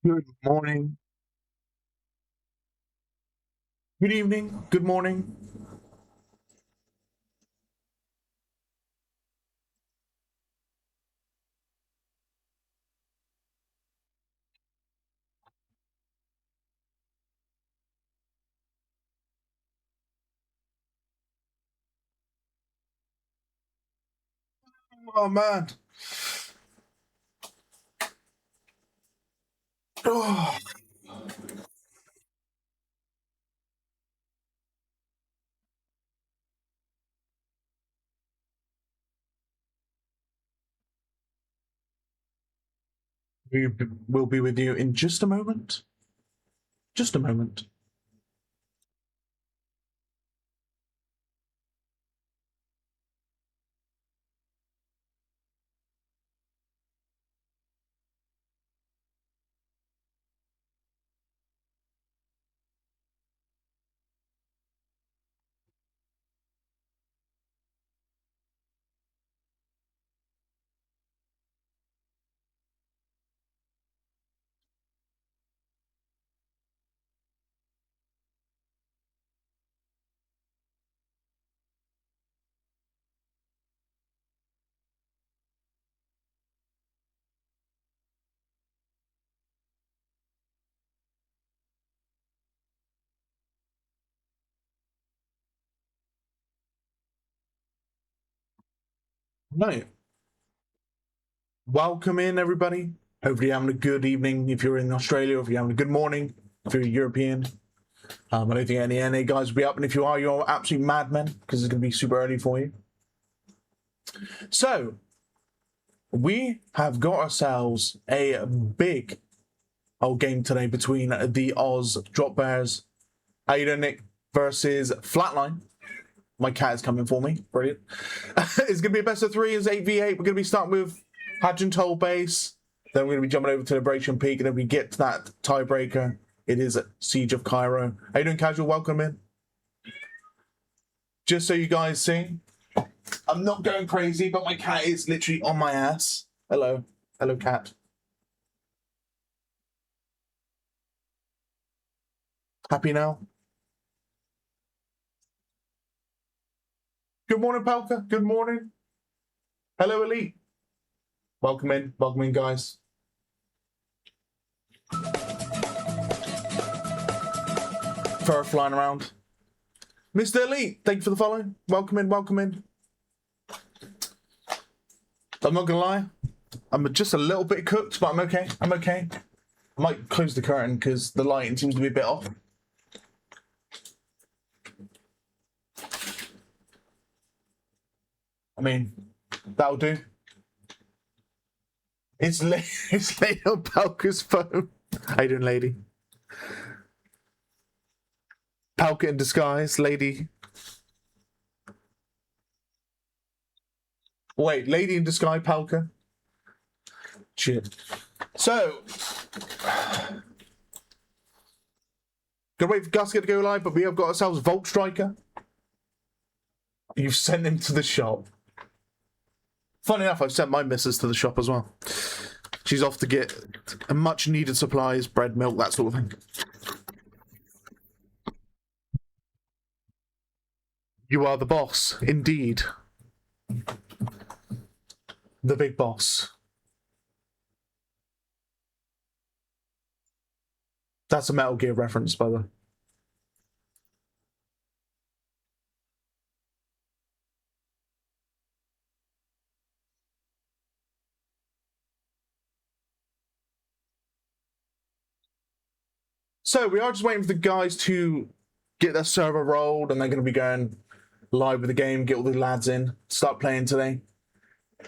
Good morning. Good evening. Good morning. Oh man. Oh, we will be with you in just a moment. Just a moment. No. Welcome in, everybody. Hopefully, you're having a good evening if you're in Australia, or if you're having a good morning if you're European. I don't think any NA guys will be up, and if you are, you're absolute madmen because it's going to be super early for you. So, we have got ourselves a big old game today between the AUS DropBears, how you doing, Nick, versus Flatline. My cat is coming for me. Brilliant. It's going to be a best of three. It's 8v8. We're going to be starting with Toll base. Then we're going to be jumping over to Liberation Peak. And then we get to that tiebreaker. It is Siege of Cairo. How you doing, Casual? Welcome in. Just so you guys see, I'm not going crazy, but my cat is literally on my ass. Hello. Hello, cat. Happy now? Good morning, Palka. Good morning. Hello, Elite. Welcome in, guys. Fur flying around. Mr. Elite, thank you for the follow. Welcome in, welcome in. I'm not gonna lie, I'm just a little bit cooked, but I'm okay. I'm okay. I might close the curtain because the lighting seems to be a bit off. I mean, that'll do. It's laid on Palka's phone. How you doing, lady? Palka in disguise, lady. Wait, lady in disguise, Palka? Shit. So, gotta wait for Gusket to go live, but we have got ourselves Volt Striker. You've sent him to the shop. Funny enough, I've sent my missus to the shop as well. She's off to get a much needed supplies, bread, milk, that sort of thing. You are the boss, indeed. The big boss. That's a Metal Gear reference, by the way. So we are just waiting for the guys to get their server rolled, and they're going to be going live with the game, get all the lads in, start playing today.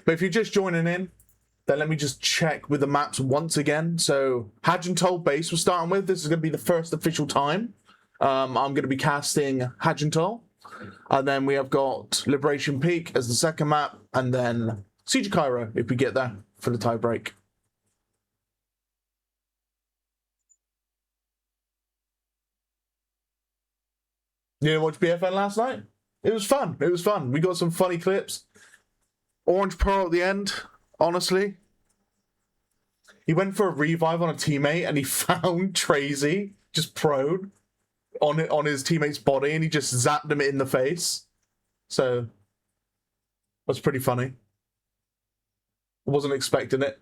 But if you're just joining in, then let me just check with the maps once again. So Toll base we're starting with. This is going to be the first official time. I'm going to be casting Toll. And then we have got Liberation Peak as the second map, and then Siege of Cairo if we get there for the tie break. You didn't watch BFN last night? It was fun. It was fun. We got some funny clips. Orange Pearl at the end, honestly. He went for a revive on a teammate and he found Tracy just prone on his teammate's body and he just zapped him in the face. So that's pretty funny. I wasn't expecting it.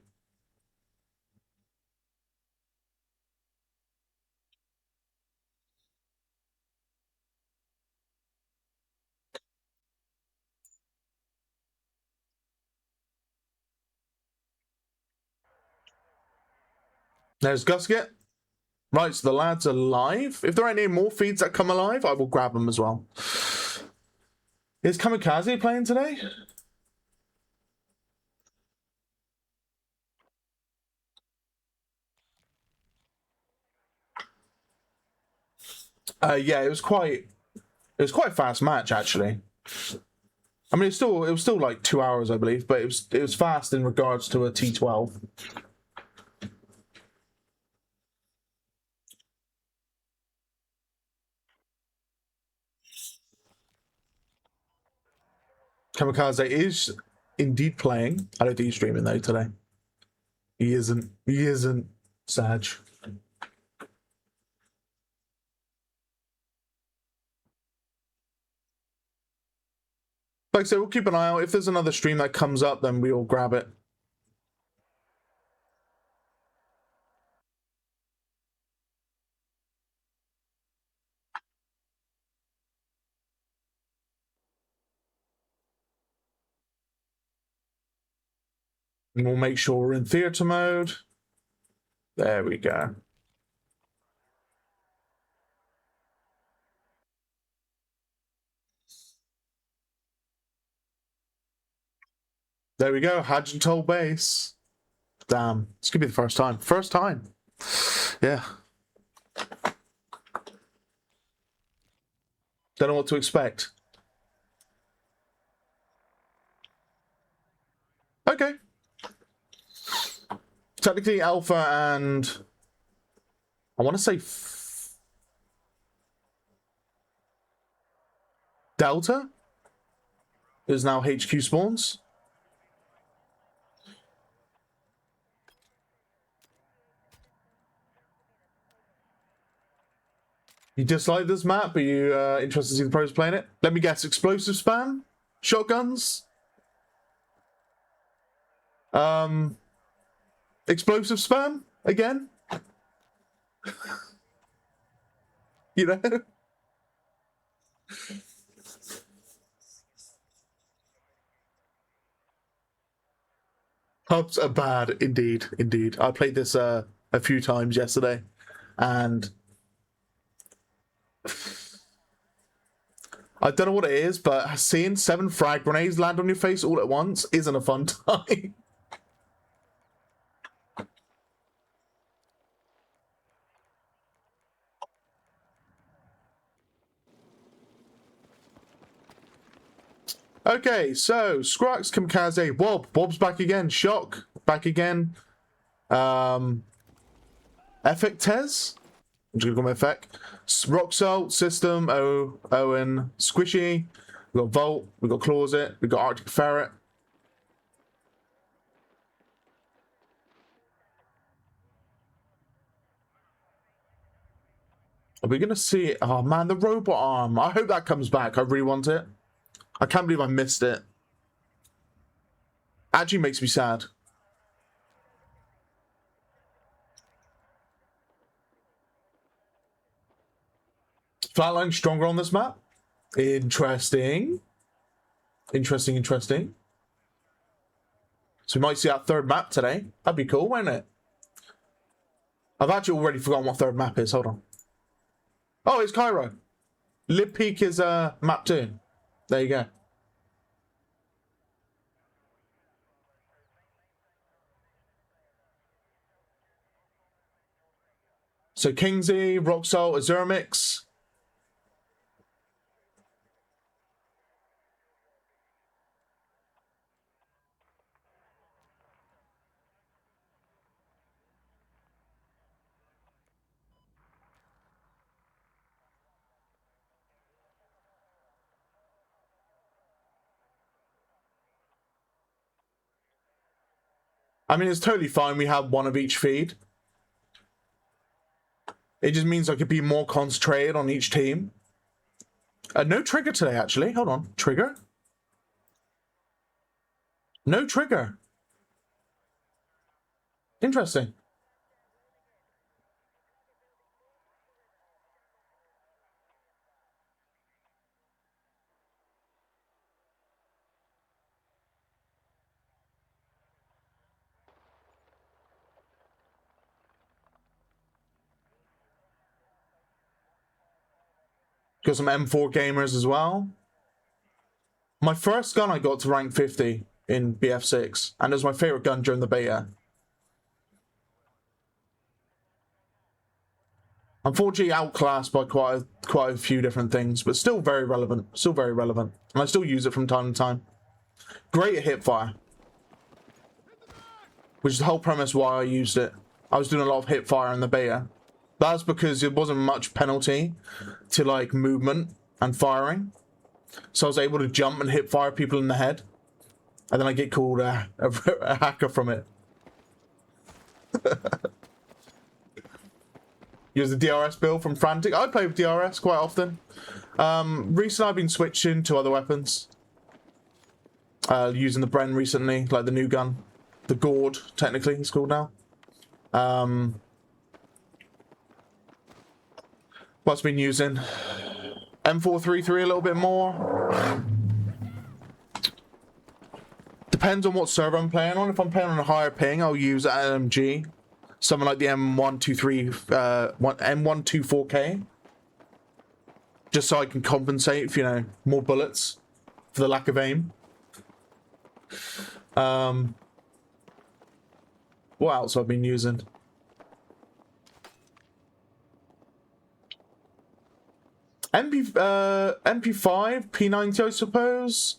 There's Gusket. Right, so the lads are live. If there are any more feeds that come alive, I will grab them as well. Is Kamikaze playing today? Yeah, it was quite a fast match actually. I mean, it was still like 2 hours, I believe, but it was fast in regards to a T12. Kamikaze is indeed playing. I don't think he's streaming though today. He isn't. He isn't. Sag. Like I said, we'll keep an eye out. If there's another stream that comes up, then we'll grab it. And we'll make sure we're in theater mode. There we go. There we go. Hadjintol base. Damn. This could be the first time. First time. Yeah. Don't know what to expect. Okay. Technically, Alpha and I want to say Delta is now HQ spawns. You dislike this map? Are you interested to see the pros playing it? Let me guess. Explosive spam? Shotguns? Explosive spam? Again? You know? Hubs are bad, indeed, indeed. I played this a few times yesterday, and I don't know what it is, but seeing 7 frag grenades land on your face all at once isn't a fun time. Okay, so Scrux, Kamikaze, Bob's back again, Shock, back again. Effectez? I'm just gonna call him Effect. Rock Salt, System, Owen, Squishy. We got Volt, we got Closet, we got Arctic Ferret. Are we gonna see it? Oh man, the robot arm. I hope that comes back. I really want it. I can't believe I missed it. Actually makes me sad. Flatline stronger on this map. Interesting. Interesting, interesting. So we might see that third map today. That'd be cool, wouldn't it? I've actually already forgotten what third map is. Hold on. Oh, it's Cairo. Lib Peak is map 2. There you go. So Kingsley, Roxol, Azurmix. I mean, it's totally fine. We have one of each feed. It just means I could be more concentrated on each team. No trigger today, actually. Hold on. Trigger? No trigger. Interesting. Got some M4 gamers as well. My first gun I got to rank 50 in BF6, and it was my favorite gun during the beta. Unfortunately outclassed by quite a few different things, but still very relevant. Still very relevant. And I still use it from time to time. Great at hipfire. Which is the whole premise why I used it. I was doing a lot of hipfire in the beta. That's because it wasn't much penalty to like movement and firing. So I was able to jump and hipfire people in the head. And then I get called a hacker from it. Use the DRS build from Frantic. I play with DRS quite often. Recently I've been switching to other weapons. Using the Bren recently, like the new gun. The Gourd, technically, it's called now. What's been using? M433 a little bit more. Depends on what server I'm playing on. If I'm playing on a higher ping, I'll use LMG. Something like the M124K. Just so I can compensate for, you know, more bullets for the lack of aim. What else have I been using? MP5, P90, I suppose.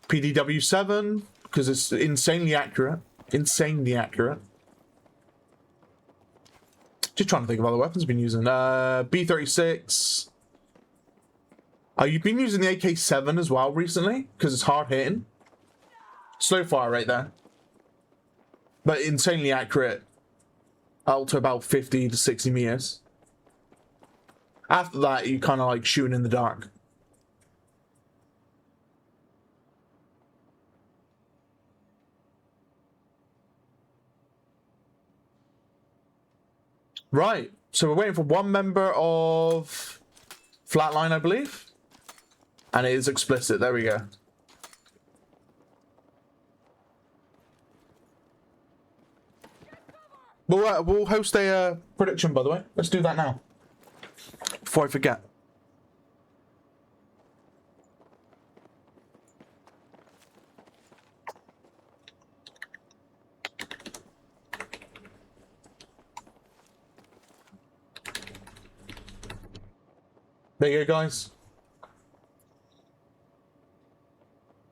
PDW7, because it's insanely accurate. Insanely accurate. Just trying to think of other weapons I've been using. B36. You've been using the AK-7 as well recently, because it's hard hitting. Slow fire rate there. But insanely accurate. Out to about 50 to 60 meters. After that, you kind of like shooting in the dark. Right. So we're waiting for one member of Flatline, I believe. And it is explicit. There we go. We'll host a prediction, by the way. Let's do that now. Before I forget. There you go, guys.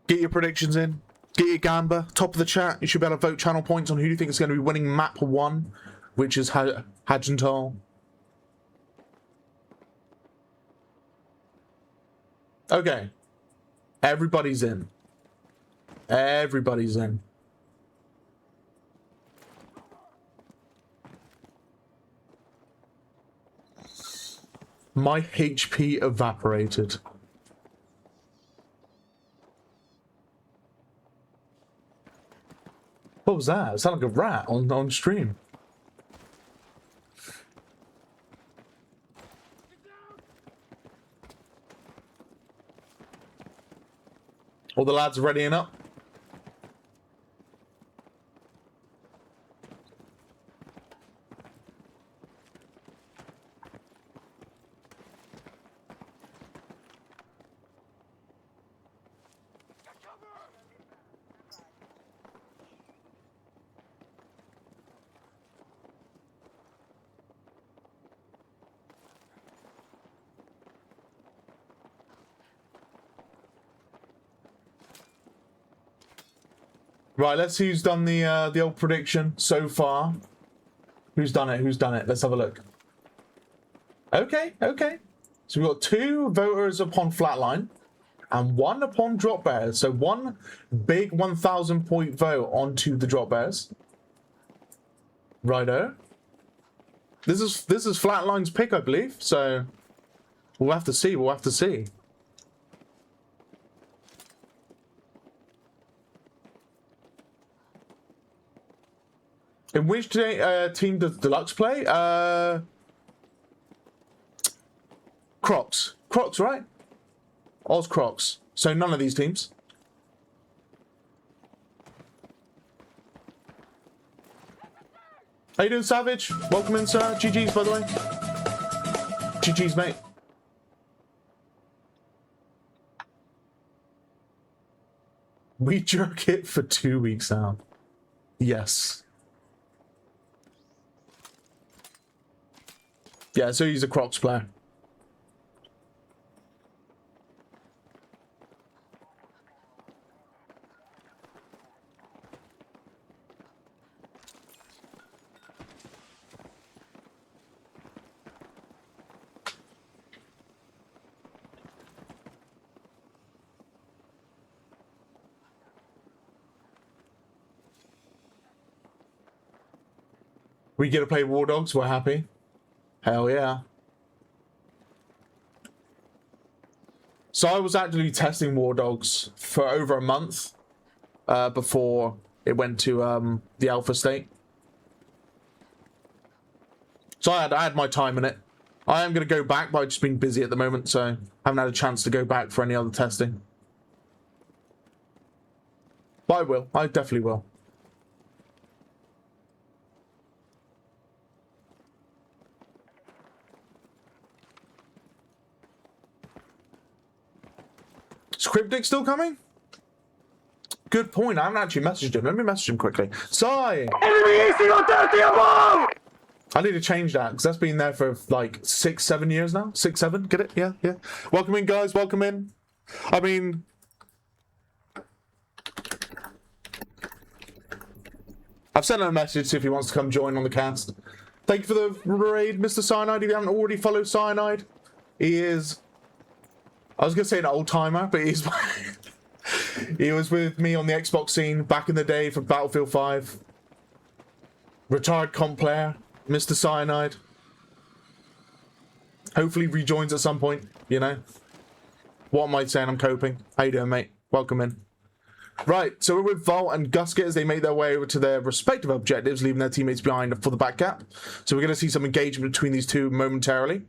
Get your predictions in. Get your gamba. Top of the chat. You should be able to vote channel points on who you think is going to be winning map 1, which is Hagental. Okay. Everybody's in. Everybody's in. My HP evaporated. What was that? It sounded like a rat on stream. All the lads readying up. Right, let's see who's done the old prediction so far. Who's done it? Who's done it? Let's have a look. Okay, okay. So we've got 2 voters upon Flatline. and one upon DropBears. So one big 1,000 point vote onto the DropBears. Righto. This is Flatline's pick, I believe. So we'll have to see. We'll have to see. In which team does Deluxe play? Crocs. Crocs, right? Oz Crocs. So none of these teams. How you doing, Savage? Welcome in, sir. GG's, by the way. GG's, mate. We jerk it for 2 weeks now. Yes. Yeah, so he's a Crocs player. We get to play War Dogs, we're happy. Hell yeah. So I was actually testing War Dogs for over a month before it went to the alpha state. So I had my time in it. I am going to go back, but I've just been busy at the moment, so I haven't had a chance to go back for any other testing. But I will. I definitely will. Is Cryptic still coming? Good point. I haven't actually messaged him. Let me message him quickly. Sai! I need to change that because that's been there for like 6, 7 years now. 6, 7. Get it? Yeah, yeah. Welcome in, guys. Welcome in. I mean, I've sent him a message, see if he wants to come join on the cast. Thank you for the raid, Mr. Cyanide. If you haven't already followed Cyanide, he is, I was going to say an old timer, but he's he was with me on the Xbox scene back in the day for Battlefield 5. Retired comp player, Mr. Cyanide. Hopefully rejoins at some point, you know. What am I saying? I'm coping. How you doing, mate? Welcome in. Right, so we're with Vault and Gusket as they make their way over to their respective objectives, leaving their teammates behind for the back gap. So we're going to see some engagement between these two momentarily.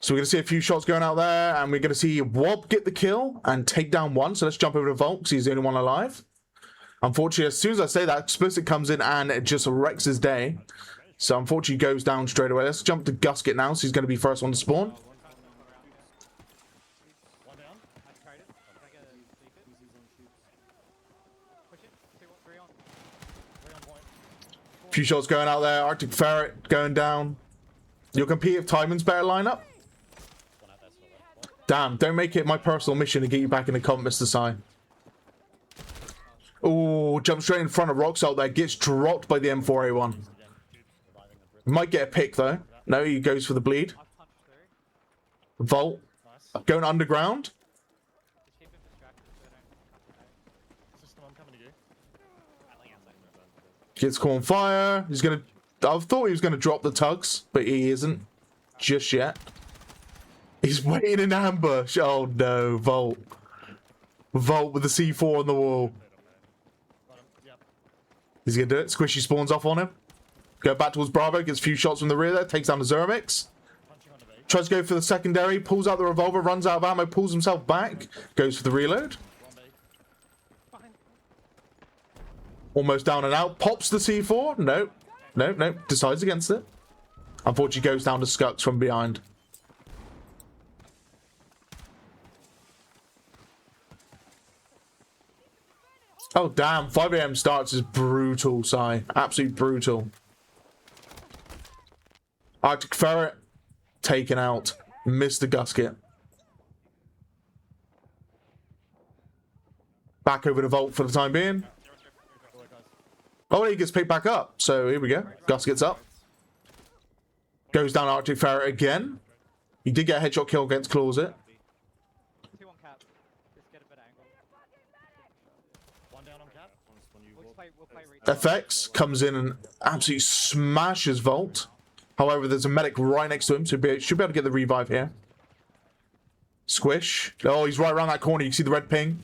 So we're going to see a few shots going out there, and we're going to see Wob get the kill and take down one. So let's jump over to Vault because he's the only one alive. Unfortunately, as soon as I say that, Explicit comes in and it just wrecks his day. So unfortunately, he goes down straight away. Let's jump to Gusket now, so he's going to be first one to spawn. Few shots going out there. Arctic Ferret going down. You'll compete if Timon's better lineup. Damn, don't make it my personal mission to get you back in the comp, Mr. Sign. Oh, jump straight in front of Roxalt there. Gets dropped by the M4A1. Might get a pick though. No, he goes for the bleed. Vault. Going underground. Gets caught on fire. He's gonna. I thought he was gonna drop the tugs, but he isn't just yet. He's waiting in ambush. Oh no, Vault. Vault with the C4 on the wall. He's gonna do it. Squishy spawns off on him. Go back towards Bravo. Gets a few shots from the rear there. Takes down the Zermix. Tries to go for the secondary. Pulls out the revolver. Runs out of ammo. Pulls himself back. Goes for the reload. Almost down and out. Pops the C4. No. No, no. Decides against it. Unfortunately goes down to Skux from behind. Oh, damn. 5 AM starts is brutal, Sai. Absolutely brutal. Arctic Ferret taken out. Mr. Gusket. Back over to Vault for the time being. Oh, he gets picked back up. So here we go. Gus gets up. Goes down Arctic Ferret again. He did get a headshot kill against Closet. 2 on cap. Just get a bit of angle. 1 down on cap. We'll play retail. FX comes in and absolutely smashes Vault. However, there's a medic right next to him, so should be able to get the revive here. Squish. Oh, he's right around that corner. You can see the red ping.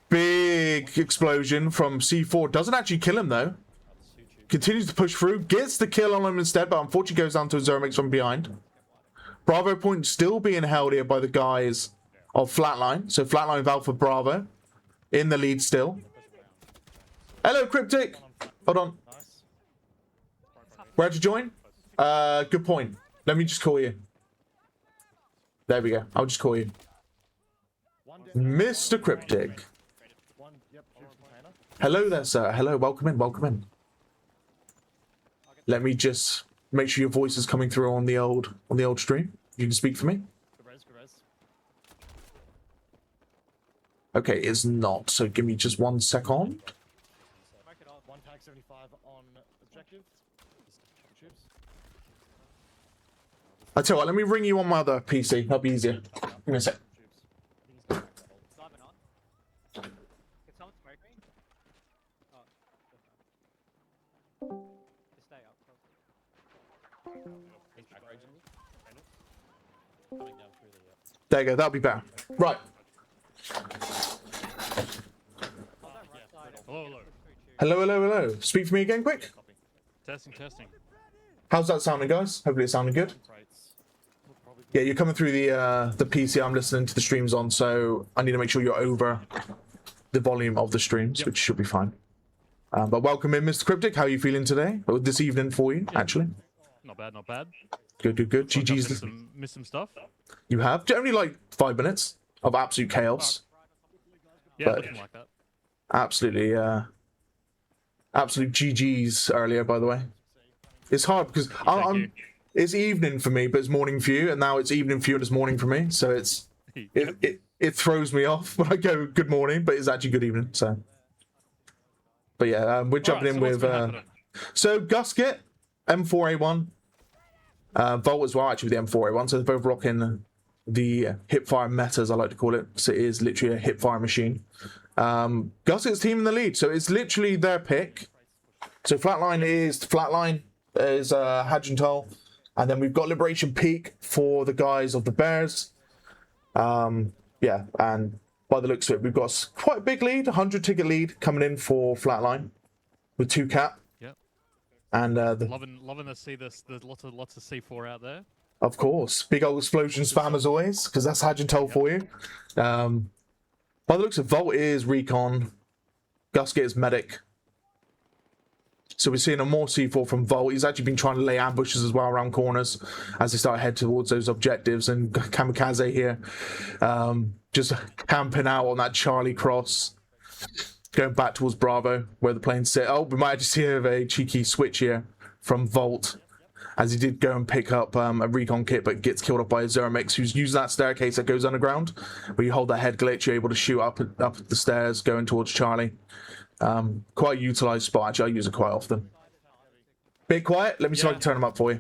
Big explosion from C4. Doesn't actually kill him, though. Continues to push through. Gets the kill on him instead, but unfortunately goes down to a Zermix from behind. Bravo point still being held here by the guys of Flatline. So Flatline Alpha Bravo in the lead still. Hello, Cryptic. Hold on. Where'd you join? Good point. Let me just call you. There we go. I'll just call you. Mr. Cryptic. Hello there, sir. Hello. Welcome in. Welcome in. Let me just make sure your voice is coming through on the old stream. You can speak for me. Okay, it's not. So give me just 1 second. 1 tag 75 on objective. I tell you what, let me ring you on my other PC. That'll be easier. Give me a sec. Can someone smoke me? Oh, just stay up. There you go. That'll be better. Right. Hello, hello. Hello, hello, hello. Speak for me again, quick. Testing, testing. How's that sounding, guys? Hopefully it's sounding good. Yeah, you're coming through the PC I'm listening to the streams on, so I need to make sure you're over the volume of the streams, which should be fine. But welcome in, Mr. Cryptic. How are you feeling today? Or this evening for you, actually? Not bad, not bad. Good, good, good. GG's. Missed some stuff. You have? Only like 5 minutes of absolute chaos. Yeah, But looking like that. absolutely, absolute GG's earlier, by the way. It's hard because it's evening for me, but it's morning for you, and now it's evening for you and it's morning for me. So it throws me off when I go good morning, but it's actually good evening. So, but yeah, we're jumping in with so Gusket M4A1, Volt as well, actually with the M4A1. So they're both rocking the hipfire meta, as I like to call it. So it is literally a hipfire machine. Gusket's team in the lead, so it's literally their pick. So Flatline is Hadgental. And then we've got Liberation Peak for the guys of the Bears. Yeah, and by the looks of it, we've got quite a big lead, 100 ticket lead coming in for Flatline with 2 cap. Yep. And loving to see this. There's lots of C4 out there. Of course, big old explosion spam as always, because that's Hadgental for you. By the looks of Volt is Recon, Gusket is Medic. So we're seeing a more C4 from Volt. He's actually been trying to lay ambushes as well around corners as they start to head towards those objectives. And Kamikaze here, just camping out on that Charlie cross, going back towards Bravo, where the planes sit. Oh, we might just hear a cheeky switch here from Volt, as he did go and pick up a recon kit, but gets killed off by a Zermix, who's using that staircase that goes underground. Where you hold that head glitch, you're able to shoot up the stairs, going towards Charlie. Quite a utilised spot, actually. I use it quite often. Bit quiet. Let me see if I can turn them up for you.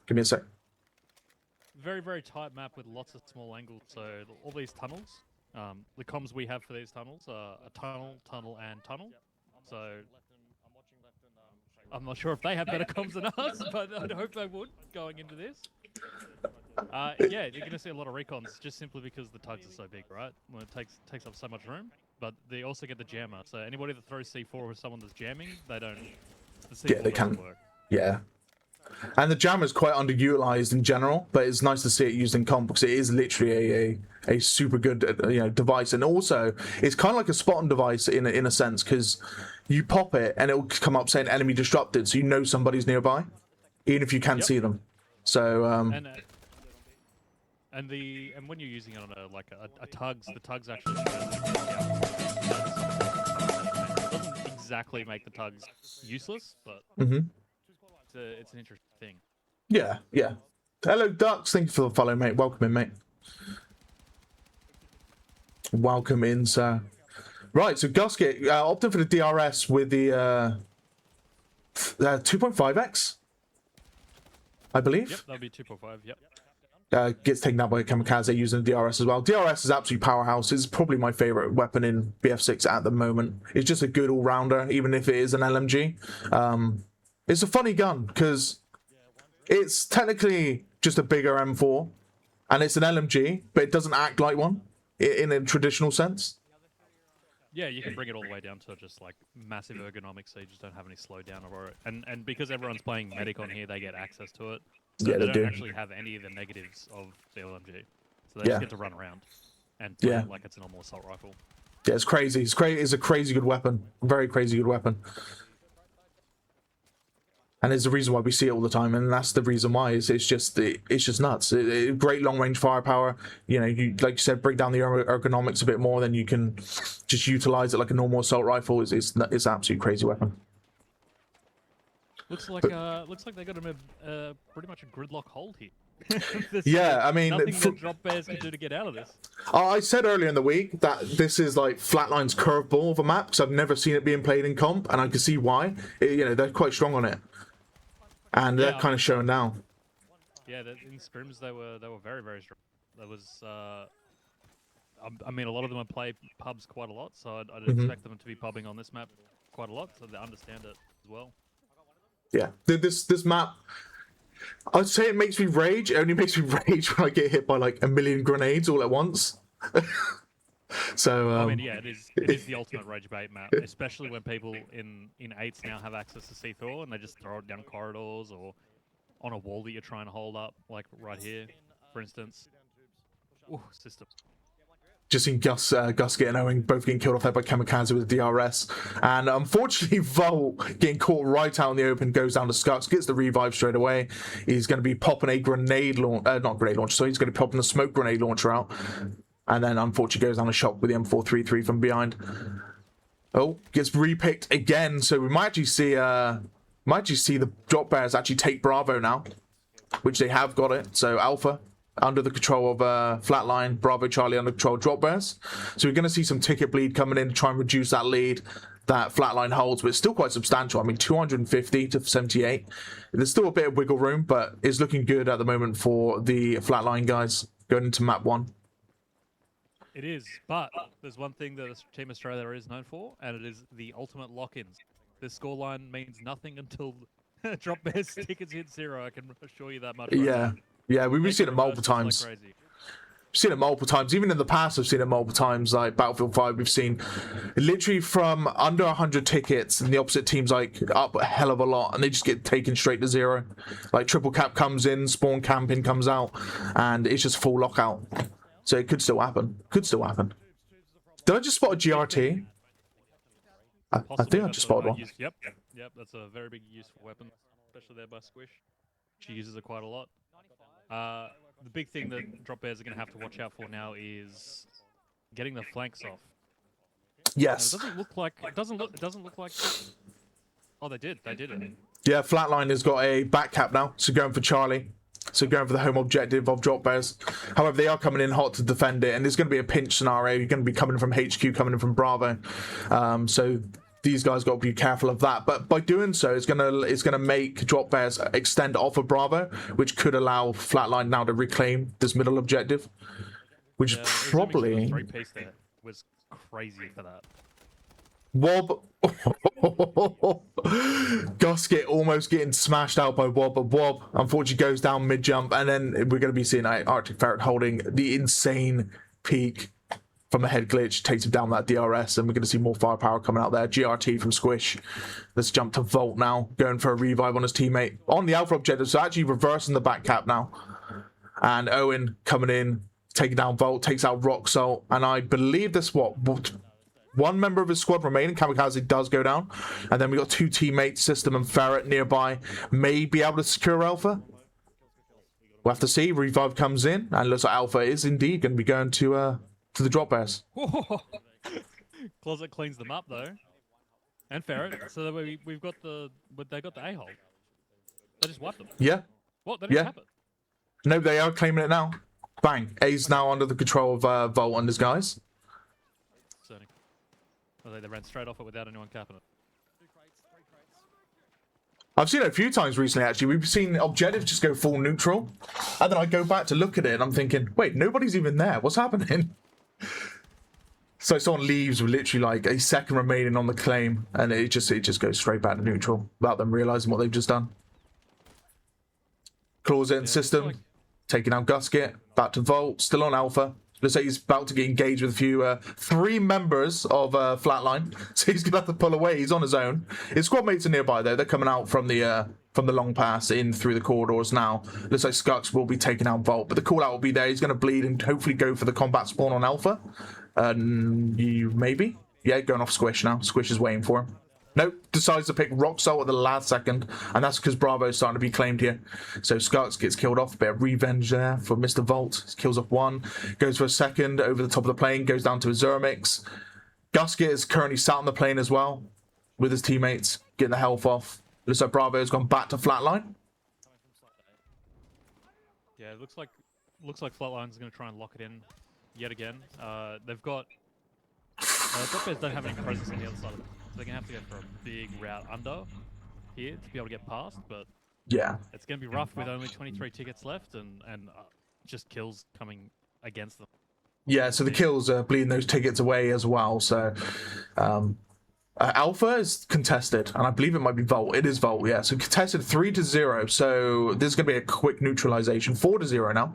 Give me a sec. Very, very tight map with lots of small angles. So all these tunnels, the comms we have for these tunnels are a tunnel, tunnel, and tunnel. So I'm not sure if they have better comms than us, but I'd hope they would going into this. Yeah, you're going to see a lot of recons just simply because the tugs are so big, right? When it takes up so much room. But they also get the jammer. So anybody that throws C4 with someone that's jamming, they don't. The C4 they can. Work. Yeah. And the jammer is quite underutilized in general, but it's nice to see it used in comp because it is literally a super good device, and also it's kind of like a spotting device in a sense, because you pop it and it will come up saying enemy disrupted, so you know somebody's nearby, even if you can't see them. So and when you're using it on a tugs, the tugs actually doesn't exactly make the tugs useless, but it's an interesting thing. Yeah, yeah. Hello, Ducks. Thank you for the follow, mate. Welcome in, mate. Welcome in, sir. Right, so Gusket opted for the DRS with the 2.5x. I believe. Yep, that'll be 2.5. Yep. Gets taken out by a Kamikaze using the DRS as well. DRS is absolutely powerhouse. It's probably my favorite weapon in BF6 at the moment. It's just a good all-rounder, even if it is an LMG. It's a funny gun because it's technically just a bigger M4, and it's an LMG, but it doesn't act like one in a traditional sense. Yeah, you can bring it all the way down to just like massive ergonomics, so you just don't have any slowdown or and because everyone's playing medic on here, they get access to it. So Yeah, they they don't do. actually have any of the negatives of the LMG, so they just get to run around and play it like it's a normal assault rifle. Yeah, it's crazy. It's a crazy good weapon. Very crazy good weapon. And there's a reason why we see it all the time, and that's the reason why. It's just nuts. Great long range firepower. You know, you like you said, break down the ergonomics a bit more, then you can just utilize it like a normal assault rifle. It's an absolute crazy weapon. Looks like they got him pretty much a gridlock hold here. Yeah, I mean, nothing that DropBears can do to get out of this. I said earlier in the week that this is like Flatline's curveball of a map, because I've never seen it being played in comp, and I can see why. You know, they're quite strong on it. And they're kind of showing now. Yeah, in scrims they were very, very strong. There was, I mean, a lot of them have played pubs quite a lot, so I'd expect them to be pubbing on this map quite a lot, so they understand it as well. Yeah, this map, I'd say it makes me rage. It only makes me rage when I get hit by like a million grenades all at once. So I mean, yeah, it is the ultimate rage bait map, especially when people in 8s now have access to C4 and they just throw it down corridors or on a wall that you're trying to hold up, like right here, for instance. Ooh, system. Just seen Gus getting Owen both getting killed off there by Kamikaze with the DRS, and unfortunately Volt getting caught right out in the open, goes down to Scux, gets the revive straight away. He's going to be popping a grenade launch, not grenade launcher, so he's going to be popping a smoke grenade launcher out. And then, unfortunately, goes down a shot with the M433 from behind. Oh, gets repicked again. So we might actually see the DropBears actually take Bravo now, which they have got it. So Alpha under the control of Flatline, Bravo Charlie under control of DropBears. So we're going to see some ticket bleed coming in to try and reduce that lead that Flatline holds, but it's still quite substantial. I mean, 250 to 78. There's still a bit of wiggle room, but it's looking good at the moment for the Flatline guys going into map 1. It is, but there's one thing that Team Australia is known for, and it is the ultimate lock-ins. This scoreline means nothing until DropBears tickets hit 0. I can assure you that much. Yeah, we've seen it multiple times. Like We've seen it multiple times. Even in the past, I've seen it multiple times. Like Battlefield 5, we've seen literally from under 100 tickets, and the opposite team's like up a hell of a lot, and they just get taken straight to 0. Like triple cap comes in, spawn camping comes out, and it's just full lockout. So it could still happen. Could still happen. Did I just spot a GRT? I think I just spotted one. Yep, that's a very big useful weapon, especially there by Squish. She uses it quite a lot. The big thing that DropBears are going to have to watch out for now is getting the flanks off. Yes. It doesn't look like. It doesn't look like. Oh, they did it. Yeah, Flatline has got a back cap now, so going for Charlie. So going for the home objective of DropBears. However, they are coming in hot to defend it, and there's going to be a pinch scenario. You're going to be coming from HQ, coming in from Bravo. So these guys got to be careful of that. But by doing so, it's gonna make DropBears extend off of Bravo, which could allow Flatline now to reclaim this middle objective, which is probably. The 3-piece there was crazy for that. Wob. Gusket almost getting smashed out by Wob, but Wob unfortunately goes down mid jump, and then we're going to be seeing Arctic Ferret holding the insane peak from a head glitch, takes him down that DRS, and we're going to see more firepower coming out there. GRT from Squish. Let's jump to Volt now, going for a revive on his teammate on the Alpha objective, so actually reversing the back cap now. And Owen coming in, taking down Volt, takes out Rock Salt, and I believe this one member of his squad remaining. Kamikaze does go down, and then we got 2 teammates, System and Ferret nearby, may be able to secure Alpha. We'll have to see. Revive comes in, and looks like Alpha is indeed going to be going to the DropBears. Closet cleans them up though, and Ferret. So that we've got they got the A-hole. They just wiped them. Yeah. What? They didn't have it. No, they are claiming it now. Bang. A's now under the control of Volt and his guys. They ran straight off it without anyone capping it. I've seen it a few times recently, actually. We've seen objectives just go full neutral. And then I go back to look at it and I'm thinking, wait, nobody's even there. What's happening? So someone leaves with literally like a second remaining on the claim and it just goes straight back to neutral without them realizing what they've just done. Claws in system, taking out Gusket, back to Vault, still on Alpha. Looks like he's about to get engaged with a few, 3 members of Flatline, so he's gonna have to pull away. He's on his own. His squad mates are nearby though. They're coming out from the long pass in through the corridors now. Looks like Skux will be taking out Vault, but the call out will be there. He's gonna bleed and hopefully go for the combat spawn on Alpha. Maybe, yeah, going off Squish now. Squish is waiting for him. Nope, decides to pick Rock Salt at the last second, and that's because Bravo's starting to be claimed here. So Skux gets killed off, a bit of revenge there for Mr. Vault. He kills off 1, goes for a second over the top of the plane, goes down to his Zermix. Gusket is currently sat on the plane as well, with his teammates, getting the health off. Looks like Bravo's gone back to Flatline. Yeah, it looks like Flatline's going to try and lock it in yet again. They've got DropBears don't have any presence on the other side of it. So they're going to have to go for a big route under here to be able to get past, but yeah, it's going to be rough with only 23 tickets left and just kills coming against them. Yeah, so the kills are bleeding those tickets away as well. So Alpha is contested, and I believe it might be Volt. It is Volt, yeah. So contested 3-0. So this is going to be a quick neutralization. 4-0 now.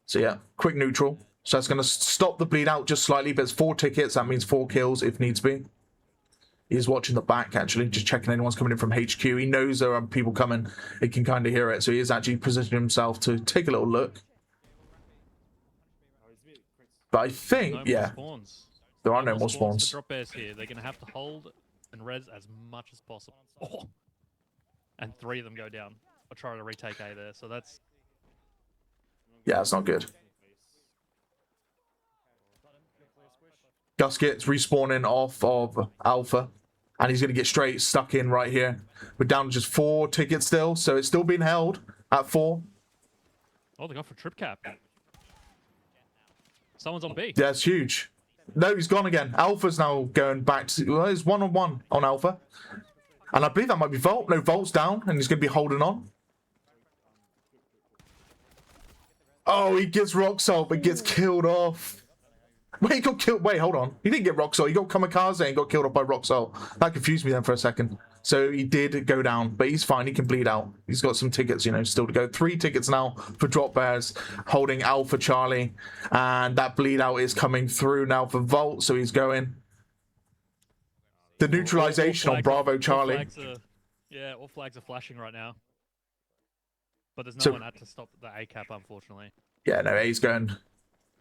So yeah, quick neutral. So that's going to stop the bleed out just slightly, but it's 4 tickets. That means 4 kills if needs be. He's watching the back, actually, just checking anyone's coming in from HQ. He knows there are people coming. He can kind of hear it, so he is actually positioning himself to take a little look. But I think, yeah, there are no more spawns. The DropBears here, they're going to have to hold and res as much as possible. Oh. And 3 of them go down. I'll try to retake A there, so that's... Yeah, that's not good. Gusket's respawning off of Alpha, and he's going to get straight stuck in right here. We're down to just 4 tickets still, so it's still being held at 4. Oh, they got for trip cap. Someone's on B. Yeah, it's huge. No, he's gone again. Alpha's now going back to... Well, it's 1-on-1 on Alpha. And I believe that might be Volt. No, Volt's down, and he's going to be holding on. Oh, he gets Rock Salt, but gets killed off. Wait, he got killed. Wait, hold on. He didn't get Rock Salt. He got Kamikaze and got killed off by Rock Salt. That confused me then for a second. So he did go down, but he's fine. He can bleed out. He's got some tickets, you know, still to go. 3 tickets now for DropBears, holding Alpha Charlie. And that bleed out is coming through now for Volt, so he's going. The neutralization on Bravo Charlie. All flags are flashing right now. But there's no one at to stop the A cap, unfortunately. Yeah, no, A's going...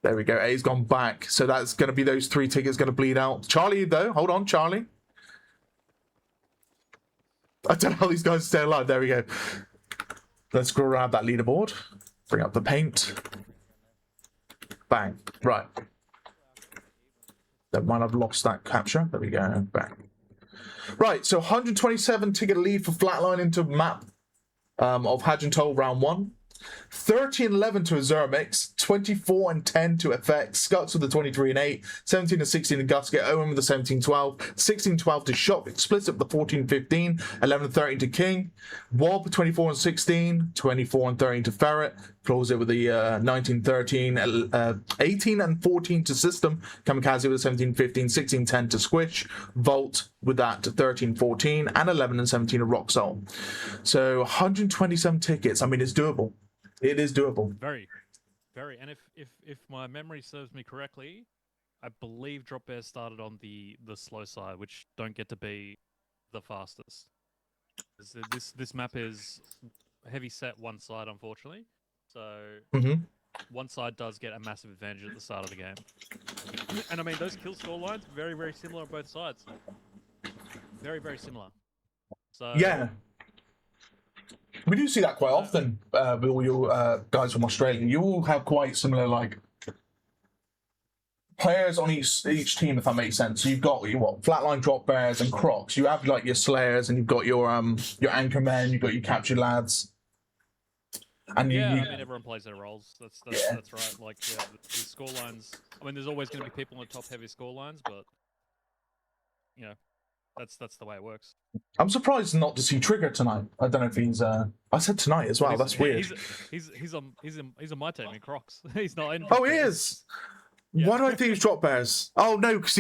There we go. A's gone back. So that's going to be those 3 tickets going to bleed out. Charlie, though. Hold on, Charlie. I don't know how these guys stay alive. There we go. Let's grab that leaderboard. Bring up the paint. Bang. Right. That might have lost that capture. There we go. Bang. Right. So 127 ticket lead for Flatline into map of Hajentol round 1. 30-11 to Azurmix, 24-10 to FX, Skux with the 23-8, 17-16 to Gusket, Owen with the 17-12, 16-12 to Shock, Explicit with the 14-15, 11-13 to King, Wob 24-16, 24-13 to Ferret, close it with the 19-13, 18-14 to System, Kamikaze with the 17-15, 16-10 to Squish, Volt with that 13-14, and 11-17 to Rock Salt. So 127 tickets. I mean, it's doable. It is doable. Very, very. And if my memory serves me correctly, I believe DropBears started on the slow side, which don't get to be the fastest. This map is heavy set one side, unfortunately. So one side does get a massive advantage at the start of the game. And I mean, those kill score lines very, very similar on both sides. Very, very similar. So yeah. We do see that quite often with all your guys from Australia. You all have quite similar like players on each team, if that makes sense. So you've got Flatline, DropBears, and Crocs. You have like your Slayers, and you've got your Anchormen, you've got your Captured Lads. And I mean, everyone plays their roles. That's right. Like the score lines. I mean, there's always going to be people on the top heavy score lines, but you know. That's the way it works. I'm surprised not to see Trigger tonight. I don't know if he's. I said tonight as well. He's- That's weird. He's on my team in Crocs. He's not in. Oh, he DropBears. is. Yeah. Why do I think he's DropBears? Oh no, because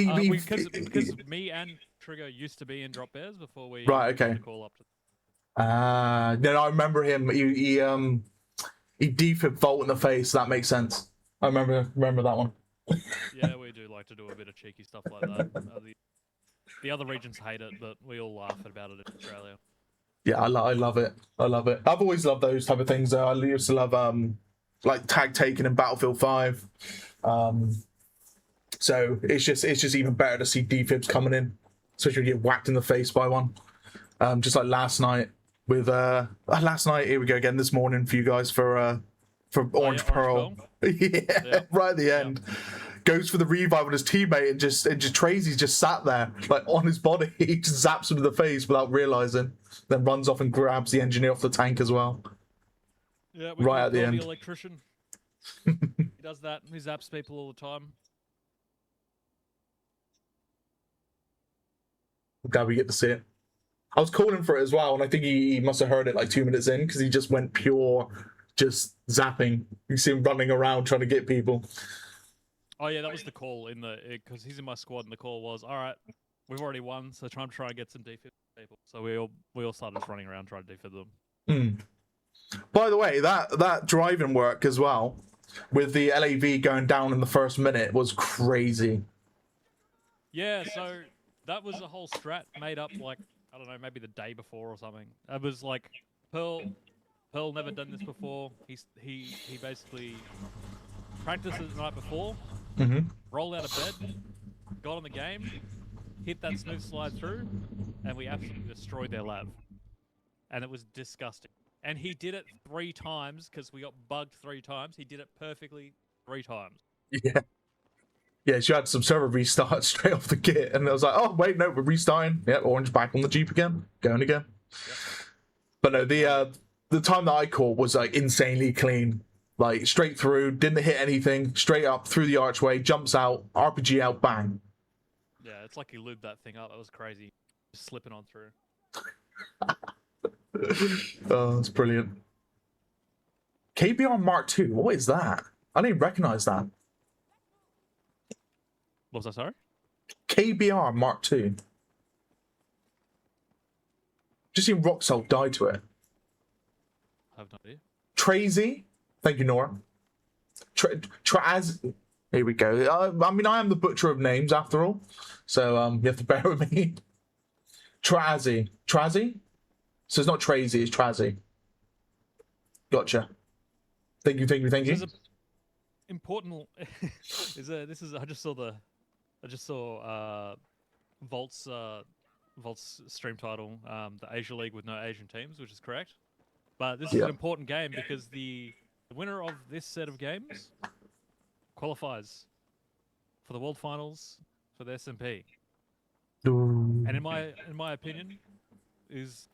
because me and Trigger used to be in DropBears before we Right, okay. had to call up to. No, I remember him. He defib Volt in the face. That makes sense. I remember that one. Yeah, we do like to do a bit of cheeky stuff like that. The other regions hate it, but we all laugh about it in Australia. Yeah, I love it. I love it. I've always loved those type of things. I used to love like tag taking in Battlefield 5. So it's just even better to see defibs coming in, especially when you get whacked in the face by one. Just like last night with last night. Here we go again this morning for you guys for Orange Pearl. Yeah, right at the end. Goes for the revive on his teammate and just Tracy's just sat there like on his body. He just zaps him in the face without realizing. Then runs off and grabs the engineer off the tank as well. Yeah, right at the end. The electrician. He does that. He zaps people all the time. I'm glad we get to see it. I was calling for it as well, and I think he must have heard it like 2 minutes in because he just went pure, just zapping. You see him running around trying to get people. Oh yeah, that was the call in the because he's in my squad, and the call was, all right, we've already won, so try and get some defib people. So we all started just running around trying to defib them. By the way, that driving work as well, with the LAV going down in the first minute, was crazy. Yeah, so that was a whole strat made up like I don't know, maybe the day before or something. It was like Pearl never done this before. He basically practiced it the night before, rolled out of bed, got on the game, hit that smooth slide through, and we absolutely destroyed their lab. And it was disgusting. And he did it 3 times because we got bugged 3 times. He did it perfectly 3 times. Yeah. Yeah, she had some server restart straight off the kit, and I was like, oh, wait, no, we're restarting. Yeah, Orange back on the Jeep again. Going again. Yep. But no, the time that I caught was like insanely clean. Like straight through, didn't hit anything, straight up through the archway, jumps out, RPG out, bang. Yeah, it's like he lubed that thing up. That was crazy. Just slipping on through. Oh, that's brilliant. KBR Mark II, what is that? I didn't recognize that. What was that, sorry? KBR Mark II. Just seen Rock Salt die to it. I have no idea. Trazy. Thank you, Nora. Here we go. I mean, I am the butcher of names after all, so you have to bear with me. Trazy. So it's not Trazy, it's Trazy. Gotcha. Thank you. There's a important. I just saw Volt's stream title, the Asia League with no Asian teams, which is correct. But this is an important game because the winner of this set of games qualifies for the World Finals for the SNP. And in my opinion, is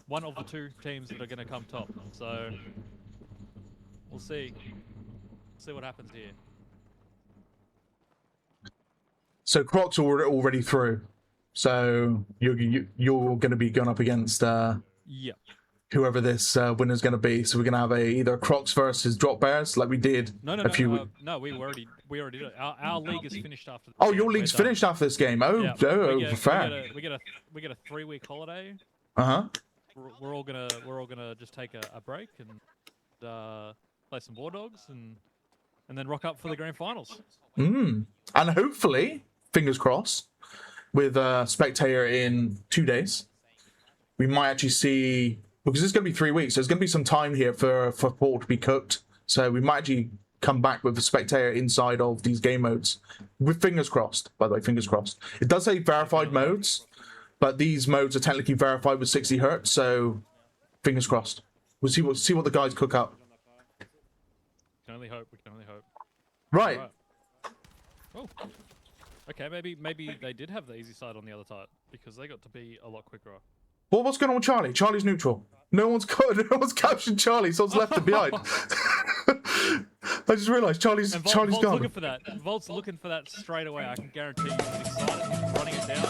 one of the 2 teams that are going to come top. So we'll see what happens here. So Crocs are already through. So you're going to be going up against whoever this winner's going to be. So we're going to have either Crocs versus DropBears like we did a few. No, we already did it. Our league is finished after. Oh, your league's finished after this game. Oh, fair. We get a 3-week holiday. We're all gonna just take a break and play some War Dogs and then rock up for the grand finals. And hopefully, fingers crossed, with Spectator in 2 days, we might actually see, because it's going to be 3 weeks, so there's going to be some time here for pork to be cooked. So we might actually come back with a Spectator inside of these game modes. With fingers crossed, by the way, fingers crossed. It does say verified modes, but these modes are technically verified with 60 Hz, so fingers crossed. We'll see what the guys cook up. We can only hope. Right. Oh. Okay, maybe they did have the easy side on the other side because they got to be a lot quicker. Well, what's going on with Charlie? Charlie's neutral. No one's captured Charlie. Someone's left him behind. I just realised Charlie's And Charlie's Volt's gone. looking for that. Volt's looking for that straight away. I can guarantee you he's excited. He's running it down.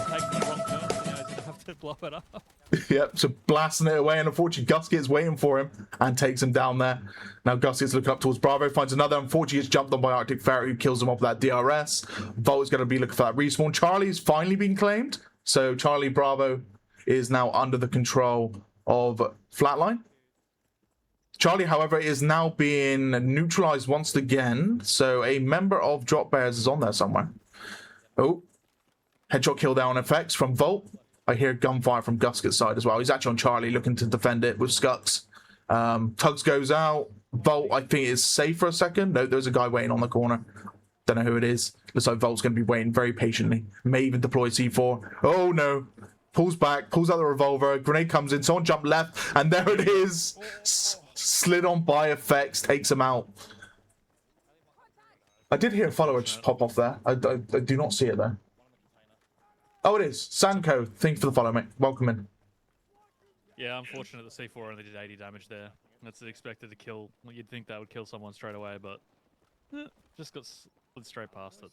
Taking the wrong turn. So now he's going to have to blow it up. Yep, so blasting it away, and unfortunately Gusket's waiting for him and takes him down there. Now Gusket's looking up towards Bravo, finds another. Unfortunately, he's jumped on by Arctic Ferret, who kills him off that DRS. Volt is going to be looking for that respawn. Charlie's finally been claimed, so Charlie Bravo is now under the control of Flatline. Charlie, however, is now being neutralized once again, so a member of DropBears is on there somewhere. Oh, headshot kill down effects from Volt. I hear gunfire from Gusket's side as well. He's actually on Charlie, looking to defend it with Scucks. Tugs goes out. Volt, I think, is safe for a second. No, there's a guy waiting on the corner. Don't know who it is. Looks like Volt's going to be waiting very patiently. May even deploy C4. Oh, no. Pulls back, pulls out the revolver. Grenade comes in. Someone jumped left, and there it is. Slid on by effects, takes him out. I did hear a follower just pop off there. I do not see it there. Oh, it is. Sanko, thanks for the follow, mate. Welcome in. Yeah, unfortunate the C4 only did 80 damage there. That's expected to kill. You'd think that would kill someone straight away, but just got slid straight past it.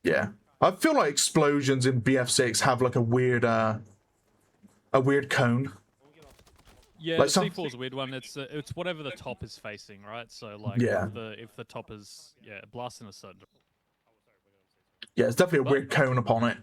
Yeah. I feel like explosions in BF6 have like a weird cone. Yeah, Like the C4 is a weird one. It's whatever the top is facing, right? So like Yeah. if the top is blasting a certain. Yeah, it's definitely a weird cone upon it.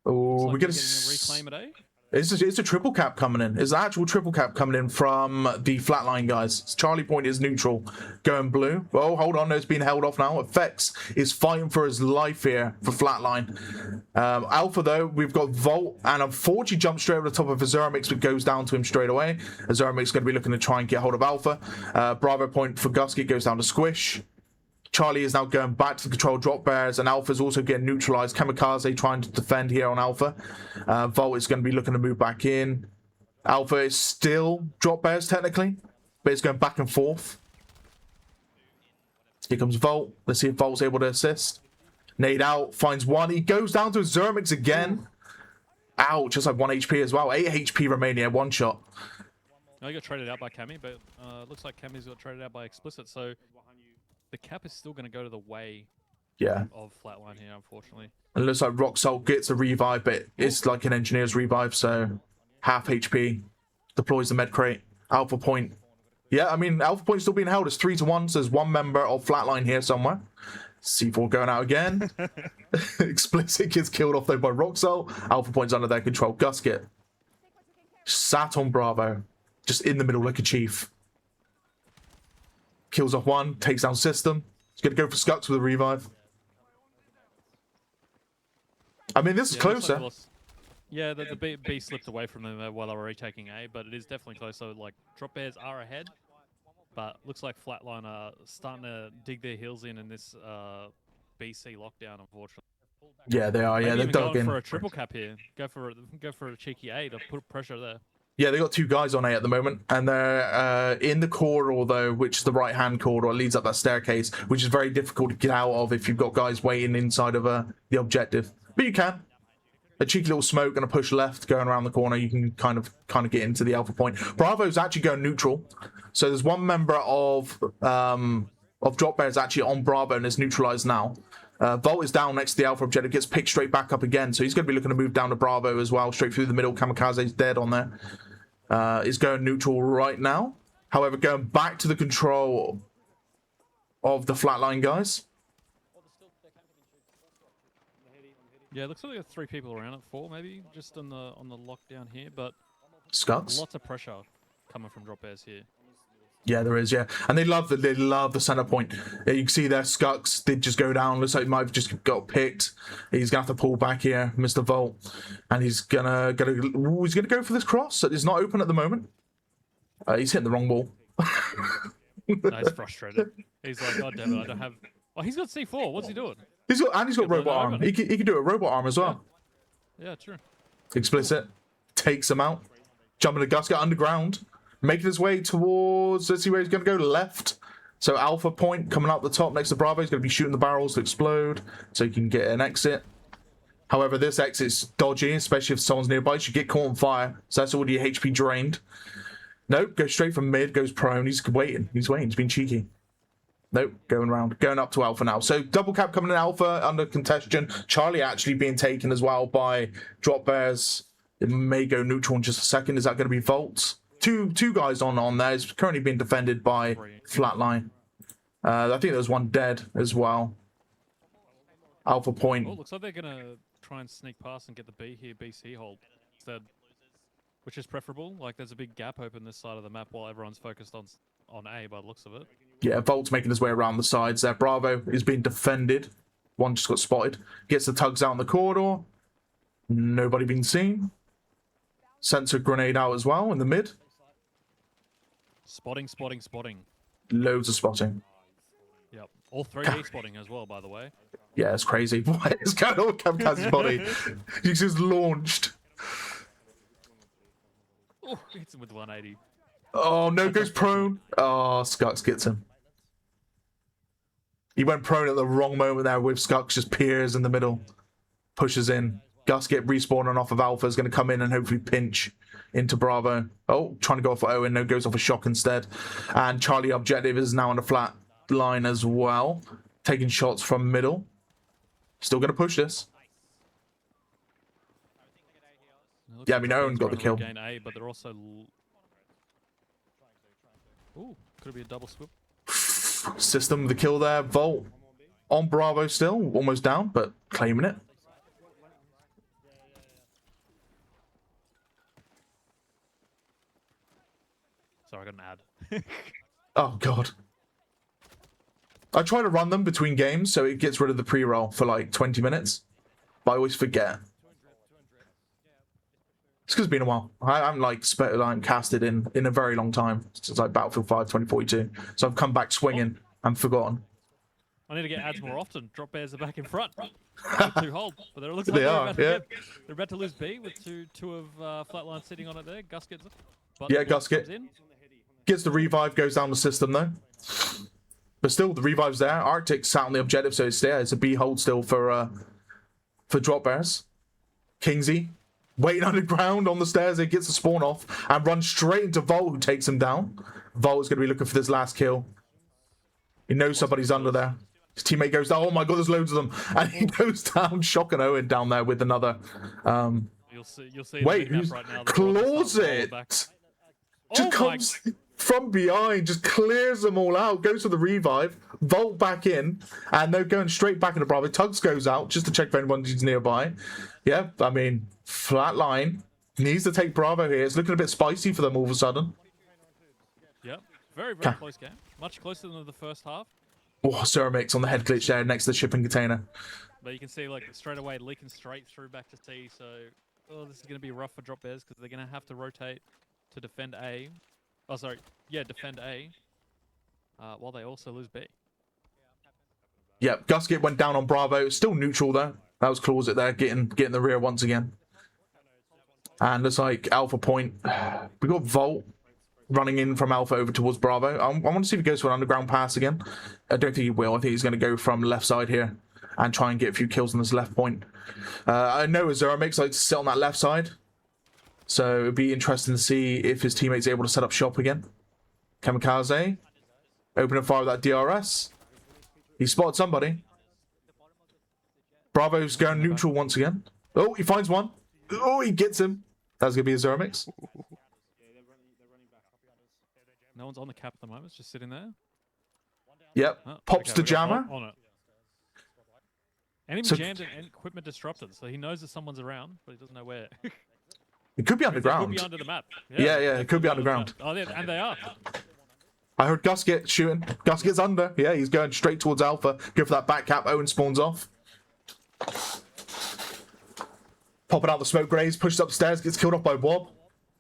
Oh, Like we get getting a reclaim at A. It's a triple cap coming in. It's an actual triple cap coming in from the Flatline guys. Charlie Point is neutral, going blue. Oh, hold on, no, it's being held off now. Effects is fighting for his life here for Flatline. Alpha, though, we've got Volt, and unfortunately jumps straight over the top of Azurmix, but goes down to him straight away. Azurmix going to be looking to try and get hold of Alpha. Bravo Point for Gusky goes down to Squish. Charlie is now going back to the control DropBears, and Alpha's also getting neutralized. Kamikaze trying to defend here on Alpha. Volt is going to be looking to move back in. Alpha is still DropBears technically, but it's going back and forth. Here comes Volt. Let's see if Volt's able to assist. Nade out, finds one. He goes down to Zermix again. Ouch, just like 1 HP as well. 8 HP remaining at one shot. No, he got traded out by Cammy, but looks like Cammy's got traded out by Explicit, so the cap is still going to go to the way of Flatline here, unfortunately. And it looks like Rock Salt gets a revive, but it's like an engineer's revive, so half HP. Deploys the med crate. Alpha Point. Yeah, I mean, Alpha Point's still being held. It's 3-1, so there's one member of Flatline here somewhere. C4 going out again. Explicit gets killed off, though, by Rock Salt. Alpha Point's under their control. Gusket. Sat on Bravo. Just in the middle like a chief. Kills off one, takes down System. He's going to go for Scucks with a revive. I mean, this is closer. Yeah, the B slipped away from them while they were retaking A, but it is definitely closer. Like, DropBears are ahead, but looks like Flatline are starting to dig their heels in this BC lockdown, unfortunately. Yeah, they are. Maybe Yeah, they're even dug going in. for a triple cap here. Go for a cheeky A to put pressure there. Yeah, they got two guys on A at the moment, and they're in the corridor, though, which is the right-hand corridor. It leads up that staircase, which is very difficult to get out of if you've got guys waiting inside of the objective. But you can. A cheeky little smoke and a push left going around the corner. You can kind of get into the Alpha Point. Bravo's actually going neutral, so there's one member of DropBears actually on Bravo and is neutralized now. Volt is down next to the Alpha objective, gets picked straight back up again, so he's going to be looking to move down to Bravo as well, straight through the middle. Kamikaze's dead on there. Is going neutral right now. However, going back to the control of the Flatline guys. Yeah, it looks like we got 3 people around at 4, maybe, just on the lockdown here, but Scucks. lots of pressure coming from DropBears here. Yeah, there is, yeah. And they love the center point. Yeah, you can see there, Scucks did just go down. Looks like he might have just got picked. He's gonna have to pull back here, Mr. Volt. And he's gonna go for this cross. It's not open at the moment. He's hitting the wrong ball. No, he's frustrated. He's like, God damn it, I don't have. Oh, he's got C4. What's he doing? He's got robot arm. He can do a robot arm as well. Yeah, true. Explicit takes him out. Jumping to Gusket underground. Making his way towards, let's see where he's going to go, left. So Alpha Point coming out the top next to Bravo. He's going to be shooting the barrels to explode so he can get an exit. However, this exit's dodgy, especially if someone's nearby. You should get caught on fire. So that's already HP drained. Nope, goes straight from mid, goes prone. He's waiting. He's being cheeky. Nope, going around, going up to Alpha now. So double cap coming in Alpha under contention. Charlie actually being taken as well by DropBears. It may go neutral in just a second. Is that going to be Volt? Two guys on there. It's currently being defended by Flatline. I think there's one dead as well. Alpha point. Oh, looks like they're gonna try and sneak past and get the B here, BC hold instead, which is preferable. Like there's a big gap open this side of the map while everyone's focused on A by the looks of it. Yeah, Volt's making his way around the sides there. Bravo is being defended. One just got spotted. Gets the tugs out in the corridor. Nobody been seen. Sensor grenade out as well in the mid. Spotting. Loads of spotting. Yep. All 3D spotting as well, by the way. Yeah, it's crazy. What is going on with Kamikaz's body? He's just launched. Oh, hits him with 180. Oh, no, goes prone. Oh, Skux gets him. He went prone at the wrong moment there with Skux just peers in the middle. Pushes in. Gusket respawning off of Alpha is going to come in and hopefully pinch into Bravo. Oh, trying to go off Owen. No, goes off a shock instead. And Charlie objective is now on the flat line as well. Taking shots from middle. Still going to push this. Yeah, I mean, Owen got the kill. Gain A, but they're also... Ooh, could it be a double swoop? System the kill there. Volt on Bravo still. Almost down, but claiming it. Sorry, I got an ad. Oh, God. I try to run them between games so it gets rid of the pre-roll for like 20 minutes. But I always forget. It's because it's been a while. I'm like Spectator casted in a very long time. Since like Battlefield 5 2042. So I've come back swinging and forgotten. I need to get ads more often. DropBears are back in front. Two hold, but it looks like They are, they're about to lose B with two of Flatline sitting on it there. Gus gets it. But Yeah, Gusket gets the revive, goes down the system though. But still, the revive's there. Arctic sat on the objective, so it's there. It's a B hold still for DropBears. Kingsy waiting underground on the stairs. He gets the spawn off and runs straight into Volt, who takes him down. Volt is going to be looking for this last kill. He knows somebody's under there. His teammate goes down. Oh my God, there's loads of them, and he goes down, shocking Owen down there with another. You'll see. Wait, who's right now, Closet? Just comes from behind, just clears them all out, goes for the revive, Volt back in, and they're going straight back into Bravo. Tugs goes out just to check if anyone's nearby. Yeah, I mean, Flatline needs to take Bravo here. It's looking a bit spicy for them all of a sudden. Yep, very close game. Much closer than the first half. Oh, Ceramics on the head glitch there next to the shipping container. But you can see, like, straight away leaking straight through back to C. So, this is going to be rough for DropBears because they're going to have to rotate to defend A. Oh, sorry. Yeah, defend A. While they also lose B. Yep, Gusket went down on Bravo. Still neutral though. That was Closet there, getting the rear once again. And it's like Alpha point. We got Volt running in from Alpha over towards Bravo. I want to see if he goes for an underground pass again. I don't think he will. I think he's going to go from left side here and try and get a few kills on this left point. I know Azura makes like to sit on that left side. So it'd be interesting to see if his teammates are able to set up shop again. Kamikaze. Opening fire with that DRS. He spotted somebody. Bravo's going neutral once again. Oh, he finds one. Oh, he gets him. That's going to be a Zeromix. No one's on the cap at the moment. It's just sitting there. Yep. Oh, Pops okay, the jammer. On it. And even So- jammed and equipment disrupted, so he knows that someone's around, but he doesn't know where. It could be It underground. could be under the map. Yeah, it could be underground. Oh, yeah, and they are. I heard Gusket shooting. Gusket's under. Yeah, he's going straight towards Alpha. Go for that back cap. Owen spawns off. Popping out the smoke grenades, pushes upstairs, gets killed off by Wob.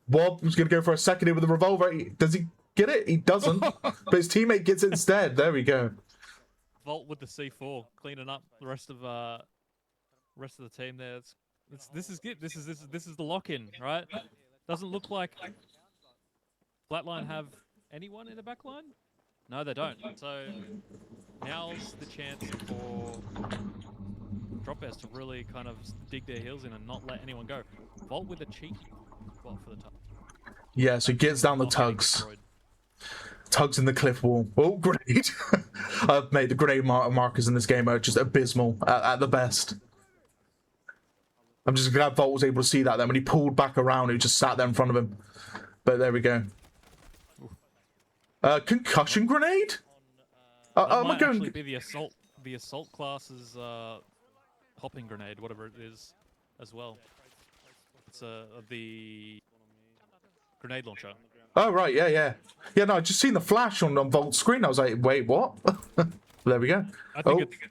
Wob was going to go for a second hit with the revolver. Does he get it? He doesn't. But his teammate gets it instead. There we go. Volt with the C4, cleaning up the rest of the team there. This is good. This is the lock-in, right? Doesn't look like Flatline have anyone in the back line? No, they don't. So now's the chance for DropBears to really kind of dig their heels in and not let anyone go. Volt with a cheeky spot for the tug. Yeah, so he gets down the Not getting tugs. destroyed. Tugs in the cliff wall. Oh, grenade. I've made the grenade markers in this game are just abysmal at the best. I'm just glad Volt was able to see that then when he pulled back around, he just sat there in front of him. But there we go. Concussion grenade? That might actually be the assault class's hopping grenade, whatever it is, as well. It's the grenade launcher. Oh, right, yeah. Yeah, no, I just seen the flash on Volt's screen. I was like, wait, what? There we go. I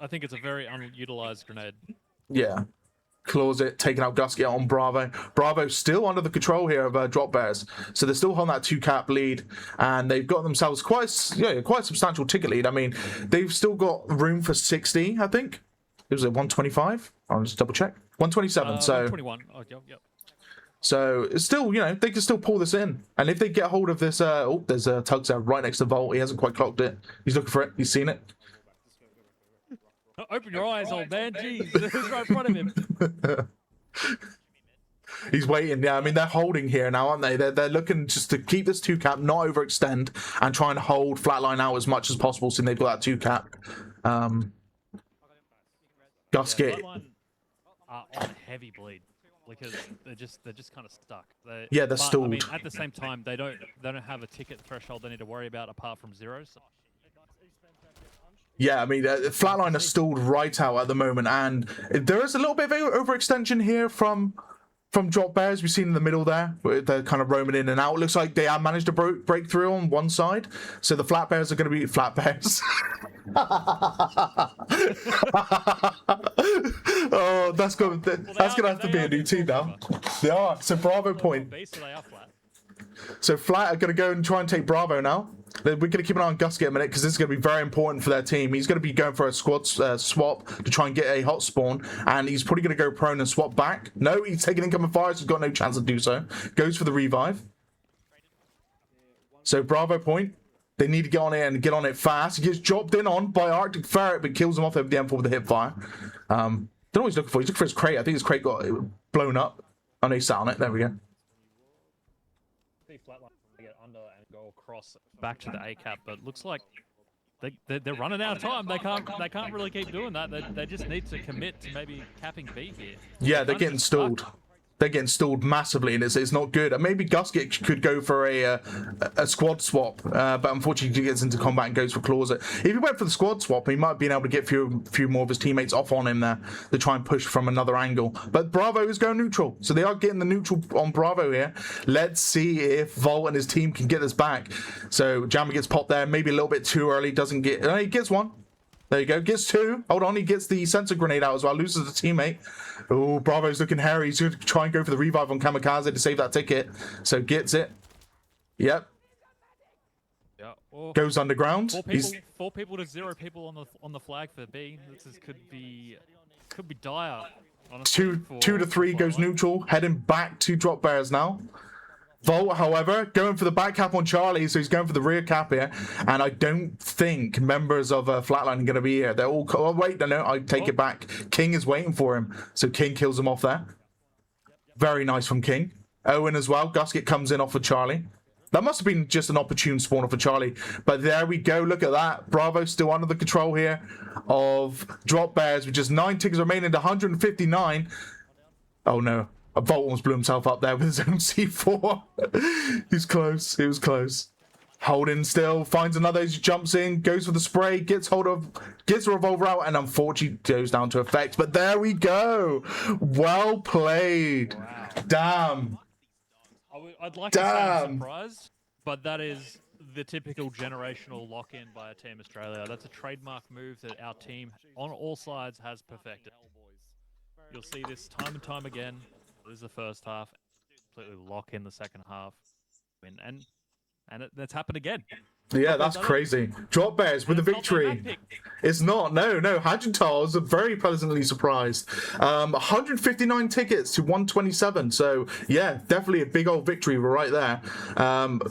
think it's a very unutilized grenade. Yeah. Claws it, taking out Gusky on Bravo. Bravo's still under the control here of DropBears. So they're still holding that 2-cap lead. And they've got themselves quite a substantial ticket lead. I mean, they've still got room for 60, I think. It was at 125. I'll just double check. 127, so... 121. Oh, yep. So it's still, they can still pull this in. And if they get hold of this, there's a Tugs there right next to Volt. He hasn't quite clocked it. He's looking for it. He's seen it. Open your eyes, old man. Jeez, it's right in front of him. He's waiting. Yeah, I mean, they're holding here now, aren't they? They're looking just to keep this 2-cap, not overextend, and try and hold Flatline out as much as possible since they've got that 2-cap. Gusket. Flatline are on heavy bleed. Because they're just kind of stuck. They're stalled. I mean, at the same time, they don't have a ticket threshold they need to worry about apart from zeros. So. Yeah, I mean, Flatline are stalled right out at the moment, and there is a little bit of overextension here from DropBears. We've seen in the middle there, where they're kind of roaming in and out. It looks like they have managed to break through on one side, so the Flatbears are going to be Flatbears. Oh, that's going to have to be a new team now. They are. So Bravo point. So Flat are going to go and try and take Bravo now. We're going to keep an eye on Gusky a minute because this is going to be very important for their team. He's going to be going for a squad swap to try and get a hot spawn, and he's probably going to go prone and swap back. No, he's taking incoming fire, so he's got no chance to do so. Goes for the revive. So Bravo point. They need to get on it and get on it fast. He gets dropped in on by Arctic Ferret, but kills him off over the M4 with the hip fire. Don't know what he's looking for. He's looking for his crate. I think his crate got blown up. Oh no, he sat on it. There we go. Get under and go across back to the A-cap, but looks like they're running out of time. They can't really keep doing that. They just need to commit to maybe capping B here. Yeah, they're getting stalled. They're getting stalled massively, and it's not good. And maybe Gusket could go for a squad swap, but unfortunately he gets into combat and goes for claws. If he went for the squad swap, he might have been able to get a few more of his teammates off on him there to try and push from another angle. But Bravo is going neutral, so they are getting the neutral on Bravo here. Let's see if Volt and his team can get this back. So Jammer gets popped there, maybe a little bit too early, doesn't get... he gets one. There you go. Gets two. Hold on. He gets the sensor grenade out as well. Loses a teammate. Oh, Bravo's looking hairy. He's going to try and go for the revive on Kamikaze to save that ticket. So gets it. Yep. Yeah. Goes underground. Four people to 0 people on the flag for B. This could be dire. Honestly, two to 3 goes neutral. Heading back to DropBears now. Volt, however, going for the back cap on Charlie, so he's going for the rear cap here. And I don't think members of Flatline are going to be here. They're all... Oh, wait, no, I take it back. King is waiting for him. So King kills him off there. Very nice from King. Owen as well. Gusket comes in off of Charlie. That must have been just an opportune spawner for Charlie. But there we go. Look at that. Bravo still under the control here of DropBears, with just 9 tickets remaining to 159. Oh, no. Volt almost blew himself up there with his own C4. He's close. He was close. Holding still. Finds another. He jumps in. Goes for the spray. Gets a revolver out. And unfortunately goes down to effect. But there we go. Well played. Wow. Damn. I'd like to say I'm surprised. But that is the typical generational lock-in by Team Australia. That's a trademark move that our team on all sides has perfected. You'll see this time and time again. Lose the first half, completely lock in the second half, win, and that's happened again. Yeah, that's crazy. DropBears with the victory. It's not. No. Hajintal was very pleasantly surprised. 159 tickets to 127. So, yeah, definitely a big old victory right there.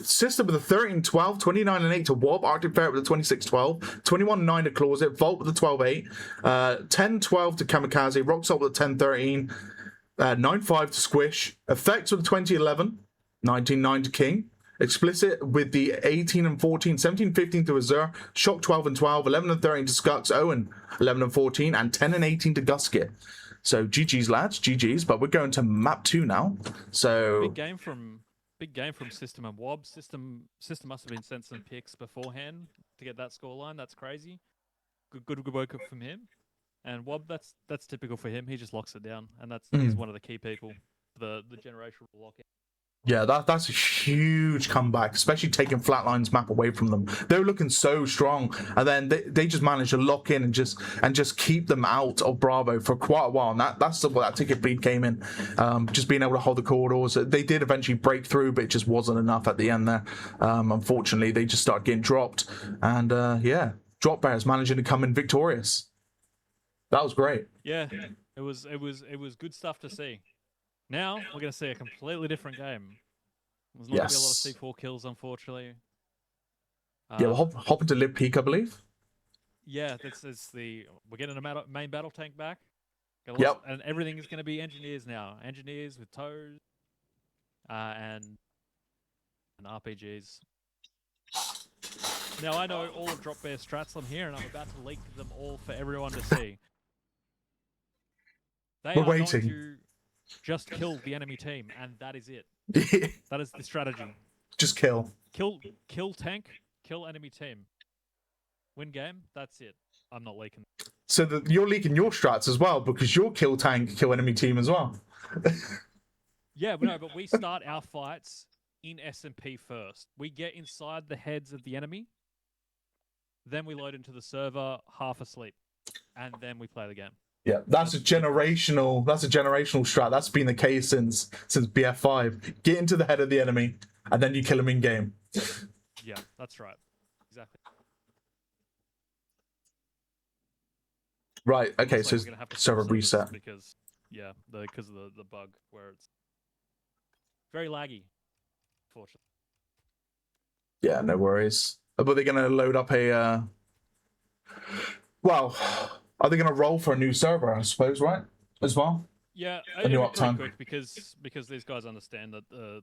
Sister with a 13-12, 29-8 to Wob. Arctic Ferret with a 26-12, 21-9 to Closet. Volt with a 12-8, 10-12 to Kamikaze. Rocksalt with a 10-13, 9-5 to Squish. Effects with a 20-11, 19-9 to King. Explicit with the 18 and 14, 17, 15 to Azure, Shock 12 and 12, 11 and 13 to Skux, Owen 11 and 14, and 10 and 18 to Guskit. So GG's lads, GG's. But we're going to map 2 now. So Big game from System and Wob. System must have been sent some picks beforehand to get that scoreline. That's crazy. Good work from him. And Wob, that's typical for him. He just locks it down, and he's one of the key people. The generational lockout. yeah, that's a huge comeback, especially taking Flatline's map away from them. They were looking so strong, and then they just managed to lock in and just keep them out of Bravo for quite a while. And that's where that ticket bleed came in. Just being able to hold the corridors. They did eventually break through, but it just wasn't enough at the end there. Unfortunately, they just started getting dropped, and yeah, DropBears managing to come in victorious. That was great. Yeah, it was good stuff to see. Now we're going to see a completely different game. There's not going to be a lot of C4 kills, unfortunately. Yeah, we'll hop into Lib Peak, I believe. Yeah, we're getting a main battle tank back. Yep. And everything is going to be engineers now. Engineers with toes and RPGs. Now I know all of DropBears strats on here, and I'm about to leak them all for everyone to see. We're waiting. Going to just kill the enemy team, and that is it. That is the strategy. Just kill. Kill tank, kill enemy team. Win game, that's it. I'm not leaking. So you're leaking your strats as well, because you're kill tank, kill enemy team as well. Yeah, but we start our fights in SNP first. We get inside the heads of the enemy, then we load into the server half asleep, and then we play the game. Yeah, that's a generational strat. That's been the case since BF5. Get into the head of the enemy, and then you kill him in game. Yeah, that's right. Exactly. Right. Okay. Looks So like we're gonna have to server switch reset. servers because of the bug where it's very laggy. Fortunately. Yeah, no worries. But they're gonna load up a. Well, are they gonna roll for a new server? I suppose, right? As well. Yeah, a new it'll be pretty uptime. quick because these guys understand that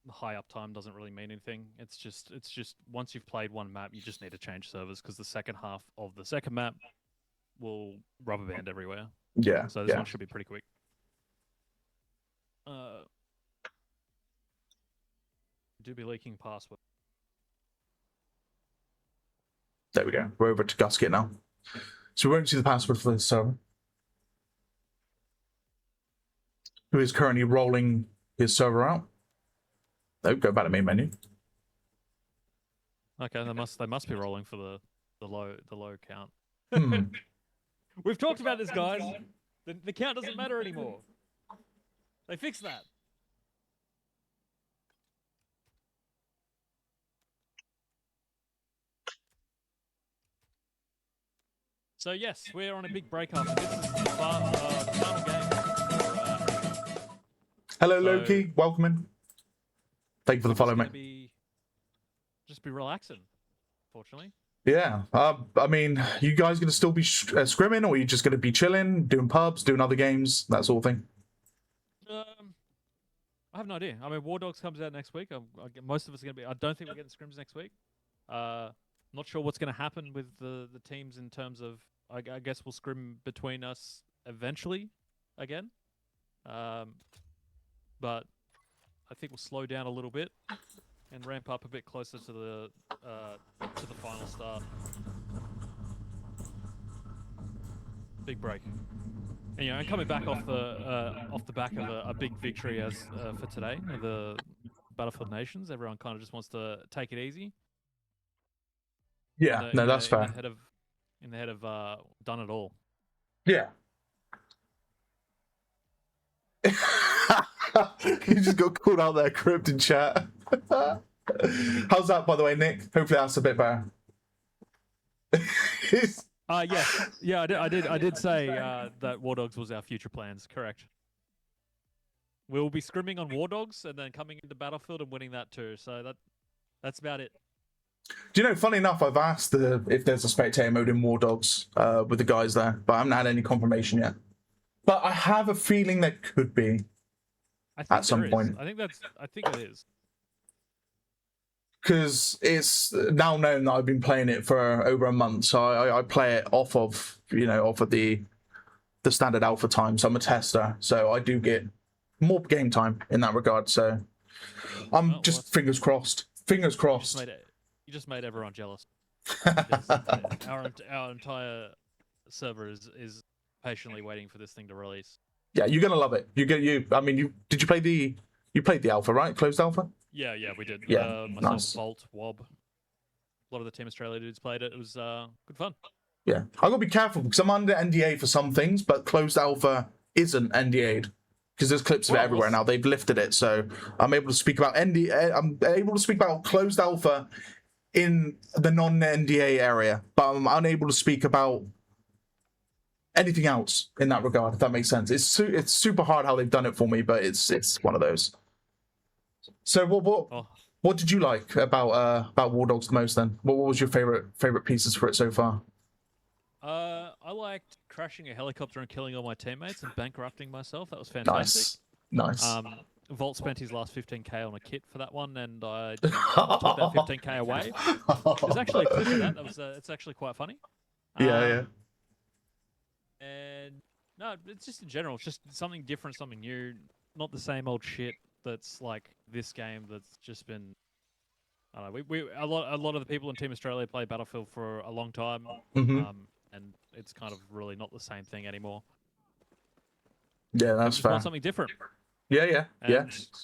high uptime doesn't really mean anything. It's just once you've played one map, you just need to change servers because the second half of the second map will rubber band everywhere. Yeah. So this one should be pretty quick. Do be leaking password. There we go. We're over to Guskit now. So we won't see the password for this server. Who is currently rolling his server out? Oh, go back to main menu. Okay, they must be rolling for the low count. Hmm. We've talked about this, guys. The count doesn't matter anymore. They fixed that. So yes, we're on a big break up. This is the final game. Hello, Loki. Welcome in. Thank you for the follow, mate. Just be relaxing, fortunately. Yeah. I mean, you guys going to still be scrimming, or are you just going to be chilling, doing pubs, doing other games, that sort of thing? I have no idea. I mean, War Dogs comes out next week. Most of us are going to be... I don't think we're getting scrims next week. Not sure what's going to happen with the teams in terms of... I guess we'll scrim between us eventually again. But I think we'll slow down a little bit and ramp up a bit closer to the final start. Big break. And, and coming back off the back of a big victory as for today, the Battlefield Nations, everyone kind of just wants to take it easy. Yeah, that's fair. In the head of done it all. Yeah. You just got called out there, Crypt in chat. How's that, by the way, Nick? Hopefully that's a bit better. Yeah, I did say that War Dogs was our future plans. Correct. We'll be scrimming on War Dogs and then coming into Battlefield and winning that too. So that's about it. Do you know, funny enough, I've asked if there's a spectator mode in War Dogs with the guys there, but I haven't had any confirmation yet. But I have a feeling there could be at some point. I think it is. because it's now known that I've been playing it for over a month, so I play it off of the standard alpha time. So I'm a tester, so I do get more game time in that regard. So I'm just fingers crossed. Fingers crossed. You just made everyone jealous. Our entire server is patiently waiting for this thing to release. Yeah, you're gonna love it. I mean, did you play the alpha, right? Closed alpha? Yeah, we did. Yeah, myself, nice. Volt, Wob. A lot of the Team Australia dudes played it. It was good fun. Yeah, I gotta be careful because I'm under NDA for some things, but closed alpha isn't NDA'd because there's clips of it everywhere now. They've lifted it, so I'm able to speak about NDA. I'm able to speak about closed alpha in the non-NDA area, but I'm unable to speak about anything else in that regard. If that makes sense, it's super hard how they've done it for me, but it's one of those. So what did you like about War Dogs the most then? What was your favorite pieces for it so far? I liked crashing a helicopter and killing all my teammates and bankrupting myself. That was fantastic. Nice. Volt spent his last 15k on a kit for that one, and I took that 15k away. There's actually a clip of that. It's actually quite funny. Yeah. And no, it's just in general, it's just something different, something new, not the same old shit that's like this game that's just been. I don't know. A lot of the people in Team Australia play Battlefield for a long time, and it's kind of really not the same thing anymore. Yeah, that's fair. Something different. Yeah.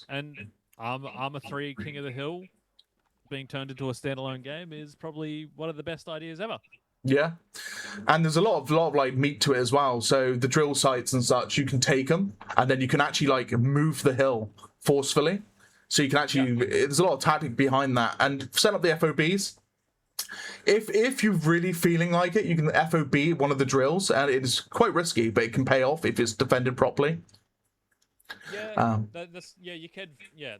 And Arma 3 King of the Hill being turned into a standalone game is probably one of the best ideas ever. Yeah, and there's a lot of like meat to it as well. So the drill sites and such, you can take them, and then you can actually like move the hill forcefully. So you can actually, there's a lot of tactic behind that, and set up the FOBs. If you're really feeling like it, you can FOB one of the drills, and it is quite risky, but it can pay off if it's defended properly. Yeah, you can. Yeah,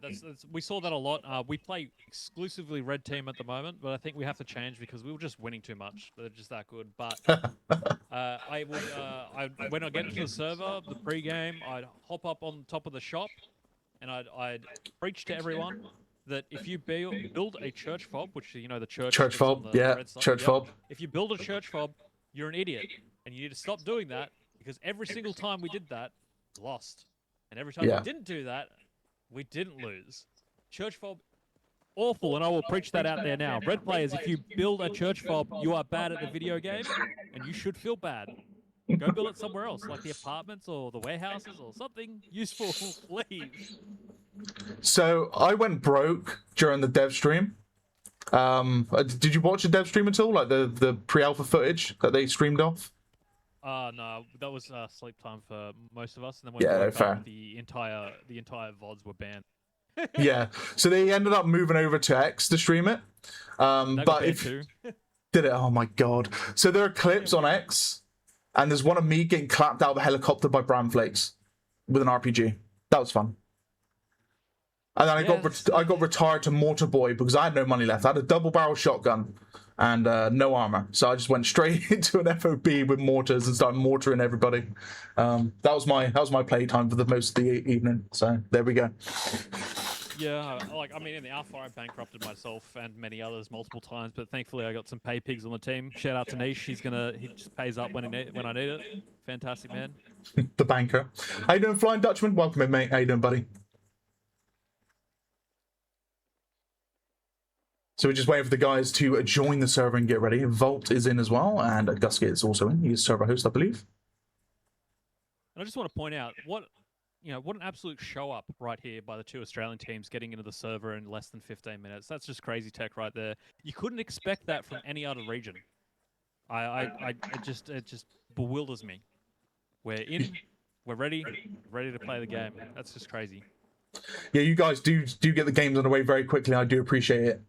we saw that a lot. We play exclusively red team at the moment, but I think we have to change because we were just winning too much. They're just that good. But when I get into the server, the pre-game, I'd hop up on top of the shop, and I'd preach to everyone that if you build a church fob, which the church fob, church fob. If you build a church fob, you're an idiot, and you need to stop doing that because every single time we did that, we lost. And every time we didn't do that, we didn't lose. Church fob, awful, and I will preach that out there now. Red players, if you build a church fob, you are bad at the video game, and you should feel bad. Go build it somewhere else, like the apartments or the warehouses or something useful, please. So I went broke during the dev stream. Did you watch the dev stream at all? Like the pre-alpha footage that they streamed off? No, that was sleep time for most of us, and then when fair. The entire VODs were banned. Yeah, so they ended up moving over to X to stream it. But if did it, oh my god! So there are clips on X, and there's one of me getting clapped out of a helicopter by bran flakes with an RPG. That was fun. And then I got retired to Mortar Boy because I had no money left. I had a double barrel shotgun and no armor, so I just went straight into an FOB with mortars and started mortaring everybody. That was my playtime for the most of the evening. So there we go. Yeah, in the alpha, I bankrupted myself and many others multiple times, but thankfully I got some pay pigs on the team. Shout out to Niche, he just pays up when I need it. Fantastic man. The banker. How you doing, Flying Dutchman? Welcome in, mate. How you doing, buddy? So we're just waiting for the guys to join the server and get ready. Volt is in as well, and Gusky is also in. He's server host, I believe. And I just want to point out what an absolute show up right here by the two Australian teams getting into the server in less than 15 minutes. That's just crazy tech right there. You couldn't expect that from any other region. It just bewilders me. We're in, we're ready to play the game. That's just crazy. Yeah, you guys do get the games underway very quickly. I do appreciate it.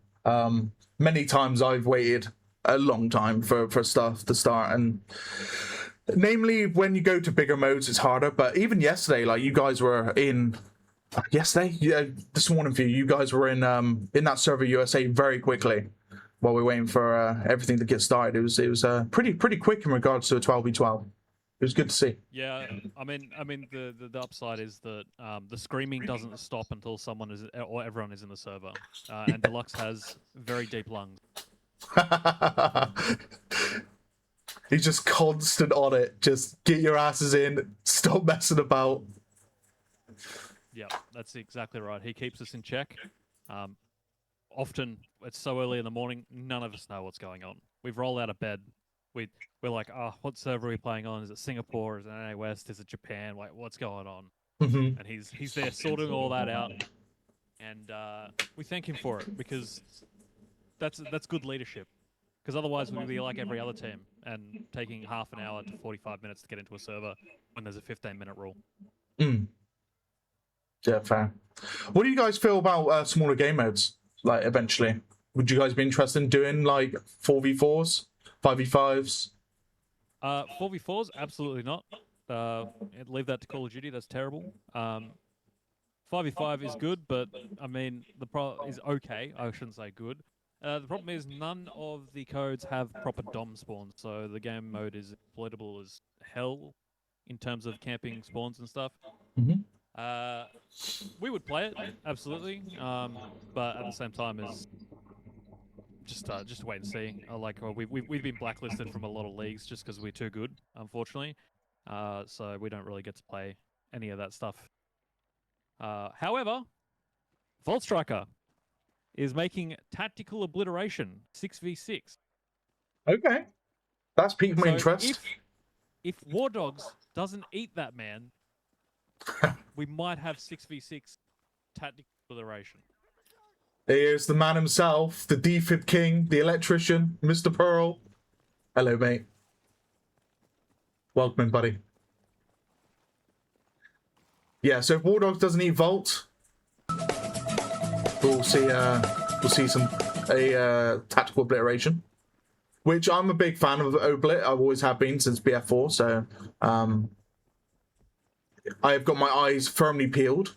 Many times I've waited a long time for stuff to start, and namely when you go to bigger modes it's harder. But even yesterday, like you guys were in this morning for you guys were in that server USA very quickly while we're waiting for everything to get started. It was pretty quick in regards to a 12v12. was good to see. Yeah, I mean, the upside is that the screaming doesn't stop until someone is or everyone is in the server, and Deluxe has very deep lungs. He's just constant on it. Just get your asses in. Stop messing about. Yeah, that's exactly right. He keeps us in check. Often it's so early in the morning, none of us know what's going on. We've rolled out of bed. We're like, oh, what server are we playing on? Is it Singapore? Is it NA West? Is it Japan? Like, what's going on? Mm-hmm. And he's there sorting all that out, and we thank him for it because that's good leadership. Because otherwise we'd be like every other team and taking half an hour to 45 minutes to get into a server when there's a 15-minute rule. Mm. Yeah, fair. What do you guys feel about smaller game modes? Like, eventually, would you guys be interested in doing like 4v4s, 5v5s? 4v4s, absolutely not. Leave that to Call of Duty. That's terrible. 5v5 is good, but I mean the problem is okay. I shouldn't say good. The problem is none of the codes have proper dom spawns, so the game mode is exploitable as hell in terms of camping spawns and stuff. Mm-hmm. We would play it, absolutely, but at the same time, is just wait and see. We've been blacklisted from a lot of leagues just because we're too good, unfortunately. So we don't really get to play any of that stuff. However, Vault Striker is making Tactical Obliteration 6v6. Okay, that's piqued my So interest. If War Dogs doesn't eat that man, we might have 6v6 Tactical Obliteration. Here's the man himself, the defib king, the electrician, Mr. Pearl. Hello, mate. Welcome in, buddy. Yeah, so if War Dogs doesn't eat Vault, we'll see some tactical obliteration, which I'm a big fan of. Oblit, I've always have been since BF4. So I've got my eyes firmly peeled.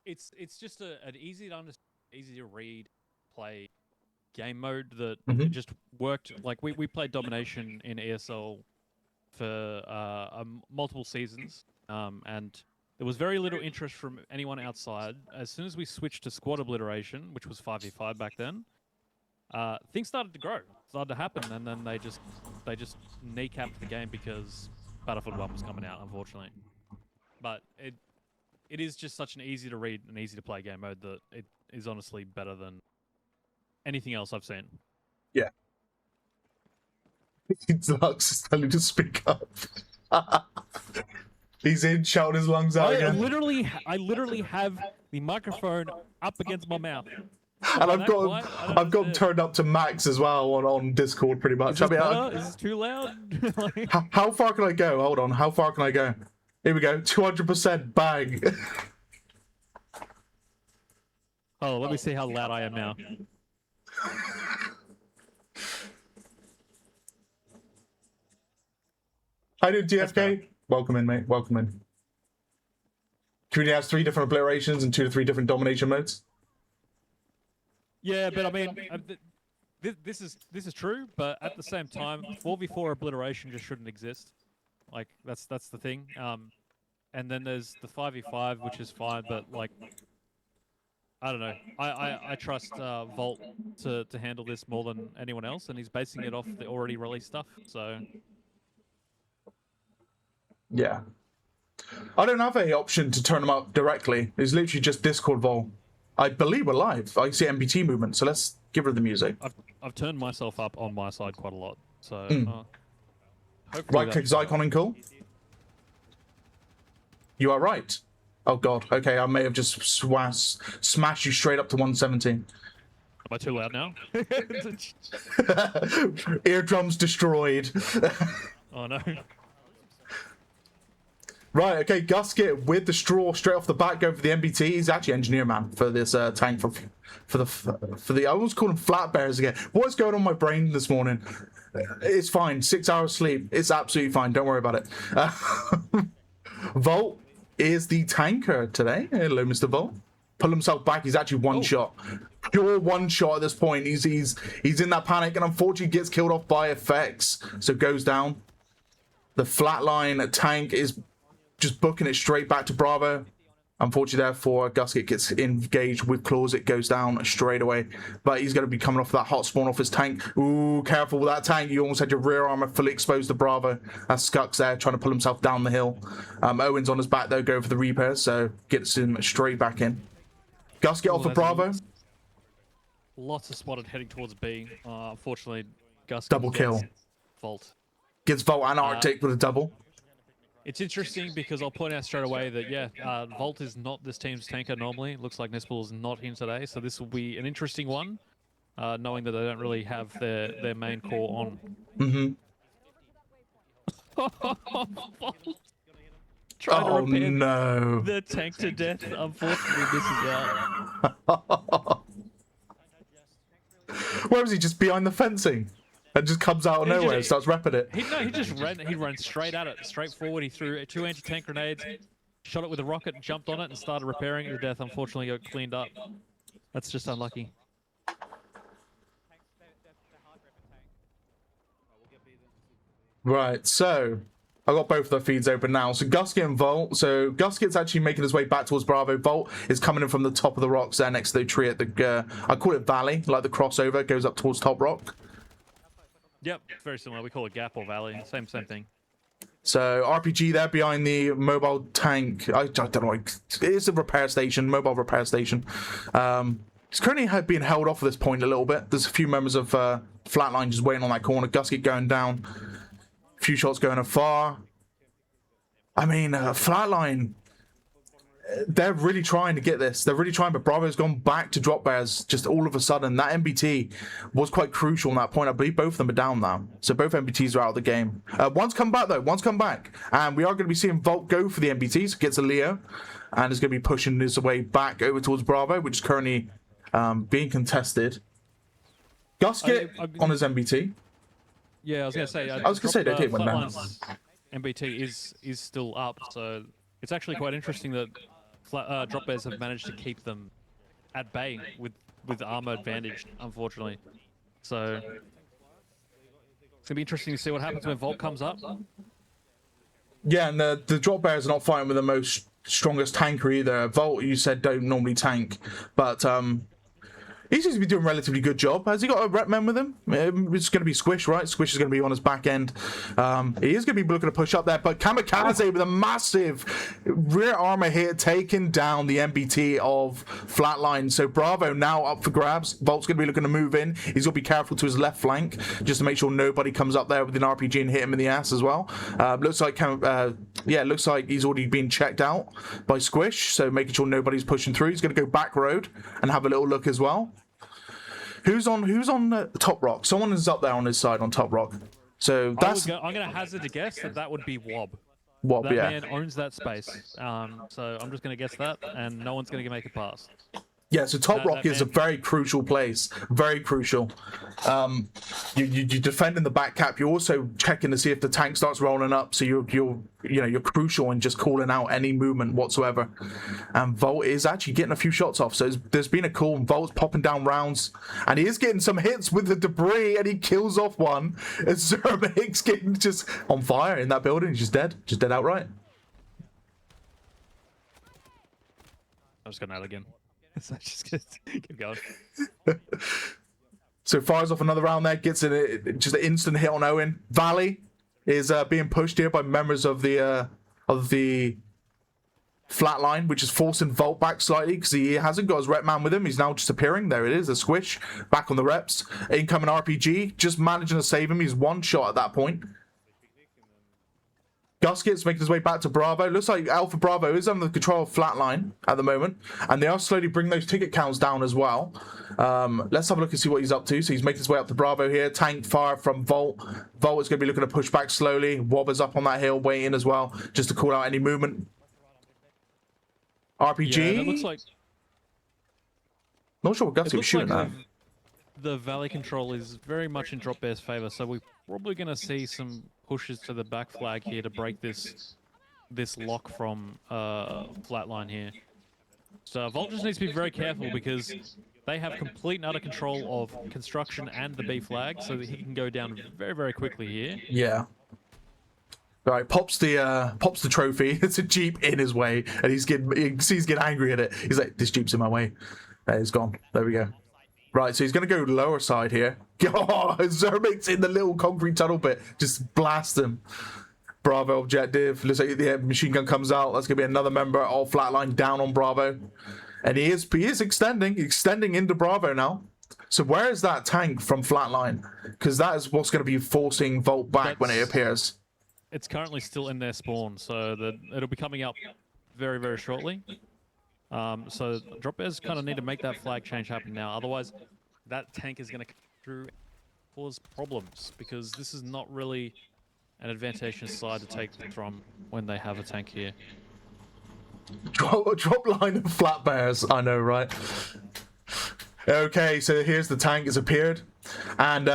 It's just an easy to understand, easy to read, play game mode that Mhm. just worked. Like we played Domination in ESL for multiple seasons, and there was very little interest from anyone outside. As soon as we switched to Squad Obliteration, which was 5v5 back then, things started to grow, started to happen, and then they just kneecapped the game because Battlefield 1 was coming out, unfortunately. But it is just such an easy to read and easy to play game mode that it is honestly better than anything else I've seen. Yeah. Deluxe is telling to speak up. He's in, shouting his lungs out I again. literally have the microphone up against my mouth. And I've got him turned up to max as well on Discord, pretty much. Is this too loud? How far can I go? Hold on. How far can I go? Here we go. 200% bang. Oh, let me see how loud I am now. Hi, dude. DFK. Welcome in, mate. Welcome in. Community has 3 different obliterations and 2 to 3 different domination modes. Yeah, but I mean, this is true. But at the same time, 4v4 obliteration just shouldn't exist. Like that's the thing. And then there's the 5v5, which is fine, but like, I don't know. I trust Volt to handle this more than anyone else, and he's basing it off the already released stuff. So yeah. I don't have a option to turn them up directly. It's literally just Discord Vol. I believe we're live. I see MBT movement, so let's give her the music. I've turned myself up on my side quite a lot. So hopefully right click is icon and call. You are right. Oh god. Okay, I may have just smashed you straight up to 117. Am I too loud now? Eardrums destroyed. Oh no. Right, okay, Gusket with the straw straight off the bat, going for the MBT. He's actually engineer man for this tank for the I almost call them flat bears again. What's going on in my brain this morning? It's fine. 6 hours sleep. It's absolutely fine. Don't worry about it. Volt is the tanker today. Hello, Mr. Volt. Pull himself back. He's actually one shot. Pure one shot at this point. He's in that panic and unfortunately gets killed off by effects. So goes down. The Flatline tank is just booking it straight back to Bravo. Unfortunately, therefore, Gusket gets engaged with claws. It goes down straight away. But he's going to be coming off that hot spawn off his tank. Ooh, careful with that tank. You almost had your rear armor fully exposed to Bravo. That's Skux there trying to pull himself down the hill. Owen's on his back, though, going for the repairs. So gets him straight back in. Gusket off of Bravo. Lots of spotted heading towards B. Unfortunately, Gusket Double kill. Vault. Gets Volt and Arctic with a double. It's interesting because I'll point out straight away that, yeah, Volt is not this team's tanker normally. It looks like Nispel is not in today, so this will be an interesting one, knowing that they don't really have their main core on. Mm-hmm. Trying to repair no. the tank to death, unfortunately misses out. Where was he? Just behind the fencing? And just comes out of nowhere and starts repping it. He just ran. He ran straight at it, straight forward. He threw 2 anti-tank grenades, shot it with a rocket, jumped on it, and started repairing it to death. Unfortunately, got cleaned up. That's just unlucky. Right, so I got both of the feeds open now. So Gusket and Volt. So Gusket's actually making his way back towards Bravo. Volt is coming in from the top of the rocks there next to the tree at the I call it valley, like the crossover goes up towards top rock. Yep, very similar. We call it gap or valley. Same thing. So RPG there behind the mobile tank. I don't know. It's a repair station, mobile repair station. It's currently being held off at this point a little bit. There's a few members of Flatline just waiting on that corner. Gusket going down. A few shots going afar. I mean, Flatline, they're really trying to get this. They're really trying, but Bravo's gone back to DropBears just all of a sudden. That MBT was quite crucial on that point. I believe both of them are down now. So both MBTs are out of the game. One's come back, though. One's come back. And we are going to be seeing Volt go for the MBTs. Gets a Leo. And is going to be pushing his way back over towards Bravo, which is currently being contested. Gusket on his MBT. Yeah, I was going to say. I was going to say they did win that. MBT is still up, so it's actually quite interesting that DropBears have managed to keep them at bay with armor advantage, unfortunately. So it's going to be interesting to see what happens when Volt comes up. Yeah, and the DropBears are not fighting with the most strongest tanker either. Volt, you said, don't normally tank, but he seems to be doing a relatively good job. Has he got a rep man with him? It's going to be Squish, right? Squish is going to be on his back end. He is going to be looking to push up there, but Kamikaze with a massive rear armor hit, taking down the MBT of Flatline. So Bravo now up for grabs. Volt's going to be looking to move in. He's going to be careful to his left flank, just to make sure nobody comes up there with an RPG and hit him in the ass as well. Looks like looks like he's already been checked out by Squish, so making sure nobody's pushing through. He's going to go back road and have a little look as well. Who's on top rock? Someone is up there on his side on top rock. So that's. I'm going to hazard a guess that that would be Wob. Wob, that yeah. man owns that space. So I'm just going to guess that, and no one's going to make it past. Yeah, so top rock is a very crucial place. Very crucial. You defend in the back cap. You're also checking to see if the tank starts rolling up. So you're crucial in just calling out any movement whatsoever. And Volt is actually getting a few shots off. So there's been a call. And Volt's popping down rounds, and he is getting some hits with the debris, and he kills off one. And Zermic's getting just on fire in that building. He's just dead outright. I'm just going out again. So just keep going. So fires off another round there, gets just an instant hit on Owen. Valley is being pushed here by members of the Flatline, which is forcing Volt back slightly because he hasn't got his rep man with him. He's now just appearing. There it is, a Squish back on the reps. Incoming RPG, just managing to save him. He's one shot at that point. Gusket's making his way back to Bravo. Looks like Alpha Bravo is under the control of Flatline at the moment, and they are slowly bringing those ticket counts down as well. Let's have a look and see what he's up to. So he's making his way up to Bravo here. Tank fire from Volt. Volt is going to be looking to push back slowly. Wob is up on that hill, waiting as well, just to call out any movement. RPG. Yeah, that looks like. Not sure what Gusket was shooting at. The valley control is very much in DropBears' favor, so we're probably going to see some pushes to the back flag here to break this lock from Flatline here. So Volt just needs to be very careful because they have complete and utter control of construction and the B flag, so that he can go down very, very quickly here. Yeah. Right, pops the trophy. It's a Jeep in his way, and he's getting angry at it. He's like, this Jeep's in my way. There, he's gone. There we go. Right, so he's gonna go lower side here. Oh, Zermic's in the little concrete tunnel bit. Just blast him. Bravo objective. Looks like the machine gun comes out. That's gonna be another member of Flatline down on Bravo. And he is extending into Bravo now. So where is that tank from Flatline? Because that is what's going to be forcing Volt back when it appears. It's currently still in their spawn, so it'll be coming up very, very shortly. So DropBears kind of need to make that flag change happen now. Otherwise, that tank is going to come through and cause problems, because this is not really an advantageous side to take from when they have a tank here. Drop line of flat bears. I know, right? Okay, so here's the tank. It's appeared, and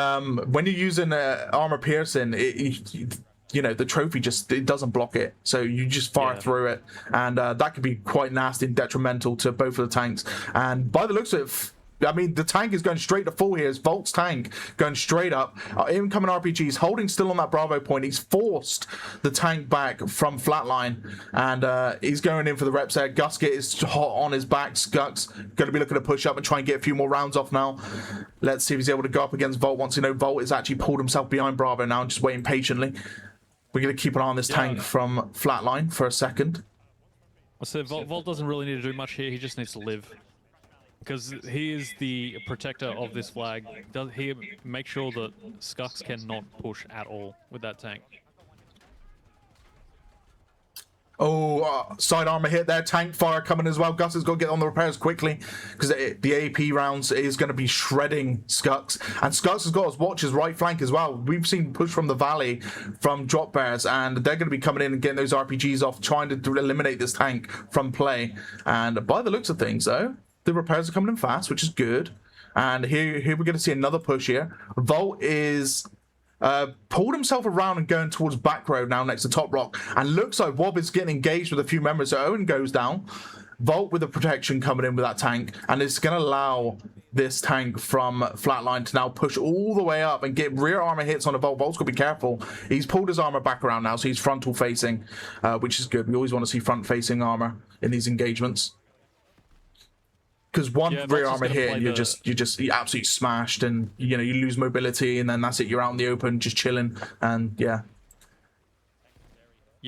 when you're using armor piercing, you know, the trophy it doesn't block it, so you just fire through it, and that could be quite nasty and detrimental to both of the tanks. And by the looks of it, I mean, the tank is going straight to full here. It's Volt's tank going straight up. Incoming RPGs holding still on that Bravo point. He's forced the tank back from Flatline, and he's going in for the reps there. Gusket is hot on his back. Skux going to be looking to push up and try and get a few more rounds off now. Let's see if he's able to go up against Volt. Once you know, Volt has actually pulled himself behind Bravo now, just waiting patiently. We're going to keep an eye on this tank from Flatline for a second. So Volt doesn't really need to do much here. He just needs to live, because he is the protector of this flag. Does he make sure that Skux cannot push at all with that tank? Oh, side armor hit there. Tank fire coming as well. Gus has got to get on the repairs quickly, because the AP rounds is going to be shredding Skux. And Skux has got his watch his right flank as well. We've seen push from the valley from DropBears, and they're going to be coming in and getting those RPGs off, trying to eliminate this tank from play. And by the looks of things, though, the repairs are coming in fast, which is good. And here we're going to see another push here. Volt is pulled himself around and going towards back road now next to top rock, and looks like Wob is getting engaged with a few members. So Owen goes down. Volt with the protection coming in with that tank, and it's going to allow this tank from Flatline to now push all the way up and get rear armor hits on a Volt. Volt's got to be careful. He's pulled his armor back around now, so he's frontal facing, which is good. We always want to see front facing armor in these engagements, because one rear armor hit and you're absolutely smashed, and you know, you lose mobility, and then that's it. You're out in the open just chilling. And yeah,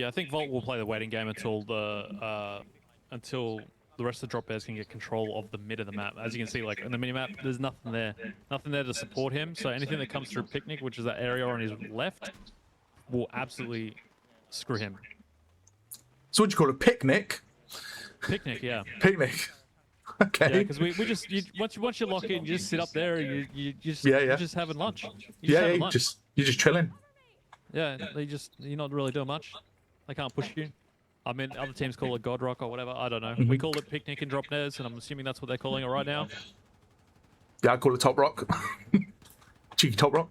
I think Volt will play the waiting game until the rest of the DropBears can get control of the mid of the map. As you can see, like in the mini map, there's nothing there to support him. So anything that comes through Picnic, which is that area on his left, will absolutely screw him. So what do you call it? Picnic? Picnic, yeah. Picnic. Okay. Yeah, because we just once you lock in, you just sit up there, and you're just having lunch. You're just chilling. Yeah, you're not really doing much. They can't push you. I mean, other teams call it God Rock or whatever. I don't know. We call it Picnic and DropBears, and I'm assuming that's what they're calling it right now. Yeah, I call it Top Rock. Cheeky Top Rock.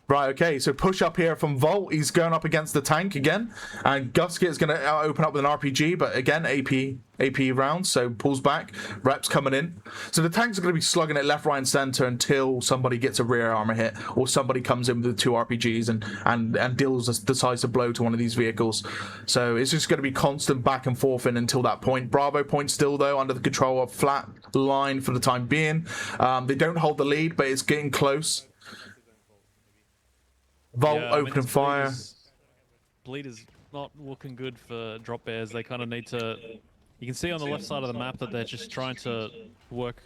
Right, okay, so push up here from Volt. He's going up against the tank again, and Gusket is going to open up with an RPG, but again, AP rounds, so pulls back. Reps coming in. So the tanks are going to be slugging it left, right, and center until somebody gets a rear armor hit, or somebody comes in with the two RPGs and deals a decisive blow to one of these vehicles. So it's just going to be constant back and forth until that point. Bravo point still, though, under the control of Flatline for the time being. They don't hold the lead, but it's getting close. Volt opening fire. Bleed is not looking good for DropBears. They kind of need to. You can see on the left side of the map that they're just trying to work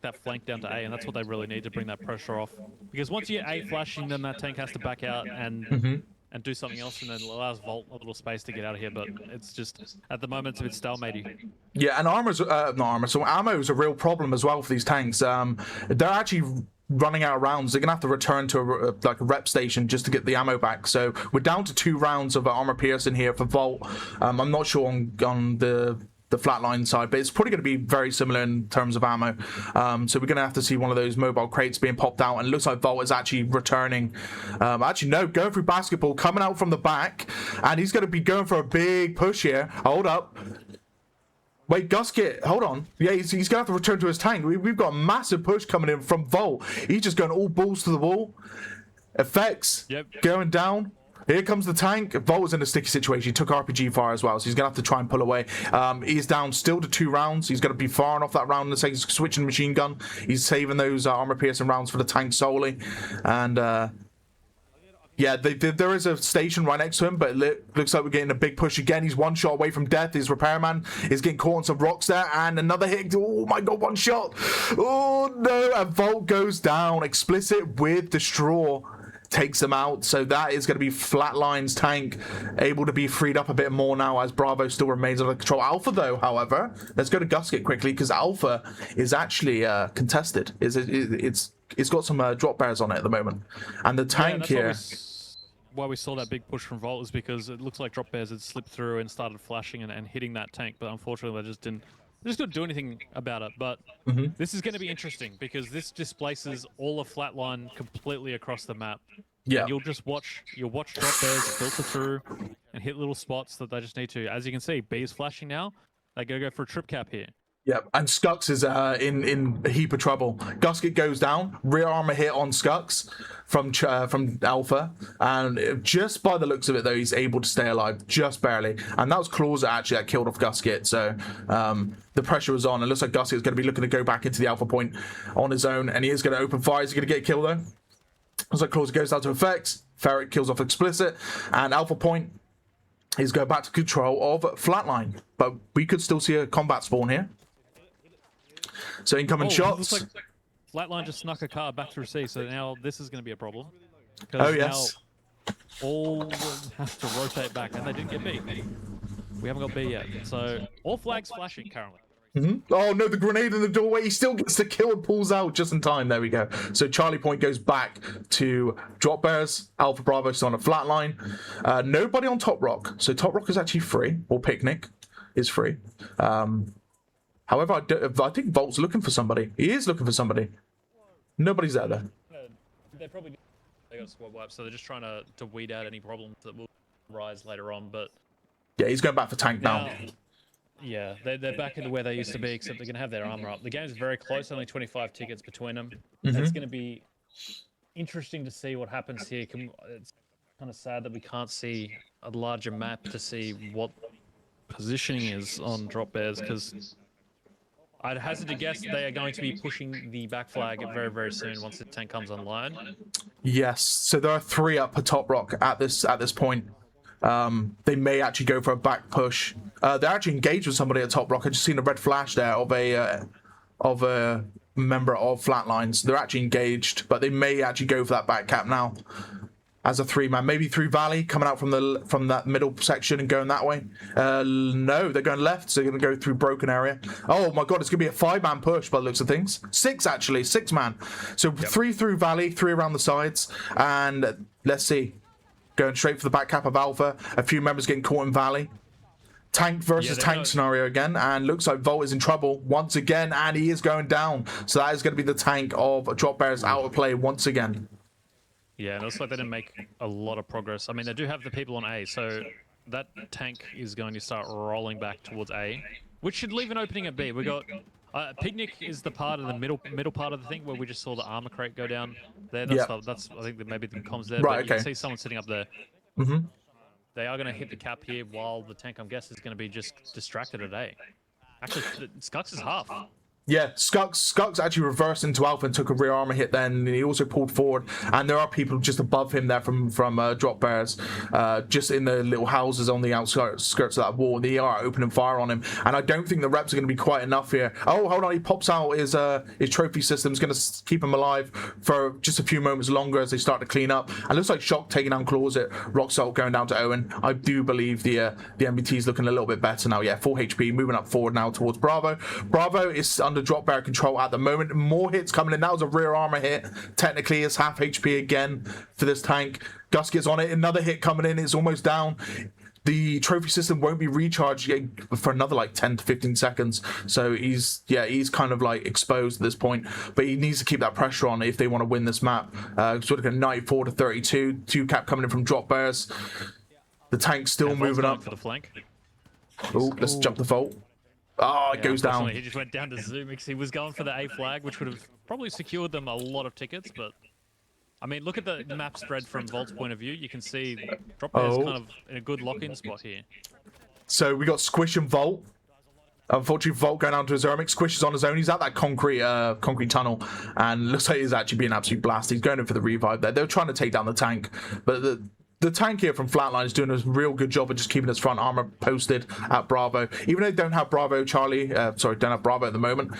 that flank down to A, and that's what they really need to bring that pressure off. Because once you get A flashing, then that tank has to back out and do something else, and then allows Volt a little space to get out of here. But it's just at the moment it's a bit stalemate-y. Yeah, and armor's not armor. So ammo is a real problem as well for these tanks. They're actually running out of rounds. They're gonna have to return to a rep station just to get the ammo back. So we're down to 2 rounds of armor piercing here for Volt. I'm not sure on the Flatline side, but it's probably going to be very similar in terms of ammo. So we're going to have to see one of those mobile crates being popped out, and it looks like Volt is actually returning. Actually, no, going through basketball, coming out from the back, and he's going to be going for a big push here. Hold up. Wait, Gusket, hold on. Yeah, he's going to have to return to his tank. We've got a massive push coming in from Volt. He's just going all balls to the wall. Effects. Yep. Going down. Here comes the tank. Volt's in a sticky situation. He took RPG fire as well, so he's going to have to try and pull away. He's down still to 2 rounds. He's going to be firing off that round in a second. He's switching machine gun. He's saving those armor-piercing rounds for the tank solely. And, yeah, there is a station right next to him, but it looks like we're getting a big push again. He's 1 shot away from death. His repairman is getting caught on some rocks there, and another hit. Oh my god, 1 shot. Oh no, and Volt goes down. Explicit with the straw takes him out. So that is going to be Flatline's tank able to be freed up a bit more now as Bravo still remains under control. Alpha, though, however, let's go to Gusket quickly because Alpha is actually contested. It's got some drop bears on it at the moment, and the tank here. Why we saw that big push from Volt is because it looks like drop bears had slipped through and started flashing and hitting that tank, but unfortunately they just couldn't do anything about it. But this is going to be interesting because this displaces all of Flatline completely across the map. Yeah, and you'll watch drop bears filter through and hit little spots that they just need to. As you can see, B is flashing now. They gotta go for a trip cap here. Yep, and Skux is in a heap of trouble. Gusket goes down, rear armor hit on Skux from Alpha, and just by the looks of it, though, he's able to stay alive, just barely. And that was Claws actually that killed off Gusket, so the pressure was on. It looks like Gusket's going to be looking to go back into the Alpha point on his own, and he is going to open fire. Is he going to get a kill, though? Looks like Claws goes down to effects, Ferret kills off Explicit, and Alpha point is going back to control of Flatline. But we could still see a combat spawn here. So incoming shots. Looks like Flatline just snuck a car back through C, so now this is going to be a problem. Oh yes. Now all have to rotate back, and they didn't get B. We haven't got B yet, so all flags flashing currently. Oh no, the grenade in the doorway. He still gets the kill and pulls out just in time. There we go. So Charlie Point goes back to Drop Bears. Alpha Bravo still on a Flatline. Nobody on Top Rock. So Top Rock is actually free, or Picnic is free. However, I think Volt's looking for somebody. He is looking for somebody. Nobody's there, though. They probably they got squad wipes, so they're just trying to weed out any problems that will rise later on. But yeah, he's going back for tank now. Yeah, they're back into where they used to be, except they're going to have their armor up. The game's very close, only 25 tickets between them. It's going to be interesting to see what happens here. It's kind of sad that we can't see a larger map to see what positioning is on Drop Bears, because I'd hazard to guess they are going to be pushing the back flag very, very soon once the tank comes online. Yes, so there are 3 up at Top Rock at this point. They may actually go for a back push. They're actually engaged with somebody at Top Rock. I just seen a red flash there of a member of Flatlines. They're actually engaged, but they may actually go for that back cap now. As a 3-man, maybe through Valley, coming out from that middle section and going that way. No, they're going left, so they're going to go through Broken Area. Oh my god, it's going to be a 5-man push by the looks of things. 6 actually, 6-man. So 3 through Valley, 3 around the sides, and let's see. Going straight for the back cap of Alpha. A few members getting caught in Valley. Tank versus tank scenario again, and looks like Volt is in trouble once again, and he is going down. So that is going to be the tank of Drop Bears out of play once again. Yeah, and it looks like they didn't make a lot of progress. I mean, they do have the people on A, so that tank is going to start rolling back towards A, which should leave an opening at B. We got Picnic is the part of the middle part of the thing where we just saw the armor crate go down there. That's I think that maybe the comms there. Right, but you can see someone sitting up there. They are going to hit the cap here while the tank, I'm guessing, is going to be just distracted at A. Actually, Skux is half. Yeah, Skux actually reversed into Alpha and took a rear armor hit then, and he also pulled forward. And there are people just above him there from Drop Bears, just in the little houses on the outskirts of that wall. They are opening fire on him, and I don't think the reps are going to be quite enough here. Oh, hold on, he pops out his trophy system's going to keep him alive for just a few moments longer as they start to clean up. And looks like Shock taking down Claws at Rock Salt going down to Owen. I do believe the MBT is looking a little bit better now. Yeah, 4 HP, moving up forward now towards Bravo. Bravo is under Drop Bear control at the moment. More hits coming in. That was a rear armor hit. Technically, it's half HP again for this tank. Gus gets on it. Another hit coming in. It's almost down. The trophy system won't be recharged for another like 10 to 15 seconds. So he's kind of like exposed at this point. But he needs to keep that pressure on if they want to win this map. Sort of 94 to 32. 2 cap coming in from Drop Bears. The tank's still moving up. For the flank. Oh, let's jump the vault. Oh, it goes down. He just went down to Zoomix. He was going for the A flag, which would have probably secured them a lot of tickets, but I mean, look at the map spread from Volt's point of view. You can see DropBears Oh. kind of in a good lock-in spot here. So we got Squish and Volt. Unfortunately, Volt going down to his Ermic. Squish is on his own. He's at that concrete tunnel, and looks like he's actually being absolute blast. He's going in for the revive there. They're trying to take down the tank, but the tank here from Flatline is doing a real good job of just keeping his front armor posted at Bravo. Even though they don't have Bravo, don't have Bravo at the moment,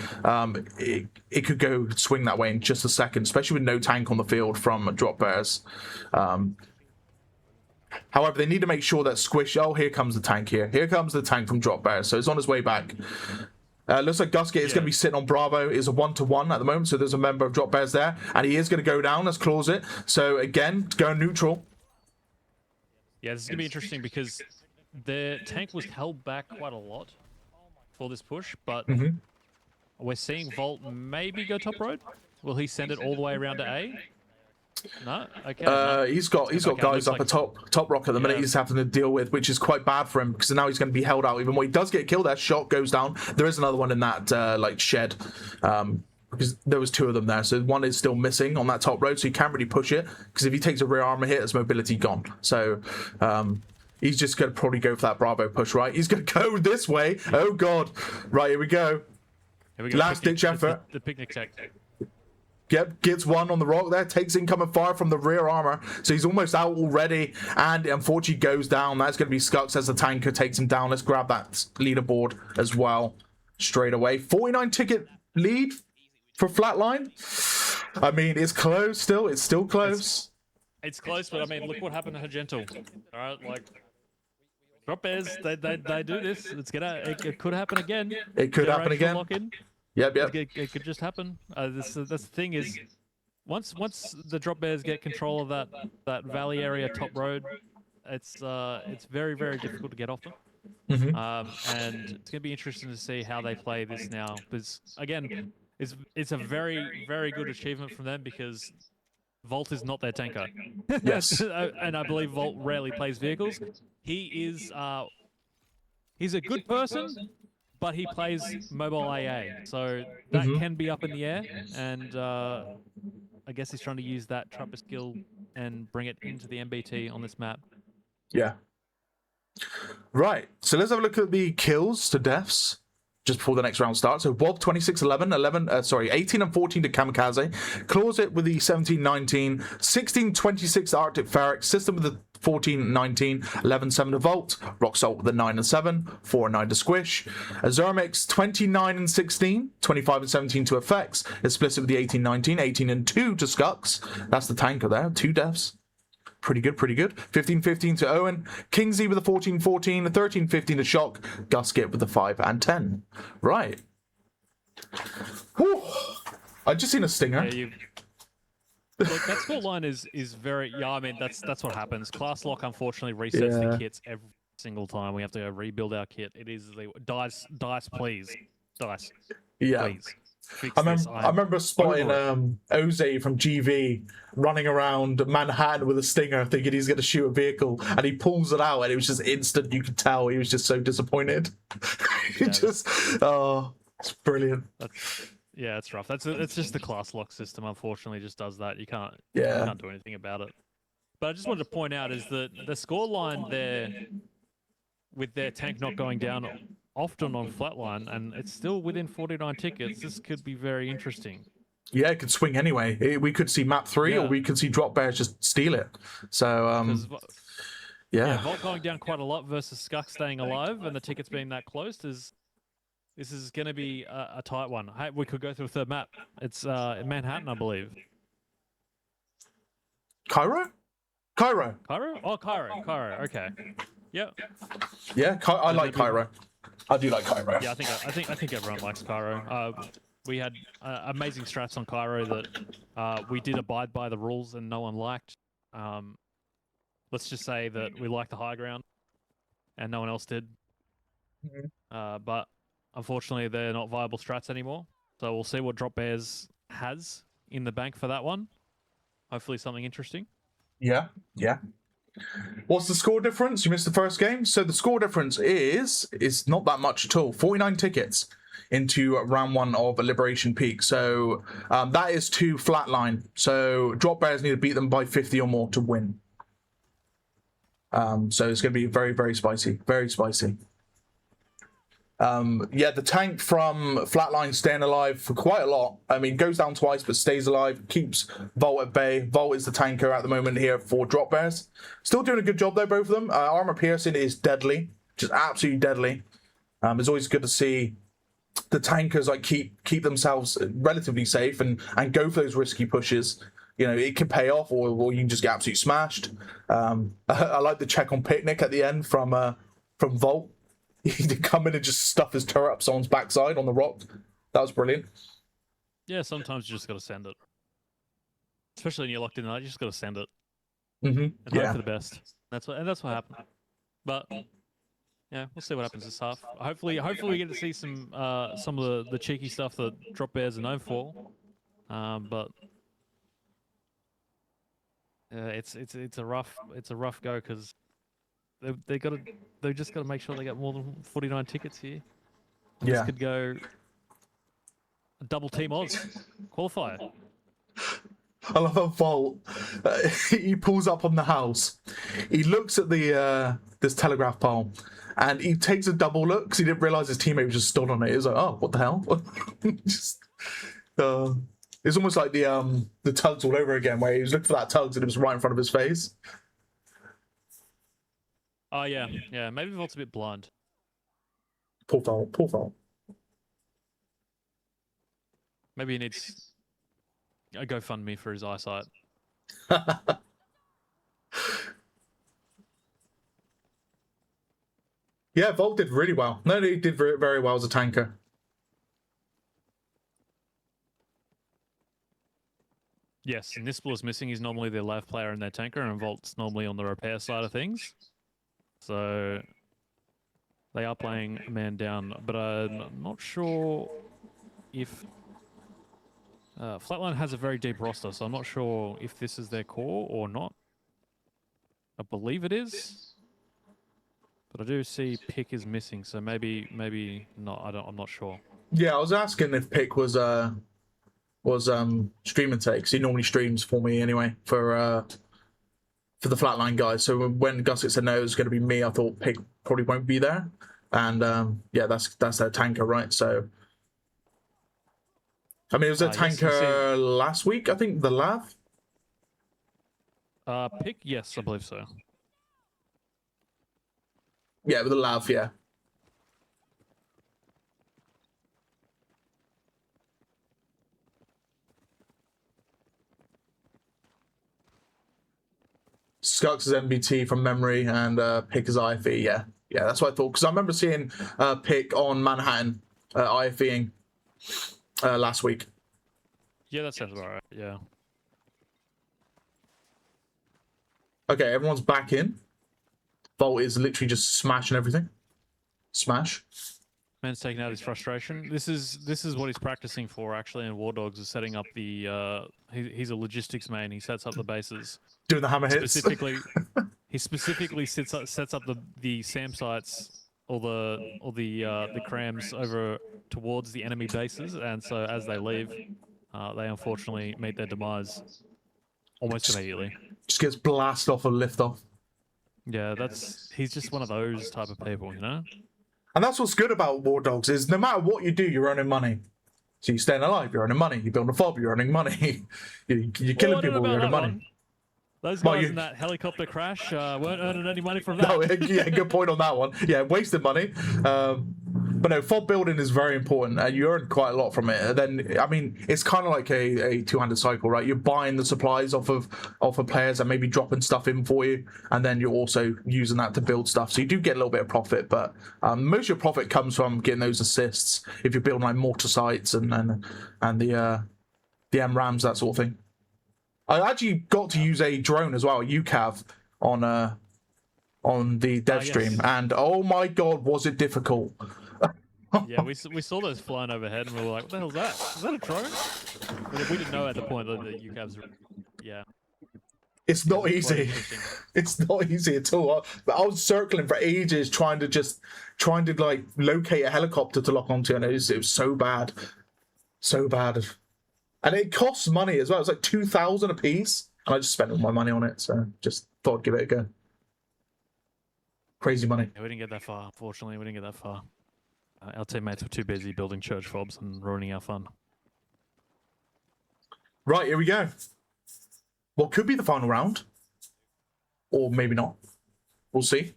it could go swing that way in just a second, especially with no tank on the field from DropBears. However, they need to make sure that Squish... Oh, here comes the tank here. Here comes the tank from DropBears, so it's on his way back. Looks like Gusgate is going to be sitting on Bravo. It's a 1-to-1 at the moment, so there's a member of DropBears there, and he is going to go down as Claws it. So, again, going neutral. Yeah, this is going to be interesting because the tank was held back quite a lot for this push, but we're seeing Volt maybe go top road. Will he send it all the way around to A? No? Okay. He's got guys up at top rock at the minute he's having to deal with, which is quite bad for him because now he's going to be held out even more. He does get killed there. Shot goes down. There is another one in that like shed. Because there was 2 of them there, so one is still missing on that top road, so you can't really push it because if he takes a rear armor hit, his mobility gone. So he's just going to probably go for that Bravo push, right? He's going to go this way. Oh god! Right, here we go. Last ditch effort. The picnic tech. Yep, gets one on the rock there, takes incoming fire from the rear armor, so he's almost out already, and unfortunately goes down. That's going to be Skux as the tanker takes him down. Let's grab that leaderboard as well straight away. 49 ticket lead for Flatline. I mean, it's close still. It's still close. It's close, but I mean, look what happened to Argental. All right, like DropBears, they do this. It could happen again. It could happen again. Lock-in. Yep. It could just happen. That's the thing is, once the DropBears get control of that valley area top road, it's very difficult to get off them. And it's gonna be interesting to see how they play this now. Because again, it's a very good achievement from them because Volt is not their tanker. Yes. And I believe Volt rarely plays vehicles. He's a good person, but he plays mobile AA, so that can be up in the air. And I guess he's trying to use that trapper skill and bring it into the MBT on this map. Yeah. Right. So let's have a look at the kills to deaths just before the next round starts. So Bob 26-11, 18 and 14 to Kamikaze, Claws it with the 17-19, 16-26 to Arctic Ferrex, System with the 14-19, 11-7 to Volt, Rock Salt with the 9 and 7, 4 and 9 to Squish, Azurmix 29 and 16, 25 and 17 to Effects, Explicit with the 18-19, 18 and 2 to Skux. That's the tanker there, 2 deaths. Pretty good. 15-15 to Owen, Kingsley with the 14-14, 13-15 to Shock, Gusgate with the 5 and 10. Right. Whew. I just seen a stinger. Yeah, look, that score line is very... Yeah, I mean, that's what happens. Class Lock, unfortunately, resets the kits every single time. We have to go rebuild our kit. It is the... Dice, please. Dice, please. I remember spotting Oze from GV running around Manhattan with a stinger thinking he's going to shoot a vehicle, and he pulls it out and it was just instant. You could tell he was just so disappointed. It's brilliant. Yeah, it's rough. It's just the class lock system, unfortunately, just does that. You can't do anything about it. But I just wanted to point out is that the score line there with their tank not going down often on Flatline, and it's still within 49 tickets. This could be very interesting. Yeah, it could swing anyway. We could see map 3, or we could see DropBears just steal it. So, Volt going down quite a lot versus Skux staying alive, and the tickets being that close this is going to be a tight one. Hey, we could go through a third map. It's in Manhattan, I believe. Cairo? Oh, Cairo. Okay. Yep. Yeah, I like Cairo. I do like Cairo. Yeah, I think everyone likes Cairo. We had amazing strats on Cairo that we did abide by the rules and no one liked. Let's just say that we liked the high ground and no one else did. But unfortunately, they're not viable strats anymore. So we'll see what DropBears has in the bank for that one. Hopefully something interesting. Yeah. What's the score difference? You missed the first game. So the score difference is not that much at all. 49 tickets. into round 1 of Liberation Peak. So that is to Flatline. So DropBears need to beat them by 50 or more to win. So it's going to be very, very spicy. Very spicy. Yeah, the tank from Flatline staying alive for quite a lot. I mean, goes down twice, but stays alive, keeps Volt at bay. Volt is the tanker at the moment here for DropBears. Still doing a good job though, both of them. Armor piercing is deadly, just absolutely deadly. It's always good to see the tankers like keep themselves relatively safe and go for those risky pushes. You know, it can pay off, or you can just get absolutely smashed. I like the check on Picnic at the end from Volt. He did come in and just stuff his turret up someone's backside on the rock. That was brilliant. Yeah, sometimes you just got to send it. Especially when you're locked in, you just got to send it Mm-hmm. and Yeah. hope for the best. That's what happened. But yeah, we'll see what happens this half. Hopefully we get to see some of the cheeky stuff that DropBears are known for. But it's a rough go because they've just got to make sure they get more than 49 tickets here. And Yeah. This could go a double team Oz qualifier. I love how Volt, he pulls up on the house. He looks at the this telegraph pole, and he takes a double look because he didn't realize his teammate was just stood on it. He was like, "Oh, what the hell?" It's almost like the tugs all over again, where he was looking for that tugs and it was right in front of his face. Oh yeah. Maybe Volt's a bit blind. Poor Volt. Poor Volt. Maybe he needs a GoFundMe for his eyesight. Yeah, Volt did really well. No, he did very, very well as a tanker. Yes, and Nispel is missing. He's normally their lav player and their tanker, and Volt's normally on the repair side of things. So they are playing a man down, but I'm not sure if Flatline has a very deep roster, so I'm not sure if this is their core or not. I believe it is, but I do see Pick is missing, so maybe not. I'm not sure. Yeah, I was asking if Pick was streaming takes. He normally streams for me anyway for the Flatline guys. So when Gusset said no, it was going to be me, I thought Pick probably won't be there. And yeah, that's their tanker, right? So I mean, it was a tanker last week, I think, the Lav. Pick, yes, I believe so. Yeah, with the Lav, yeah. Skux is MBT from memory, and Pick is IFE. Yeah, that's what I thought. Because I remember seeing Pick on Manhattan IFEing last week. Yeah, that sounds about right. Yeah. Okay, everyone's back in. Volt is literally just smashing everything. Smash. Man's taking out his frustration. This is what he's practicing for actually in War Dogs, is setting up the he's a logistics man. He sets up the bases. Doing the hammer hits. He specifically sets up the SAM sites or the crams over towards the enemy bases, and so as they leave, they unfortunately meet their demise almost immediately. Just gets blasted off a lift off. Yeah, he's just one of those type of people, you know? And that's what's good about War Dogs, is no matter what you do, you're earning money. So you're staying alive, you're earning money. You build a fob, you're earning money. you're killing people, you're earning money. One. Those guys in that helicopter crash weren't earning any money from that. No, yeah, good point on that one. Yeah, wasted money. But no, fob building is very important. You earn quite a lot from it. And then, I mean, it's kind of like a two-handed cycle, right? You're buying the supplies off of players and maybe dropping stuff in for you, and then you're also using that to build stuff. So you do get a little bit of profit, but most of your profit comes from getting those assists if you're building like mortar sites and the MRAMs, that sort of thing. I actually got to use a drone as well, a UCAV, on the dev stream, and oh my god, was it difficult! Yeah, we saw those flying overhead, and we were like, "What the hell's that? Is that a drone?" But we didn't know at the point that the UCAVs were. Yeah. It's not Quite easy. interesting. It's not easy at all. But I was circling for ages trying to like locate a helicopter to lock onto, and it was so bad. So bad. And it costs money as well. It's like 2,000 a piece. And I just spent all my money on it, so just thought I'd give it a go. Crazy money. Yeah, we didn't get that far, unfortunately. We didn't get that far. Our teammates were too busy building church fobs and ruining our fun. Right, here we go. What could be the final round? Or maybe not. We'll see.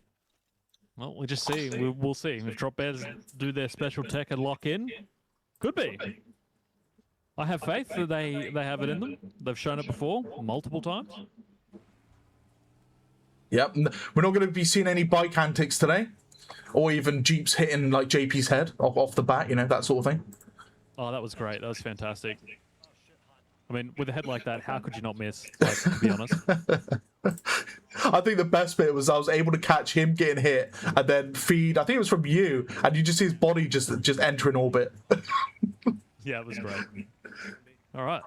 Well, we'll just see. We'll see. If DropBears do their special tech and lock in, could be. I have faith that they have it in them. They've shown it before, multiple times. Yep. We're not going to be seeing any bike antics today. Or even Jeeps hitting like JP's head off the bat, you know, that sort of thing. Oh, that was great. That was fantastic. I mean, with a head like that, how could you not miss? Like, to be honest. I think the best bit was I was able to catch him getting hit and then feed. I think it was from you, and you just see his body just entering orbit. Yeah, it was great. All right.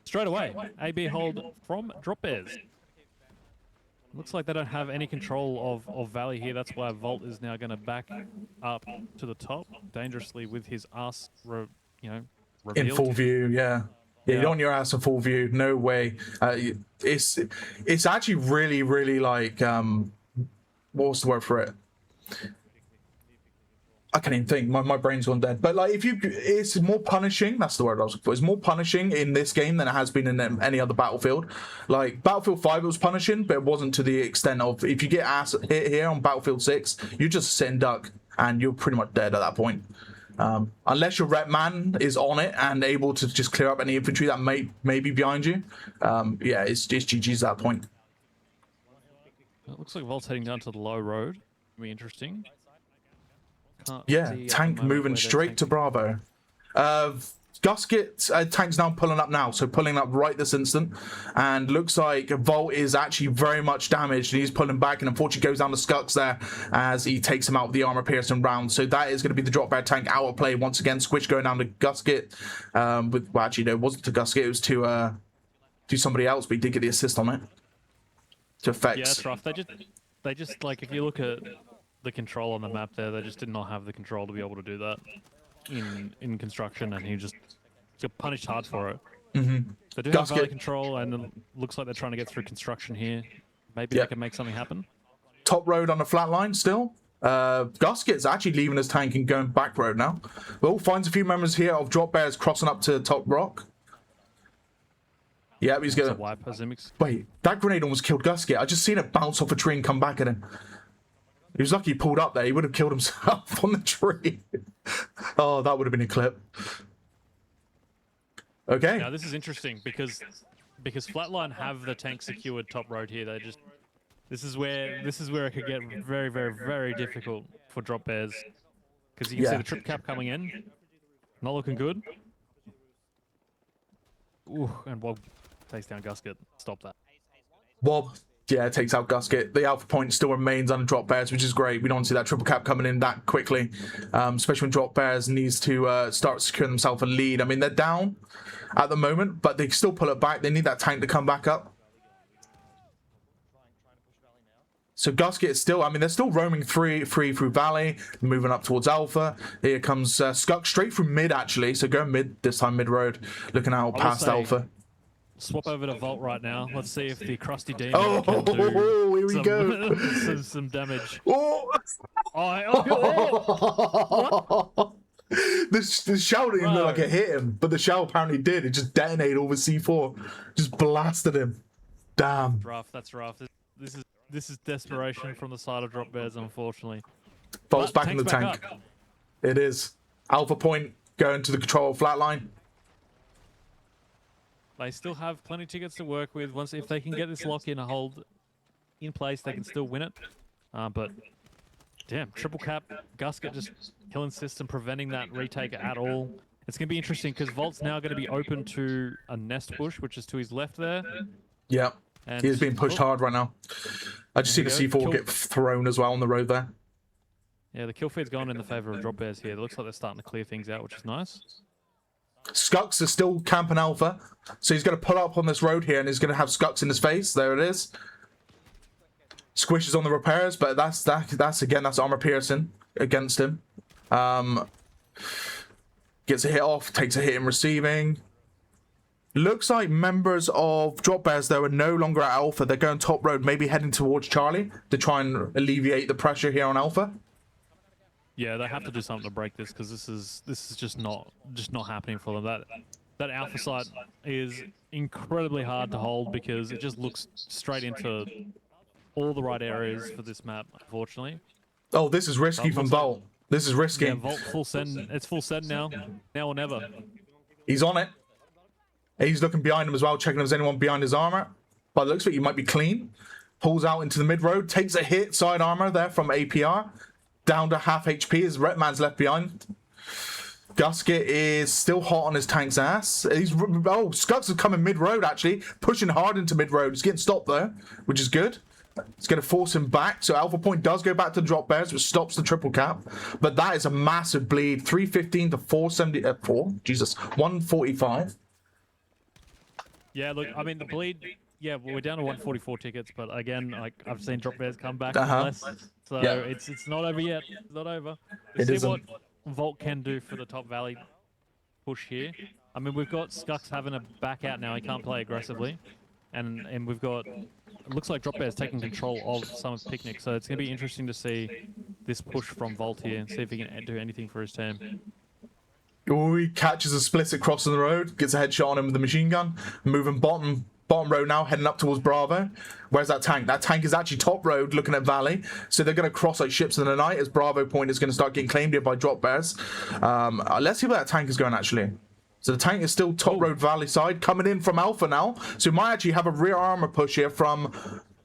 Straight away, AB hold from DropBears. Looks like they don't have any control of Valley here. That's why Volt is now going to back up to the top dangerously with his ass, revealed. In full view, yeah. Yeah, you don't want your ass in full view. No way. It's actually really, really like what was the word for it? I can't even think. My brain's gone dead. But like, it's more punishing. That's the word I was looking for. It's more punishing in this game than it has been in any other Battlefield. Like Battlefield 5, it was punishing, but it wasn't to the extent of if you get ass hit here on Battlefield 6, you just sit and duck, and you're pretty much dead at that point. Unless your rep man is on it and able to just clear up any infantry that may be behind you. Yeah, it's GG's at that point. It looks like Volt's heading down to the low road. Be interesting. Yeah, tank moving straight to Bravo. Gusket tank's now pulling up now, so pulling up right this instant, and looks like Volt is actually very much damaged, and he's pulling back, and unfortunately goes down to Scucks there as he takes him out with the armor piercing round. So that is going to be the drop bear tank out of play once again. Squish going down to Gusket. Well, actually, no, it wasn't to Gusket, it was to somebody else, but he did get the assist on it. To effects. Yeah, that's rough. They just like, if you look at the control on the map there, they just did not have the control to be able to do that in construction, and he just got punished hard for it. Mm-hmm. They do have valley control, and it looks like they're trying to get through construction here. Maybe they can make something happen. Top road on the flat line still. Gusket's actually leaving his tank and going back road now. Well, finds a few members here of drop bears crossing up to top rock. Yeah, he's gonna wipe Azimix. Wait, that grenade almost killed Gusket. I just seen it bounce off a tree and come back at him. He was lucky he pulled up there. He would have killed himself on the tree. Oh, that would have been a clip. Okay. Now this is interesting because Flatline have the tank secured top road here. They just this is where it could get very, very, very difficult for drop bears, because you can see the trip cap coming in, not looking good. Ooh, and Wob takes down Gusket. Stop that. Wob, yeah, takes out Gusket. The alpha point still remains under drop bears, which is great. We don't see that triple cap coming in that quickly, especially when drop bears needs to start securing themselves a lead. I mean, they're down at the moment, but they still pull it back. They need that tank to come back up. So Gusket is still, I mean, they're still roaming free through Valley, moving up towards Alpha. Here comes Scuck straight from mid, actually. So going mid, this time mid-road, looking out past Alpha. Swap over to Volt right now. Let's see if the Crusty Demon can do here we go. some damage. Oh! The shell didn't even look like it hit him, but the shell apparently did. It just detonated over C4. Just blasted him. Damn. That's rough. That's rough. This is desperation from the side of drop bears, unfortunately. Bolt's back in the tank. It is. Alpha point going to the control of Flatline. They still have plenty of tickets to work with. If they can get this lock in a hold in place, they can still win it. But damn, triple cap, Gusket just killing system, preventing that retake at all. It's going to be interesting because Volt's now going to be open to a nest push, which is to his left there. Yeah, he is being pushed hard right now. I just see the C4 get thrown as well on the road there. Yeah, the kill feed's gone in the favor of drop bears here. It looks like they're starting to clear things out, which is nice. Skux is still camping Alpha, so he's going to pull up on this road here and he's going to have Skux in his face. There it is. Squishes on the repairs, but that's armor piercing against him. Gets a hit off, takes a hit in receiving. Looks like members of DropBears, though, are no longer at Alpha. They're going top road, maybe heading towards Charlie to try and alleviate the pressure here on Alpha. Yeah, they have to do something to break this because this is just not happening for them. That Alpha site is incredibly hard to hold because it just looks straight into all the right areas for this map, unfortunately. Oh, this is risky from Volt. This is risky. Yeah, Volt full send. It's full send now. Now or never. He's on it. He's looking behind him as well, checking if there's anyone behind his armor. By the looks of it, he might be clean. Pulls out into the mid road, takes a hit, side armor there from APR. Down to half HP as Retman's left behind. Gusket is still hot on his tank's ass. Skux is coming mid road actually, pushing hard into mid road. He's getting stopped though, which is good. It's going to force him back. So Alpha Point does go back to DropBears, which stops the triple cap. But that is a massive bleed. 315 to 145. Yeah, look, I mean, the bleed, yeah, well, we're down to 144 tickets, but again, like, I've seen DropBears come back less, so it's not over yet. It's not over. We'll see what Volt can do for the top valley push here. I mean, we've got Skux having a back out now. He can't play aggressively. And we've got, it looks like DropBears taking control of some of Picnic, so it's going to be interesting to see this push from Volt here and see if he can do anything for his team. Oh, he catches a split crossing the road, gets a headshot on him with the machine gun, moving bottom road now, heading up towards Bravo. Where's that tank? That tank is actually top road, looking at Valley. So they're going to cross like ships in the night as Bravo Point is going to start getting claimed here by DropBears. Let's see where that tank is going, actually. So the tank is still top road Valley side, coming in from Alpha now. So we might actually have a rear armor push here from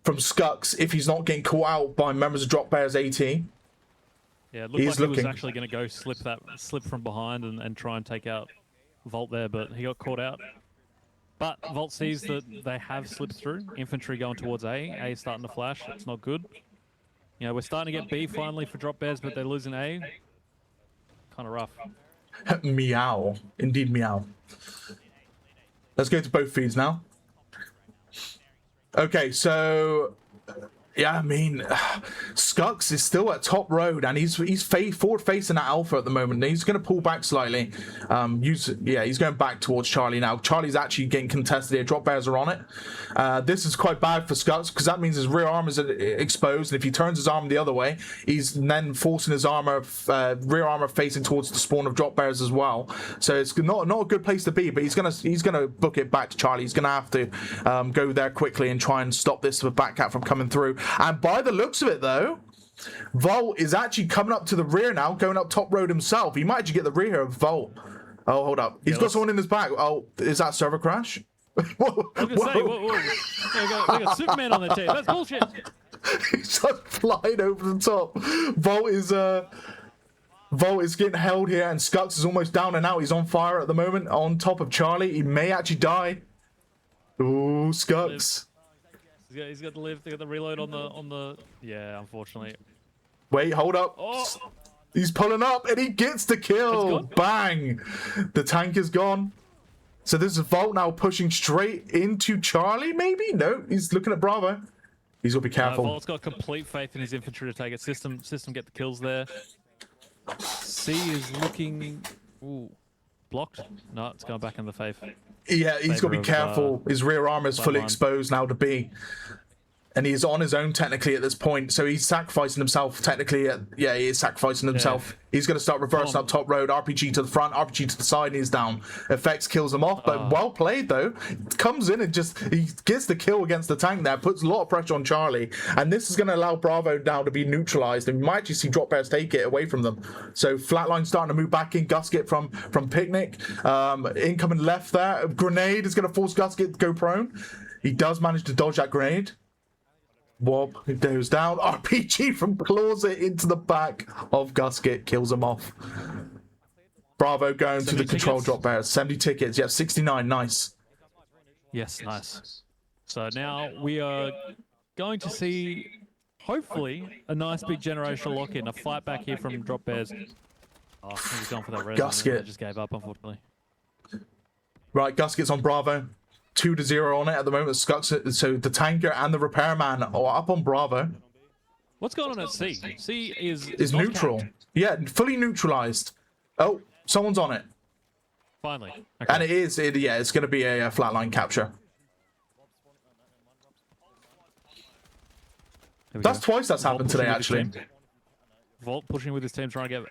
Skux if he's not getting caught out by members of DropBears AT. Yeah, it looked like he was actually going to go slip from behind and try and take out Volt there, but he got caught out. But Volt sees that they have slipped through. Infantry going towards A. A is starting to flash. It's not good. You know, we're starting to get B finally for DropBears, but they're losing A. Kind of rough. Meow. Indeed, meow. Let's go to both feeds now. Okay, so... yeah, I mean, Skux is still at top road, and he's forward facing at Alpha at the moment. He's going to pull back slightly. He's going back towards Charlie now. Charlie's actually getting contested here. DropBears are on it. This is quite bad for Skux because that means his rear arm is exposed, and if he turns his arm the other way, he's then forcing his rear armor facing towards the spawn of DropBears as well. So it's not a good place to be. But he's gonna book it back to Charlie. He's gonna have to go there quickly and try and stop this back cat from coming through. And by the looks of it, though, Volt is actually coming up to the rear now, going up top road himself. He might actually get the rear here of Volt. Oh, hold up. He's got someone in his back. Oh, is that server crash? Whoa. I was going to say, whoa. We got Superman on the team. That's bullshit. He's just flying over the top. Volt is getting held here, and Skux is almost down and out. He's on fire at the moment on top of Charlie. He may actually die. Ooh, Skux. He's got to live. They got the reload on the. Yeah, unfortunately. Wait, hold up. Oh. He's pulling up and he gets the kill. Bang! The tank is gone. So this is Volt now pushing straight into Charlie. Maybe no. He's looking at Bravo. He's got to be careful. Volt's got complete faith in his infantry to take it. System get the kills there. C is looking. Ooh, blocked. No, it's going back in the faith. Yeah, he's got to be careful. His rear armor is fully exposed now to B. And he's on his own technically at this point. So he's sacrificing himself technically. He is sacrificing himself. Yeah. He's going to start reversing up top road. RPG to the front, RPG to the side, and he's down. Effects kills him off, but well played though. Comes in and he gets the kill against the tank there. Puts a lot of pressure on Charlie. And this is going to allow Bravo now to be neutralized. And we might actually see DropBears take it away from them. So Flatline starting to move back in. Gusket from Picnic. Incoming left there. Grenade is going to force Gusket to go prone. He does manage to dodge that grenade. Wob, it goes down. RPG from Closet into the back of Gusket, kills him off. Bravo going to the control DropBears. 70 tickets, yeah, 69, nice. Yes, nice. So now we are going to see, hopefully, a nice big generational lock-in, a fight back here from DropBears. Oh, he's gone for that res. Gusket just gave up, unfortunately. Right, Gusket's on Bravo. 2-0 on it at the moment. Skucks, so the tanker and the repairman are up on Bravo. What's going on at C? C Is not neutral. capped. Yeah, fully neutralized. Oh, someone's on it. Finally. Okay. And yeah, it's going to be a flatline capture. Here we That's go. twice that's Vault happened today, pushing with his actually. team. Vault pushing with his team, trying to get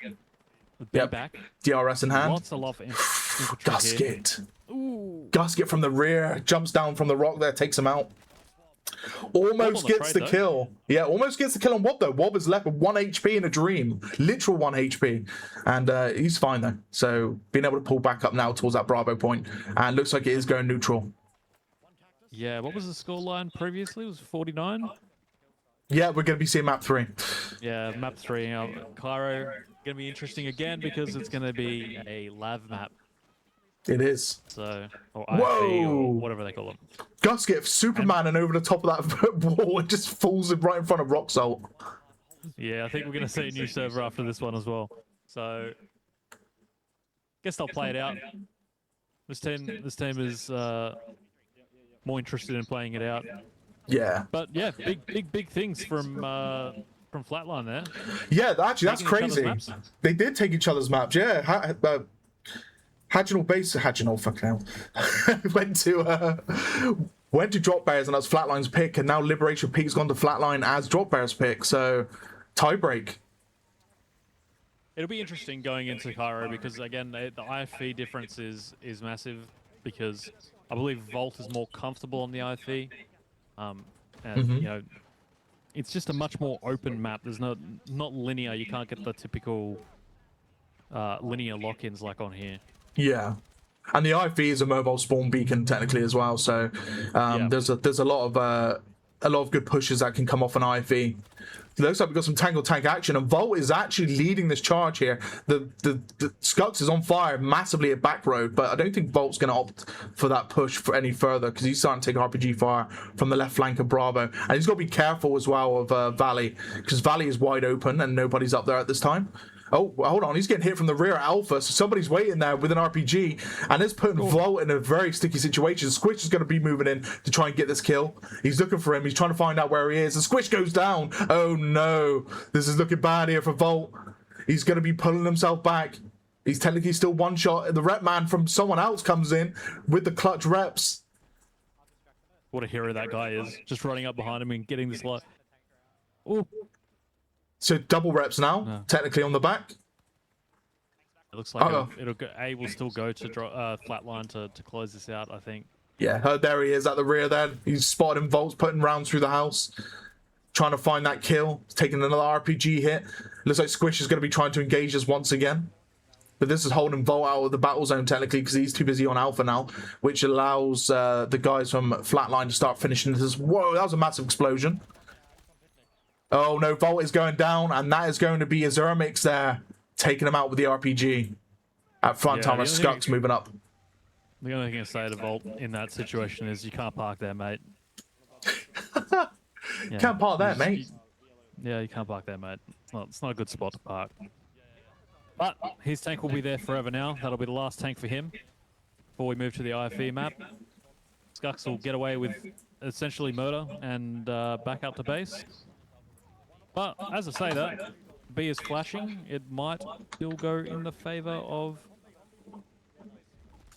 the beat Yep. back. DRS in hand. Lots of love infantry here. Gasket. Ooh. Gasket from the rear, jumps down from the rock there, takes him out. Almost the gets trade, the though. kill. Yeah, almost gets the kill on Wob, though. Wob is left with 1 HP in a dream. Literal 1 HP. And he's fine, though. So, being able to pull back up now towards that Bravo point. And looks like it is going neutral. Yeah, what was the scoreline previously? It was 49? Yeah, we're going to be seeing map 3. Yeah, map 3. Cairo, going to be interesting again because it's going to be a lav map. It is. So, or Whoa! IFE or whatever they call it. Gasket, Superman, and over the top of that wall, it just falls right in front of Rock Salt. Yeah, I think we're going to see a new server after this one as well. So, guess they'll play it out. This team is more interested in playing it out. Yeah. But yeah, big things from Flatline there. Yeah, actually, that's Taking each other's crazy. maps? They did take each other's maps, yeah. Haginal, fucking hell. went to DropBears, and that's Flatline's pick, and now Liberation Peak's gone to Flatline as DropBears' pick, so tiebreak. It'll be interesting going into Cairo because again, the IFE difference is massive because I believe Volt is more comfortable on the IFE, and you know, it's just a much more open map. There's not linear. You can't get the typical linear lock-ins like on here. Yeah. And the IFE is a mobile spawn beacon technically as well, so Yeah. there's a lot of good pushes that can come off an IFE. It looks like we've got some tank action, and Volt is actually leading this charge here. The Skux is on fire massively at back road, but I don't think Volt's going to opt for that push for any further because he's starting to take RPG fire from the left flank of Bravo, and he's got to be careful as well of Valley because Valley is wide open and nobody's up there at this time. Oh, hold on. He's getting hit from the rear Alpha, so somebody's waiting there with an RPG, and it's putting Volt in a very sticky situation. Squish is going to be moving in to try and get this kill. He's looking for him. He's trying to find out where he is, and Squish goes down. Oh, no. This is looking bad here for Volt. He's going to be pulling himself back. He's technically still one shot. The rep man from someone else comes in with the clutch reps. What a hero that guy is! Just running up behind him and getting this light. Oh. So double reps now, technically on the back. It looks like it'll go, A will still go to Flatline to close this out, I think. Yeah, there he is at the rear there. He's spotted him. Volt's putting rounds through the house, trying to find that kill. He's taking another RPG hit. Looks like Squish is going to be trying to engage us once again. But this is holding Volt out of the battle zone technically because he's too busy on Alpha now, which allows the guys from Flatline to start finishing this. Whoa, that was a massive explosion. Oh no, Volt is going down, and that is going to be Azurmix there, taking him out with the RPG. At front time, Skux moving up. The only thing I say to Volt in that situation is you can't park there, mate. Yeah, Can't park there, mate. Yeah, you can't park there, mate. It's not a good spot to park. But his tank will be there forever now. That'll be the last tank for him before we move to the IFE map. Skux will get away with essentially murder and back up to base. But as I say that, B is flashing. It might still go in the favor of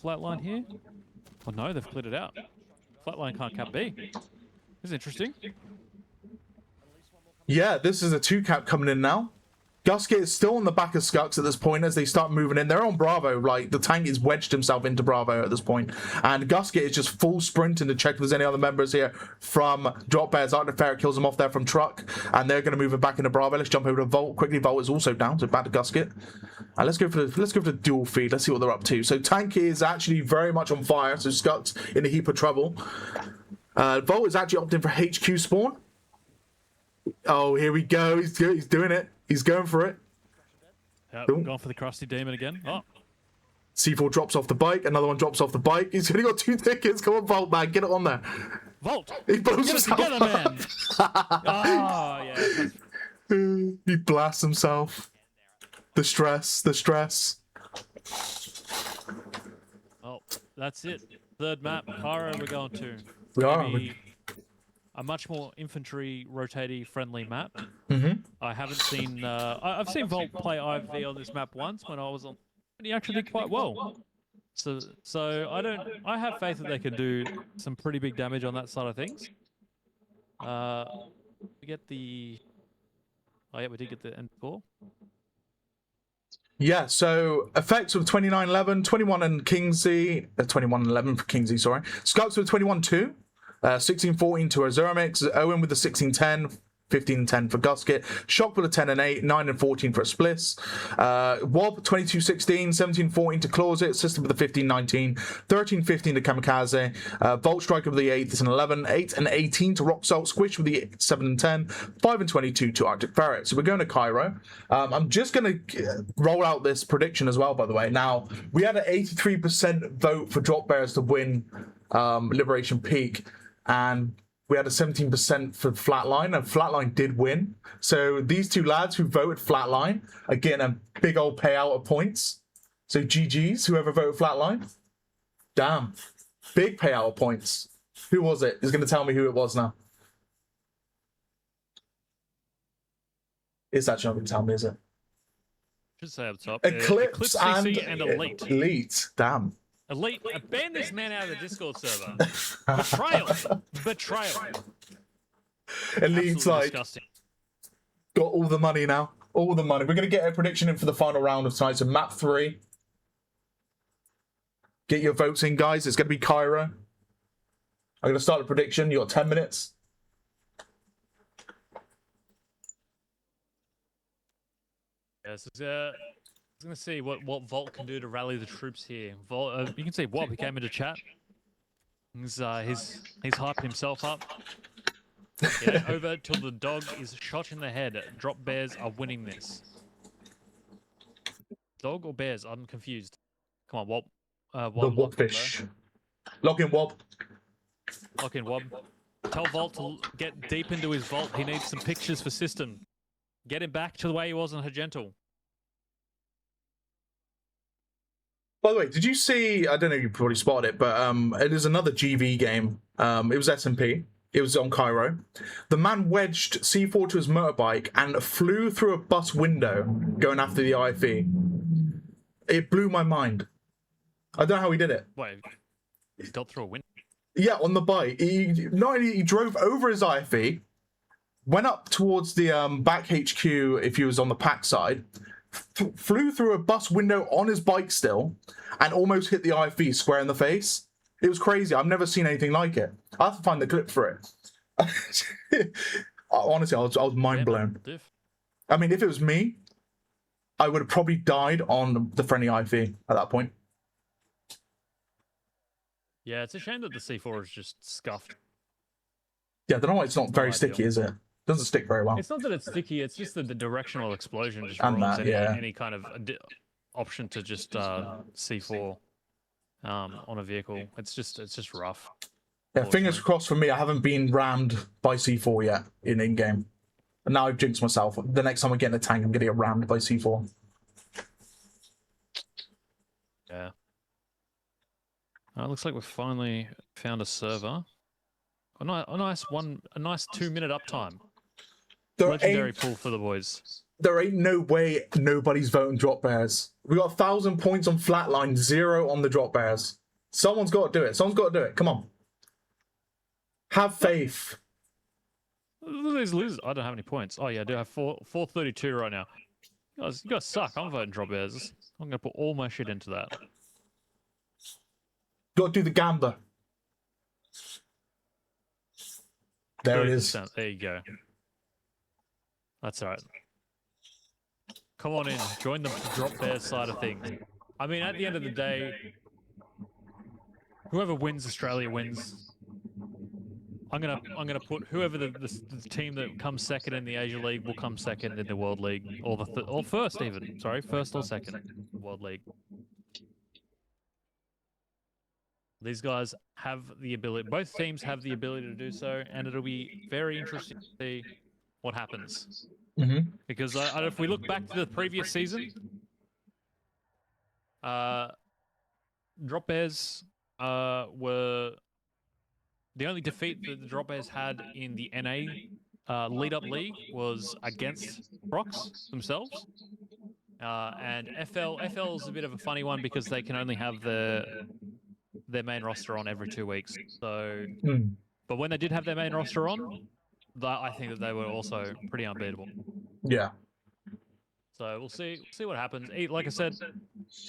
Flatline here. Oh no, they've cleared it out. Flatline can't cap B. This is interesting. Yeah, this is a 2-cap coming in now. Gasket is still on the back of Skux at this point as they start moving in. They're on Bravo. Like, the tank is wedged himself into Bravo at this point. And Gasket is just full sprinting to check if there's any other members here from DropBears. Arctic Ferret kills him off there from Truck. And they're going to move him back into Bravo. Let's jump over to Volt quickly. Volt is also down, so back to Gasket. And let's go for the dual feed. Let's see what they're up to. So tank is actually very much on fire. So Skux in a heap of trouble. Volt is actually opting for HQ spawn. Oh, here we go. He's doing it. He's going for it. Yep, going for the Crusty Demon again. Oh. C4 drops off the bike. Another one drops off the bike. He's only got 2 tickets. Come on, Volt, man. Get it on there. Volt! He blows Get it himself together, up. man! Oh, yeah. He blasts himself. The stress. Oh, that's it. Third map, Cairo we're going to. We are. Maybe a much more infantry rotatey friendly map. Mm-hmm. I haven't seen. I've seen Volt play IV on this map once when I was on, and he actually did quite well. So I don't. I have faith that they can do some pretty big damage on that side of things. We get the. Oh yeah, we did get the end score. Yeah, so effects with 29-11, 21 and Kingsley, 21-11 for Kingsley, sorry. Scouts with 21-2, 16-14 to Azurmix, Owen with the 16-10, 15-10 for Gusket, Shock with a 10-8, 9-14 for a Spliss, Wob 22-16, 17-14 to Closet, System with a 15-19, 13-15 to Kamikaze, Volt Striker with the 8-11, 8-18 to Rock Salt, Squish with the 7-10, 5-22 to Arctic Ferret. So we're going to Cairo. I'm just going to roll out this prediction as well, by the way. Now, we had an 83% vote for DropBears to win Liberation Peak, and we had a 17% for Flatline, and Flatline did win. So these two lads who voted Flatline, again, a big old payout of points. So GG's, whoever voted Flatline. Damn. Big payout of points. Who was it? He's going to tell me who it was now. It's actually not going to tell me, is it? Should say up top. Eclipse CC and Elite. Elite. Damn. Elite, ban this man out of the Discord server. Betrayal. Betrayal. Elite's Absolutely like, disgusting. got all the money now. All the money. We're going to get a prediction in for the final round of tonight. So map 3. Get your votes in, guys. It's going to be Cairo. I'm going to start the prediction. You got 10 minutes. Yes, I was going to see what Volt can do to rally the troops here. Volt, you can see Wob, he came into chat. He's hyping himself up. Yeah, over till the dog is shot in the head. DropBears are winning this. Dog or bears? I'm confused. Come on, Wob. The Wobfish. Lock in Wob. Lock in Wob. Tell Volt to get deep into his vault. He needs some pictures for system. Get him back to the way he was on Hagental. By the way, did you see, I don't know if you probably spotted it, but it is another GV game. It was SNP. It was on Cairo. The man wedged C4 to his motorbike and flew through a bus window going after the IFE. It blew my mind. I don't know how he did it. Wait, he got through a window? Yeah, on the bike. Not only he drove over his IFE, went up towards the back HQ if he was on the pack side, flew through a bus window on his bike still, and almost hit the IFE square in the face. It was crazy. I've never seen anything like it. I have to find the clip for it. Honestly, I was mind blown. I mean, if it was me, I would have probably died on the friendly IFE at that point. Yeah, it's a shame that the C4 is just scuffed. Yeah, I don't know why it's not very sticky, is it? Doesn't stick very well. It's not that it's sticky, it's just that the directional explosion just And ruins that, yeah. any kind of option to just C4 on a vehicle. It's just rough. Yeah, fingers crossed for me. I haven't been rammed by C4 yet in game. And now I've jinxed myself. The next time I get in a tank, I'm going to get rammed by C4. Yeah. It looks like we've finally found a server. A nice 2-minute uptime. Legendary pull for the boys. There ain't no way nobody's voting DropBears. We got 1,000 points on Flatline, 0 on the DropBears. Someone's got to do it. Someone's got to do it. Come on. Have faith. These losers. I don't have any points. Oh yeah, I do have 432 right now. You guys suck. I'm voting DropBears. I'm gonna put all my shit into that. Got to do the gambler. There it is. There you go. That's all right. Come on in. Join the DropBears side of things. I mean, at the end of the day, whoever wins, Australia wins. I'm gonna put whoever the team that comes second in the Asia League will come second in the World League, or first even. Sorry, first or second World League. These guys have the ability. Both teams have the ability to do so, and it'll be very interesting to see what happens. Mm-hmm. Because if we look back to the previous season, DropBears were the only defeat that the DropBears had in the NA lead-up league was against Prox themselves. And FL is a bit of a funny one because they can only have their main roster on every 2 weeks. So, but when they did have their main roster on, I think that they were also pretty unbeatable. Yeah. So we'll see what happens. Like I said,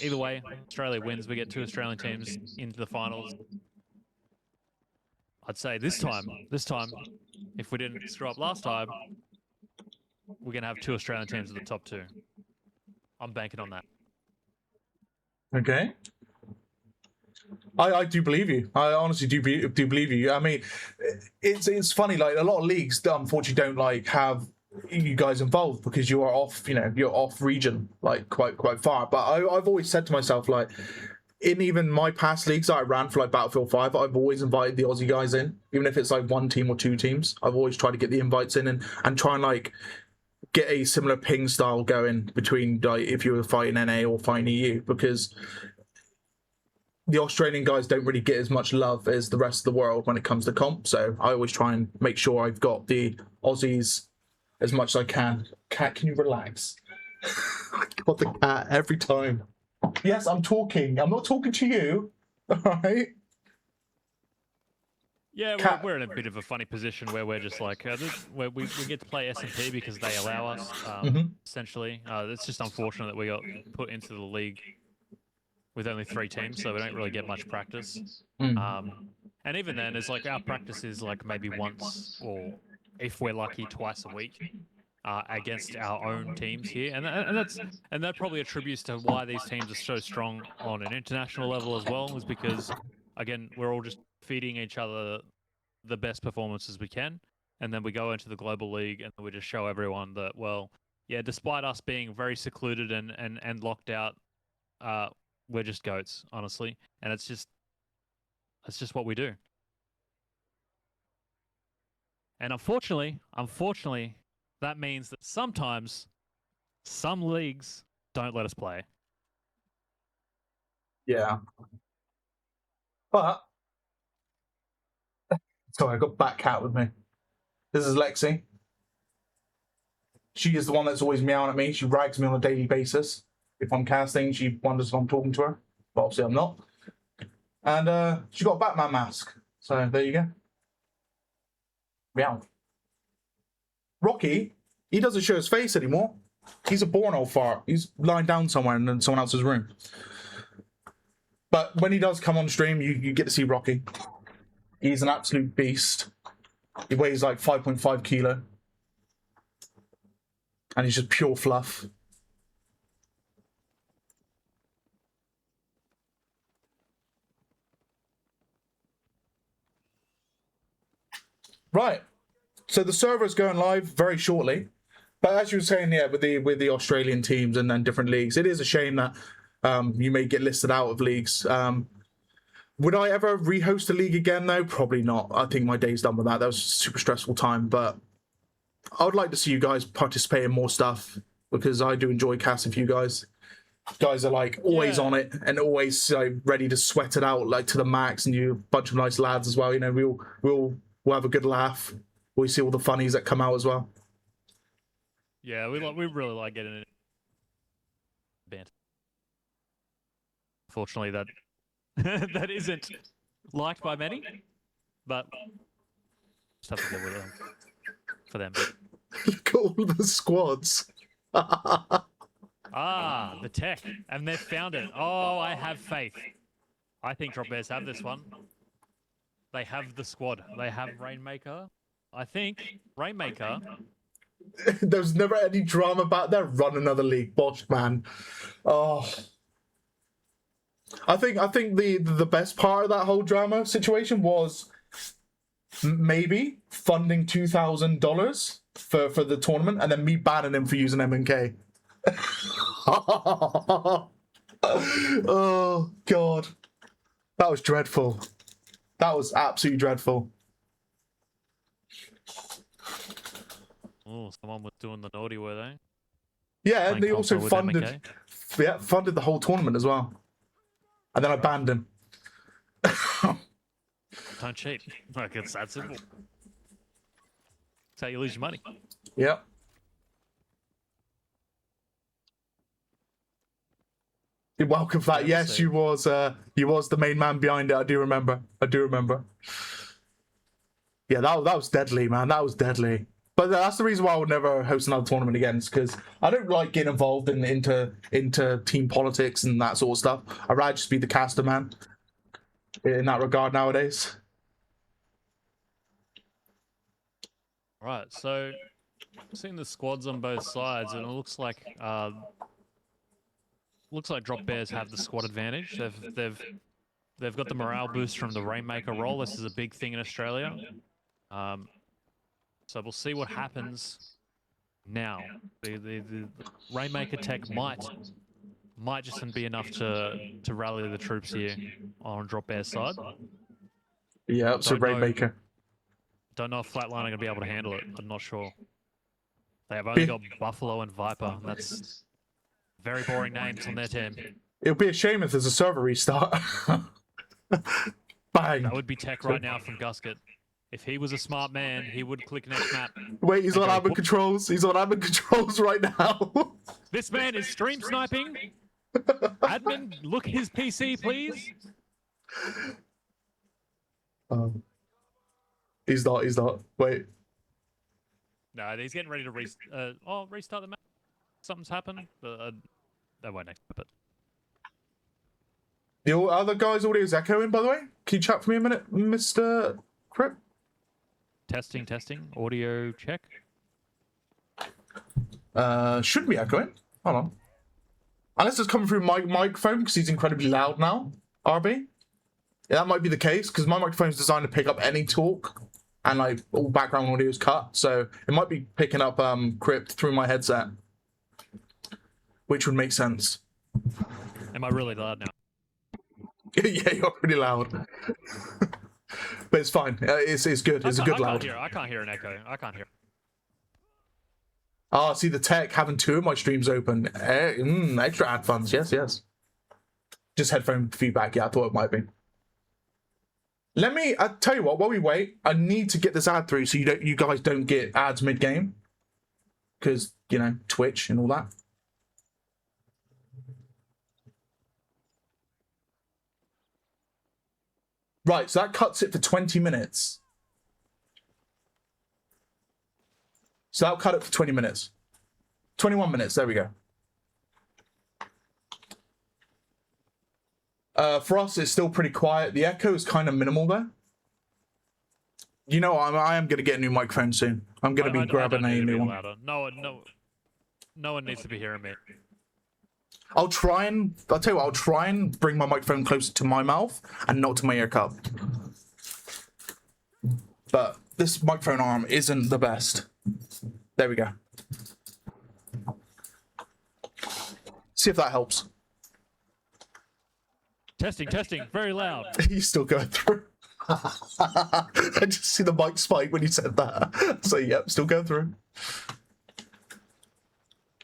either way, Australia wins. We get 2 Australian teams into the finals. I'd say this time, if we didn't screw up last time, we're gonna have 2 Australian teams in the top 2. I'm banking on that. Okay. I do believe you. I honestly do believe you. I mean, it's funny. Like a lot of leagues, unfortunately, don't like have you guys involved because you are off. You know, you're off region, like quite far. But I've always said to myself, like, in even my past leagues that I ran for like Battlefield 5, I've always invited the Aussie guys in, even if it's like 1 team or 2 teams. I've always tried to get the invites in and try and like get a similar ping style going between like if you were fighting NA or fighting EU, because the Australian guys don't really get as much love as the rest of the world when it comes to comp. So I always try and make sure I've got the Aussies as much as I can. Cat, can you relax? I got the cat every time. Yes, I'm talking. I'm not talking to you. All right. Yeah, we're in a bit of a funny position where we're just like, where we get to play SNP because they allow us, essentially. It's just unfortunate that we got put into the league with only 3 teams, so we don't really get much practice. And even then, it's like our practice is like maybe once, or if we're lucky, twice a week against our own teams here. And that probably attributes to why these teams are so strong on an international level as well, is because, again, we're all just feeding each other the best performances we can, and then we go into the global league and we just show everyone that, well, yeah, despite us being very secluded and locked out, we're just goats, honestly, and it's just what we do. And unfortunately, that means that sometimes some leagues don't let us play. Yeah. But sorry, I got Bat Cat with me. This is Lexi. She is the one that's always meowing at me. She rags me on a daily basis. If I'm casting, she wonders if I'm talking to her. But obviously I'm not. And she got a Batman mask. So there you go. Meow. Rocky, he doesn't show his face anymore. He's a born old fart. He's lying down somewhere in someone else's room. But when he does come on stream, you get to see Rocky. He's an absolute beast. He weighs like 5.5 kilo. And he's just pure fluff. Right. So the server's going live very shortly. But as you were saying, yeah, with the Australian teams and then different leagues, it is a shame that you may get listed out of leagues. Would I ever rehost a league again, though? Probably not. I think my day's done with that. That was a super stressful time. But I would like to see you guys participate in more stuff, because I do enjoy casting for you guys. Guys are like always on it and always like ready to sweat it out like to the max, and you a bunch of nice lads as well. You know, we'll have a good laugh. We see all the funnies that come out as well. Yeah, we really like getting it. Band. Fortunately, that that isn't liked by many, but just have to deal with it for them. Look at all the squads. Ah, the tech, and they've found it. Oh, I have faith. I think DropBears have this one. They have the squad. They have Rainmaker. I think Rainmaker. There's never any drama about that. Run another league, bosh, man. Oh, I think the best part of that whole drama situation was maybe funding $2,000 for the tournament, and then me banning him for using MNK. Oh God, that was dreadful. That was absolutely dreadful. Oh, someone was doing the naughty, were they? Yeah, and Playing they also console with funded the whole tournament as well. And then I banned him. Don't cheat. Like, it's that simple. That's how you lose your money. Yep. You're welcome for that. Yeah, we'll Yes, see. you was the main man behind it. I do remember. Yeah, that was deadly, man. That was deadly. But that's the reason why I would never host another tournament again, is because I don't like getting involved into team politics and that sort of stuff. I'd rather just be the caster man in that regard nowadays. Right, so seeing the squads on both sides, and it looks like DropBears have the squad advantage. They've got the morale boost from the Rainmaker role. This is a big thing in Australia. So we'll see what happens now. The Rainmaker tech might just be enough to rally the troops here on DropBears side. Yeah, so Don't know. Rainmaker. Don't know if Flatline are going to be able to handle it. I'm not sure. They have only got Buffalo and Viper. That's very boring names on their team. It'll be a shame if there's a server restart. Bang. That would be tech right now from Gusket. If he was a smart man, he would click next map. Wait, he's and on go, admin "Whoop." controls. He's on admin controls right now. This man is stream sniping. Admin, look his PC, please. He's not. Wait. No, he's getting ready to restart the map. Something's happened. That won't next but The other guy's audio is echoing, by the way. Can you chat for me a minute, Mr. Crip? Testing. Audio check. Should be echoing. Hold on. Unless it's coming through my microphone because he's incredibly loud now. RB? Yeah, that might be the case because my microphone's designed to pick up any talk and like all background audio is cut. So it might be picking up Crypt through my headset, which would make sense. Am I really loud now? Yeah, you're pretty loud. But it's fine. It's good. It's a good loud. I can't hear an echo. I can't hear. Ah, see the tech having two of my streams open. Extra ad funds. Yes. Just headphone feedback. Yeah, I thought it might be. I tell you what, while we wait, I need to get this ad through so you guys don't get ads mid-game. Because, you know, Twitch and all that. Right, so that cuts it for 20 minutes. So that'll cut it for 20 minutes. 21 minutes, there we go. For us, it's still pretty quiet. The echo is kind of minimal there. You know, I am going to get a new microphone soon. I'm going to be grabbing a new one. No one needs to be hearing me. I'll try and bring my microphone closer to my mouth and not to my ear cup. But this microphone arm isn't the best. There we go. See if that helps. Testing, very loud. You still going through? I just see the mic spike when you said that. So yep, still going through.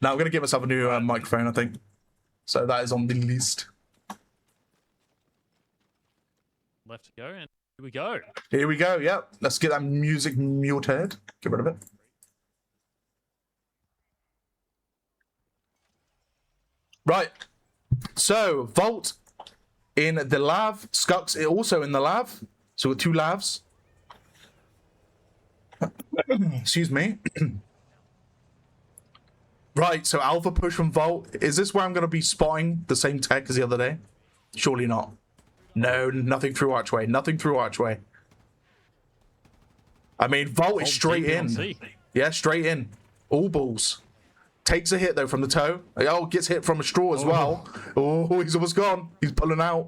Now I'm gonna get myself a new microphone, I think. So that is on the list. Left to go, and here we go. Here we go. Yep. Let's get that music muted. Get rid of it. Right. So Vault in the lav. Skuks also in the lav. So with two lavs. Excuse me. Right, so alpha push from Vault. Is this where I'm going to be spotting the same tech as the other day? Surely not. No, nothing through Archway. Nothing through Archway. I mean, Vault is straight in. Yeah, straight in. All balls. Takes a hit, though, from the toe. Oh, gets hit from a straw as well. Oh, he's almost gone. He's pulling out.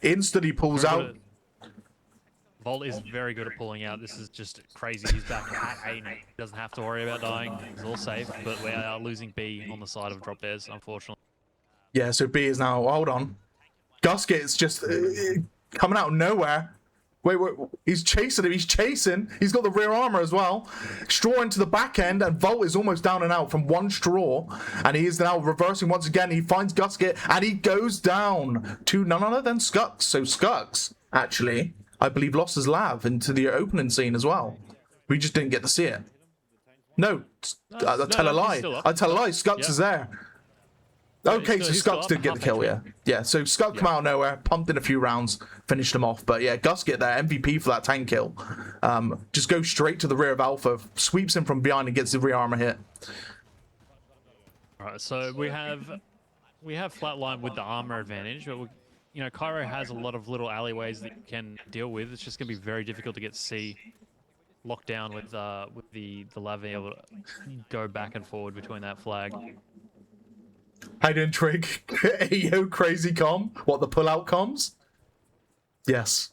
Instantly pulls out. Volt is very good at pulling out. This is just crazy. He's back at A. He doesn't have to worry about dying. He's all safe, but we are losing B on the side of DropBears, unfortunately. Yeah, so B is now... Hold on. Gusket is just coming out of nowhere. Wait, he's chasing him. He's chasing. He's got the rear armor as well. Straw into the back end, and Volt is almost down and out from one straw. And he is now reversing once again. He finds Gusket, and he goes down to none other than Skux. So Skux, actually, I believe, lost his lav into the opening scene as well. We just didn't get to see it. No, I tell a lie. I tell a lie. Skux is there. Okay, so Skux did get the kill, yeah. Yeah, so Skux come out of nowhere, pumped in a few rounds, finished him off. But yeah, Gusket there, MVP for that tank kill. Just goes straight to the rear of Alpha, sweeps him from behind and gets the rear armor hit. Alright, so we have Flatline with the armor advantage, but you know, Cairo has a lot of little alleyways that you can deal with. It's just going to be very difficult to get C locked down with the lav being able to go back and forward between that flag. How you doing, Trig? Yo, crazy com. What, the pull-out comms? Yes.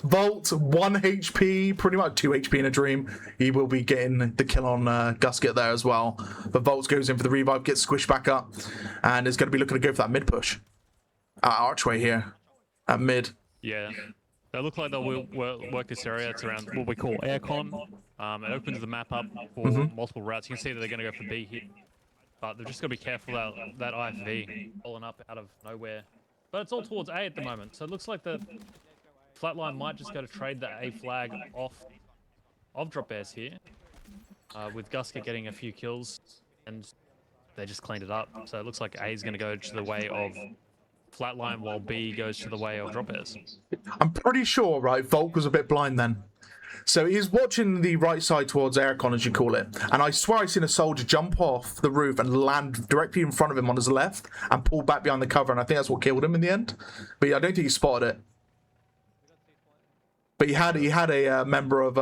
Volt, 1 HP, pretty much 2 HP in a dream. He will be getting the kill on Gusket there as well. But Volt goes in for the revive, gets squished back up, and is going to be looking to go for that mid push. Archway here, at mid. Yeah. They look like they'll work this area. It's around what we call aircon. It opens the map up for multiple routes. You can see that they're going to go for B here. But they've just got to be careful that IFV falling up out of nowhere. But it's all towards A at the moment. So it looks like the Flatline might just go to trade the A flag off of DropBears here. With Gusket getting a few kills. And they just cleaned it up. So it looks like A is going to go to the way of Flatline while B goes to the way of DropBears. I'm pretty sure, right, Volk was a bit blind then. So he's watching the right side towards aircon, as you call it. And I swear I seen a soldier jump off the roof and land directly in front of him on his left and pull back behind the cover. And I think that's what killed him in the end. But yeah, I don't think he spotted it. But he had a member of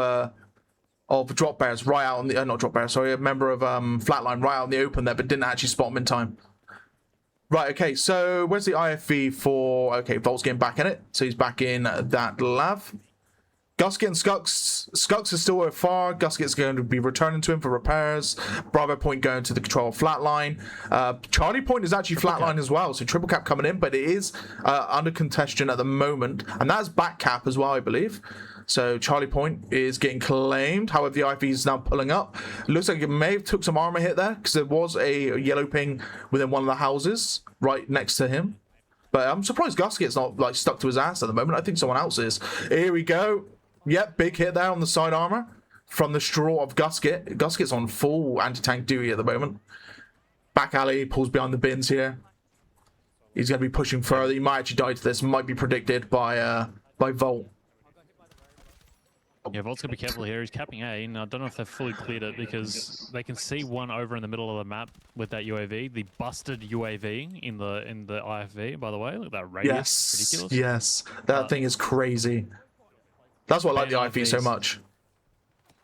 DropBears right out on the not DropBears, sorry, a member of Flatline right out in the open there, but didn't actually spot him in time. Right, okay, so where's the IFV for... Okay, Volt's getting back in it. So he's back in that lav. Gusket and Skux is still far. Gusket's going to be returning to him for repairs. Bravo point going to the control of Flatline. Charlie point is actually Flatline as well, so triple cap coming in, but it is under contention at the moment. And that's back cap as well, I believe. So Charlie point is getting claimed. However, the IFV is now pulling up. Looks like it may have took some armor hit there, because there was a yellow ping within one of the houses right next to him. But I'm surprised Gusket's not like stuck to his ass at the moment. I think someone else is. Here we go. Yep, big hit there on the side armor from the straw of Gusket. Gusket's on full anti-tank duty at the moment. Back alley, pulls behind the bins here. He's going to be pushing further. He might actually die to this. Might be predicted by Volt. Yeah, Volt's got to be careful here. He's capping A, and I don't know if they've fully cleared it because they can see one over in the middle of the map with that UAV, the busted UAV in the IFV, by the way. Look at that radius. Yes, ridiculous. yes. That thing is crazy. That's why I like the IFV so much.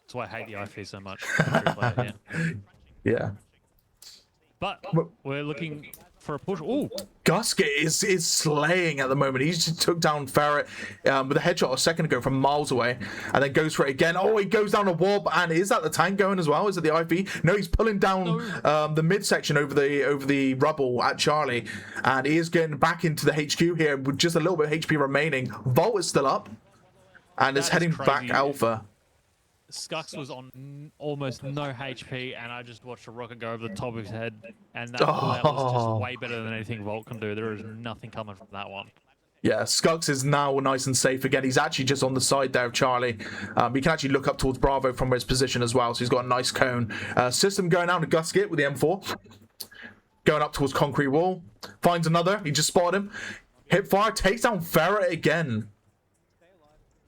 That's why I hate the IFV so much. Yeah. But we're looking for a push. Ooh, Gusket is slaying at the moment. He just took down Ferret with a headshot a second ago from miles away, and then goes for it again. Oh, he goes down a wall, and is that the tank going as well? Is it the IFV? No, he's pulling down the midsection over the rubble at Charlie, and he is getting back into the HQ here with just a little bit of HP remaining. Volt is still up. And is heading back alpha. Skux was on almost no HP, and I just watched a rocket go over the top of his head, and that was just way better than anything Volt can do. There is nothing coming from that one. Yeah, Skux is now nice and safe again. He's actually just on the side there of Charlie. He can actually look up towards Bravo from his position as well, so he's got a nice cone. System going out to Gusket with the M4. Going up towards concrete wall. Finds another. He just spotted him. Hip fire, takes down Ferret again.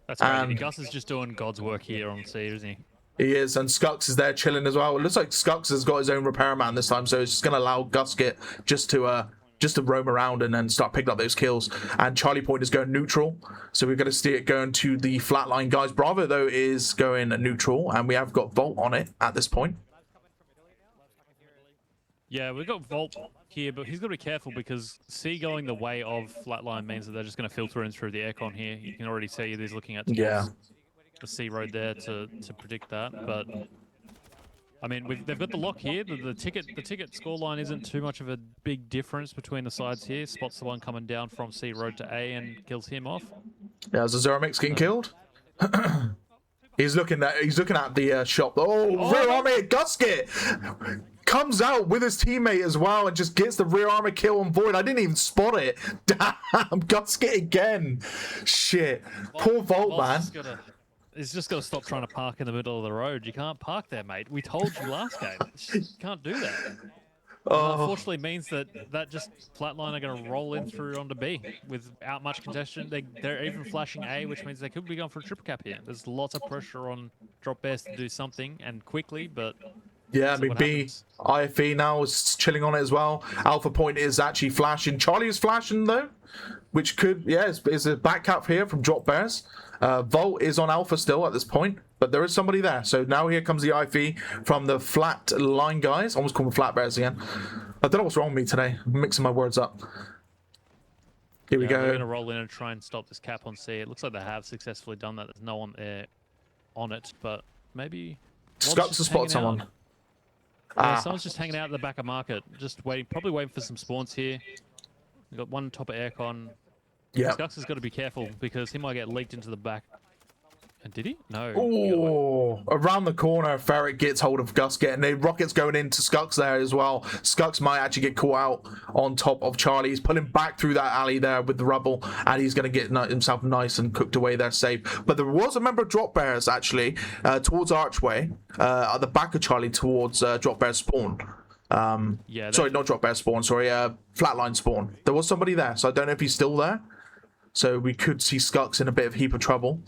That's right. Gus is just doing God's work here on C, isn't he? He is, and Skux is there chilling as well. It looks like Skux has got his own repairman this time, so it's just going to allow Gusket just to roam around and then start picking up those kills. And Charlie Point is going neutral, so we're going to see it going to the Flatline guys. Bravo, though, is going neutral, and we have got Volt on it at this point. Yeah, we've got Volt here, but he's got to be careful because C going the way of Flatline means that they're just going to filter in through the aircon here. You can already see he's looking at the C road there to predict that. But I mean, they've got the lock here. The ticket scoreline isn't too much of a big difference between the sides here. Spots the one coming down from C road to A and kills him off. Yeah, there's a Zero Mix getting killed. He's looking at the shop. Oh, rear armor hit. Gusket comes out with his teammate as well and just gets the rear armor kill on Void. I didn't even spot it. Damn, Gusket again. Shit. Poor Volt, man. He's just got to stop trying to park in the middle of the road. You can't park there, mate. We told you last game. You can't do that. Unfortunately, means that just Flatline are going to roll in through onto B without much congestion. They're even flashing A, which means they could be going for a triple cap here. There's lots of pressure on DropBears to do something and quickly, but yeah, I mean, B, IFE now is chilling on it as well. Alpha Point is actually flashing. Charlie is flashing though, which could, yeah, is a back cap here from DropBears. Volt is on Alpha still at this point, but there is somebody there. So now here comes the IFE from the Flatline guys. Almost call them Flatbears again. I don't know what's wrong with me today. I'm mixing my words up. Here we go. We're going to roll in and try and stop this cap on C. It looks like they have successfully done that. There's no one there on it, but maybe... Scups has spotted someone. Yeah, someone's just hanging out at the back of market, just waiting, probably waiting for some spawns here. We've got one top of aircon. Yeah. Scux has got to be careful because he might get leaked into the back. And did he? No. Oh, around the corner, Ferret gets hold of Gusket, and the rocket's going into Scux there as well. Scux might actually get caught out on top of Charlie. He's pulling back through that alley there with the rubble, and he's going to get himself nice and cooked away there safe. But there was a member of DropBears actually towards Archway, at the back of Charlie towards DropBears spawn. Yeah. Sorry, not DropBears spawn. Sorry, Flatline spawn. There was somebody there, so I don't know if he's still there. So we could see Scux in a bit of heap of trouble.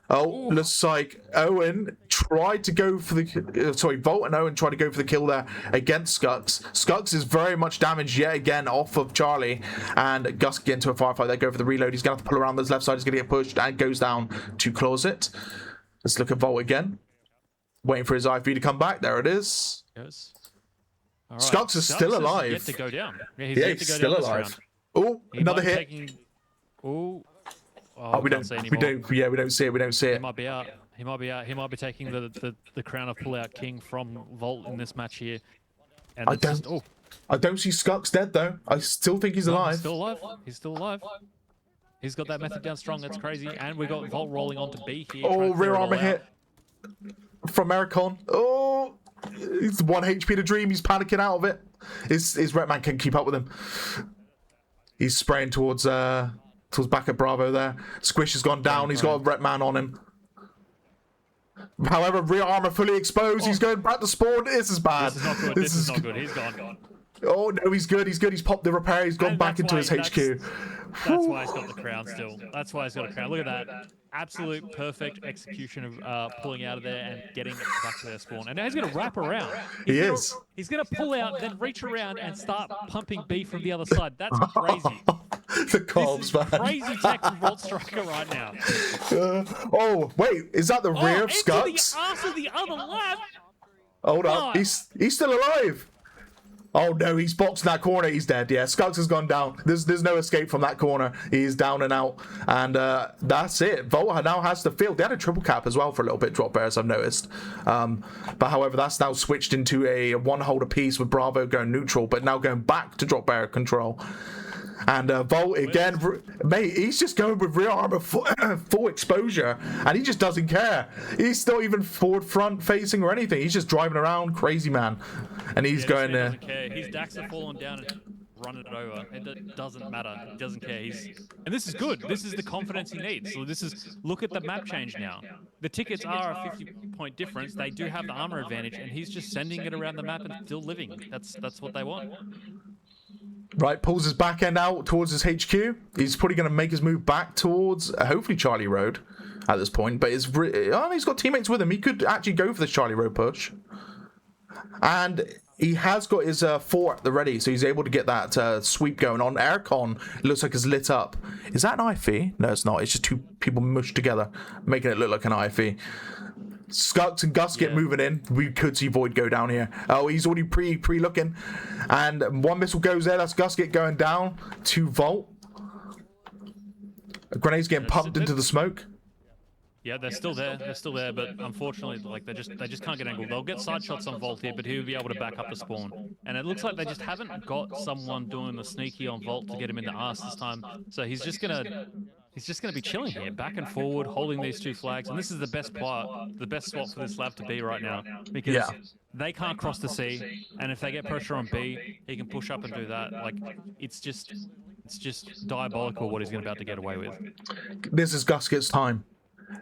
Oh, looks like Owen tried to go for the... sorry, Volt and Owen tried to go for the kill there against Scux. Scux is very much damaged yet again off of Charlie. And Gus get into a firefight. They go for the reload. He's going to have to pull around this left side. He's going to get pushed and goes down to Closet. Let's look at Volt again. Waiting for his IV to come back. There it is. Yes. All right. Scux is still alive. Yet to go down. Yeah, he's Yeah, yet to he's go still down alive. this Oh, round. another hit. Taking... Oh, we don't see it. Yeah, we don't see it. We don't see He it. might be out. He might be out. He might be taking the crown of pull-out king from Volt in this match here. And I don't see Scux dead though. I still think he's alive. He's still alive. He's still alive. He's got that method down strong. That's crazy. And we got Volt rolling onto B here. Oh, rear armor hit from Ericon. Oh, he's 1 HP to dream. He's panicking out of it. His Retman can keep up with him. He's spraying towards back at Bravo there. Squish has gone down. He's got a Retman on him. However, rear armor fully exposed. He's going back to spawn. This is bad. This is not good. This is not good. He's gone. Oh no, he's good. He's good. He's popped the repair. He's gone back into his HQ. That's why he's got the crown still. That's why he's got a crown. Look at that. Absolute perfect execution of pulling out of there and getting back to their spawn. And now he's going to wrap around. He's going to pull out, then reach around and start pumping B from the other side. That's crazy. The Cobbs, man. Crazy tech from Volt Striker right now. Oh, wait. Is that the rear of Scux? Into the arse of the other lap. Hold up. He's still alive. Oh no, he's boxed in that corner. He's dead. Yeah, Scux has gone down. There's no escape from that corner. He's down and out. And that's it. Volt now has the field. They had a triple cap as well for a little bit, DropBears, I've noticed. But however, that's now switched into a one hold apiece with Bravo going neutral, but now going back to DropBear control. And Volt again, mate, he's just going with rear armor full exposure, and he just doesn't care. He's not even forward front facing or anything. He's just driving around, crazy man. And he's going there. Doesn't care. His Dax are falling down and running it over. It doesn't matter. He doesn't care. And this is good. This is the confidence he needs. So look at the map change now. The tickets are a 50-point difference. They do have the armor advantage, and he's just sending it around the map and still living. That's what they want. Right, pulls his back end out towards his HQ. He's probably going to make his move back towards, hopefully, Charlie Road at this point. But he's got teammates with him. He could actually go for this Charlie Road push. And he has got his 4 at the ready, so he's able to get that sweep going on. Aircon looks like it's lit up. Is that an IFE? No, it's not. It's just two people mushed together, making it look like an IFE. Scux and Gus get moving in. We could see Void go down here. Oh, he's already pre-looking. And one missile goes there. That's Gusket going down to Volt. A grenade's getting pumped into the smoke. Yeah, they're still there. They're still there, but unfortunately, like they just can't get angled. They'll get side shots on Volt here, but he'll be able to back up the spawn. And it looks like they just haven't got someone doing the sneaky on Volt to get him in the arse this time. So he's just gonna he's just going to be chilling here, back and forward, holding these two flags. And this is the best part, the best spot for this lab to be right now, because they can't cross the C. And if they get pressure on B, he can push up and do that. Like, it's just diabolical what he's about to get away with. This is Gusket's time.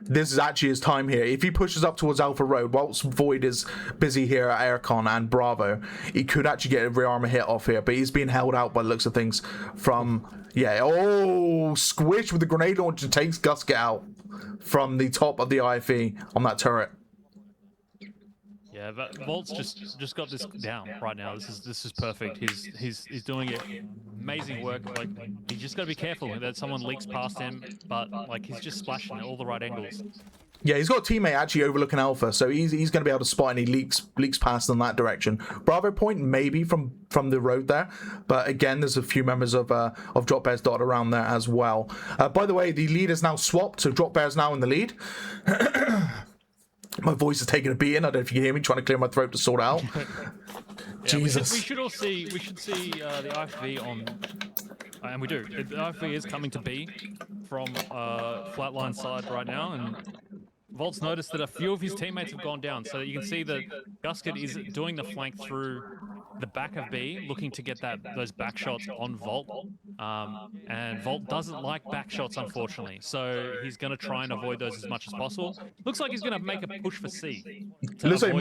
This is actually his time here. If he pushes up towards Alpha Road, whilst Void is busy here at Aircon and Bravo, he could actually get a rear armor hit off here, but he's being held out by the looks of things from... Yeah, oh, Squish with the grenade launcher takes Gusket out from the top of the IFE on that turret. Yeah, but Volt's just got this down right now. This is perfect. He's doing it. Amazing work. Like, you just gotta be careful that someone leaks past him, but like he's just splashing at all the right angles. Yeah, he's got a teammate actually overlooking Alpha, so he's going to be able to spot any leaks past in that direction. Bravo point maybe from the road there, but again, there's a few members of DropBears dotted around there as well. By the way, the lead is now swapped, so DropBears now in the lead. My voice is taking a beating. I don't know if you can hear me trying to clear my throat to sort it out. Yeah, Jesus. We should see the IFV on, and we do. The IFV is coming to B from Flatline side right now, and Volt's noticed that a few of his teammates have gone down, so you can see that Gusket is doing the flank through the back of B, looking to get those back shots on Volt. And Volt doesn't like back shots, unfortunately, so he's going to try and avoid those as much as possible. Looks like he's going to make a push for C. Looks like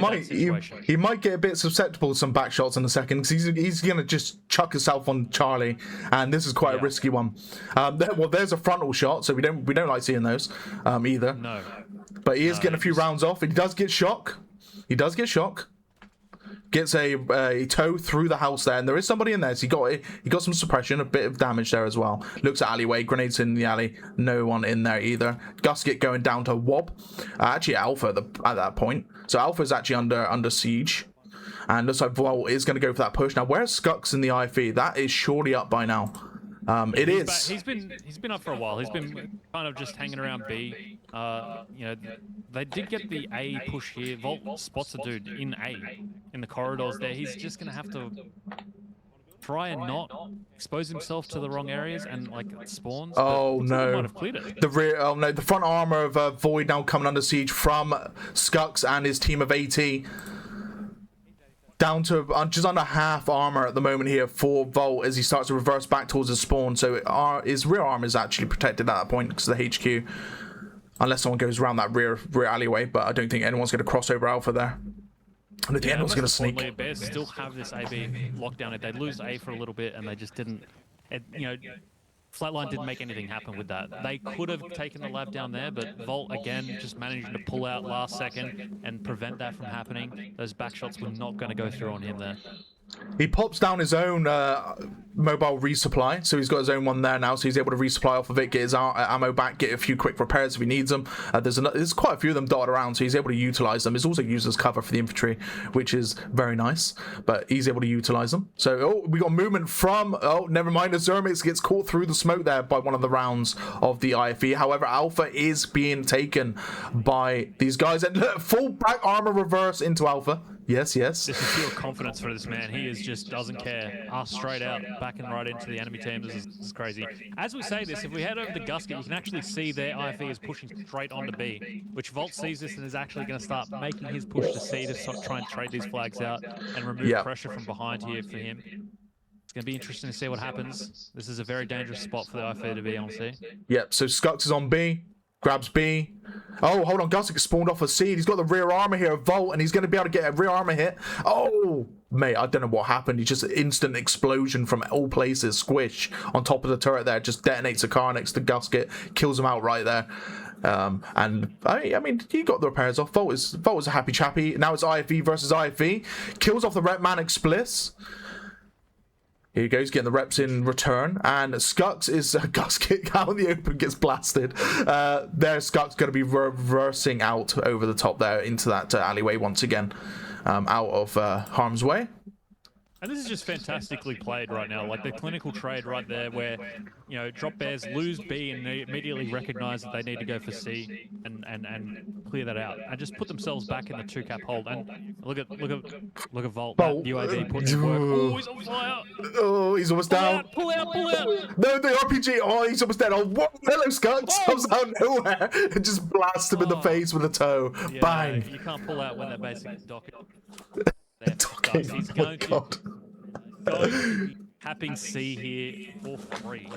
he might get a bit susceptible to some back shots in a second, because he's going to just chuck himself on Charlie, and this is quite a risky one. Well, there's a frontal shot, so we don't like seeing those either. No. But he is getting a few rounds off. He does get shock. Gets a toe through the house there, and there is somebody in there. So he got some suppression, a bit of damage there as well. Looks at alleyway, grenades in the alley. No one in there either. Gusket going down to Wob. Actually, Alpha at that point. So Alpha is actually under siege, and looks like Volt is going to go for that push. Now, where's Skux in the IFE? That is surely up by now. He's been up for a while. He's been kind of just hanging around B. You know, they did get the A push here. Volt spots a dude in A in the corridors there. He's just gonna have to try and not expose himself to the wrong areas and like spawns. Oh no! Might have cleared it. The front armor of Void now coming under siege from Skux and his team of AT. Down to just under half armor at the moment here for Volt as he starts to reverse back towards his spawn. So his rear arm is actually protected at that point because of the HQ. Unless someone goes around that rear alleyway, but I don't think anyone's going to cross over Alpha there. I don't think anyone's going to sneak. Bears still have this AB lockdown. They lose A for a little bit and they just didn't, you know, Flatline didn't make anything happen with that. They could have taken the lab down there, but Volt, again, just managing to pull out last second and prevent that from happening. Those back shots were not going to go through on him there. He pops down his own mobile resupply, so he's got his own one there now, so he's able to resupply off of it, get his ammo back, get a few quick repairs if he needs them. There's quite a few of them dotted around, so he's able to utilize them. He's also used as cover for the infantry, which is very nice, but he's able to utilize them. So, we got movement from, never mind, Azermix gets caught through the smoke there by one of the rounds of the IFE. However, Alpha is being taken by these guys, and full back armor reverse into Alpha. Yes. This is pure confidence for this man. He just doesn't care. Straight out, back and right into the enemy team. This is crazy. As we say this, if we head over to Gusket, you can actually see their IFE is pushing straight onto B, which Volt sees this and is actually going to start making his push to C to try and trade these flags out and remove pressure from behind here for him. It's going to be interesting to see what happens. This is a very dangerous spot for the IFE to be on C. Yep, so Skux is on B. Grabs B. Oh, hold on. Gusket spawned off a seed. He's got the rear armor here of Volt, and he's going to be able to get a rear armor hit. Oh, mate, I don't know what happened. He just instant explosion from all places. Squish on top of the turret there. Just detonates a car next to Gusket. Kills him out right there. And I mean, he got the repairs off. Volt was a happy chappy. Now it's IFE versus IFE. Kills off the rep man Expliss. Here he goes, getting the reps in return, and Skux is Gusket out in the open, gets blasted. There, Skux going to be reversing out over the top there into that alleyway once again, out of harm's way. And this is just fantastically played right now. Like the clinical trade right there where, you know, DropBears lose B and they immediately recognize that they need to go for C and clear that out. And just put themselves back in the 2-cap hold. And look at Volt. That Volt. UAV putting in work. Oh, he's on fire. Oh, he's almost down. Pull out. No, the RPG. Oh, he's almost dead. Oh, what? Hello, Skunks. Comes out of nowhere and just blasts him in the face with a toe. Yeah, Bang. You can't pull out when they're basically docking. Docking. He's Oh, going God. to be tapping C here for free.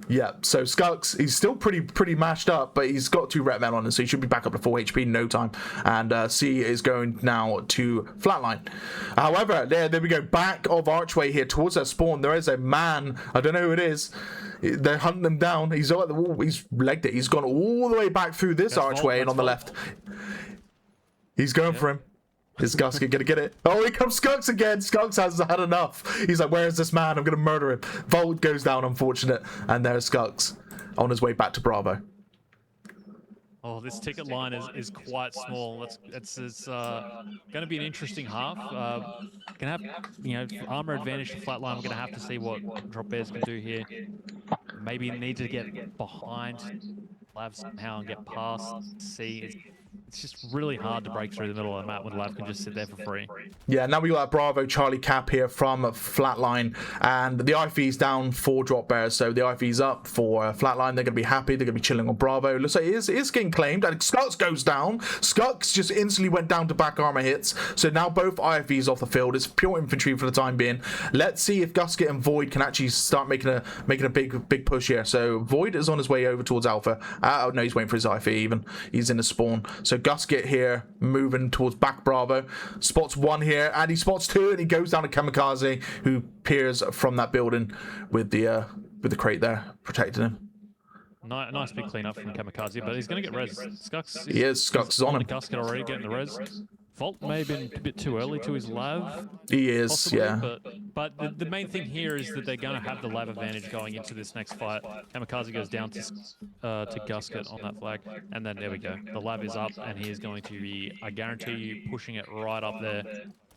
Yeah, so Skunks, he's still pretty mashed up, but he's got 2 rep men on him, so he should be back up to full HP in no time. And C is going now to Flatline. However, there we go, back of Archway here towards that spawn. There is a man, I don't know who it is. They're hunting him down. He's at the wall. He's legged it. He's gone all the way back through this archway and on the left. He's going for him. Is Gusket gonna get it? Oh, here comes Skunks again. Skunks has had enough. He's like, where is this man? I'm gonna murder him. Volt goes down, unfortunate. And there's Skunks on his way back to Bravo. Oh, this ticket line is quite small. It's going to be an interesting half. Gonna have, you know, armor advantage to Flatline. We're going to have to see what DropBears can do here. Maybe need to get behind Lav somehow and get past C. It's just really hard to break through the middle of the map when Lav can just sit there for free. Yeah, now we got Bravo Charlie Cap here from Flatline, and the IFE's down for DropBears, so the IFE's up for Flatline. They're going to be happy. They're going to be chilling on Bravo. Looks like it is getting claimed, and Skunks goes down. Skunks just instantly went down to back armor hits, so now both IFE's off the field. It's pure infantry for the time being. Let's see if Gusket and Void can actually start making a big push here. So Void is on his way over towards Alpha. Oh no, he's waiting for his IFE even. He's in the spawn. So Gusket here moving towards back Bravo. Spots 1 here, and he spots 2, and he goes down to Kamikaze, who peers from that building with the crate there, protecting him. Nice big cleanup from Kamikaze, but he's going to get res. Skunks Skunks is on him. Gusket already getting the res. Volt may have been a bit too early to his Lav. He is, possibly, yeah. But the main thing here is that they're going to have the Lav advantage going into this next fight. Kamikaze goes down to Gusket on that flag, and then there we go. The Lav is up, and he is going to be, I guarantee you, pushing it right up there.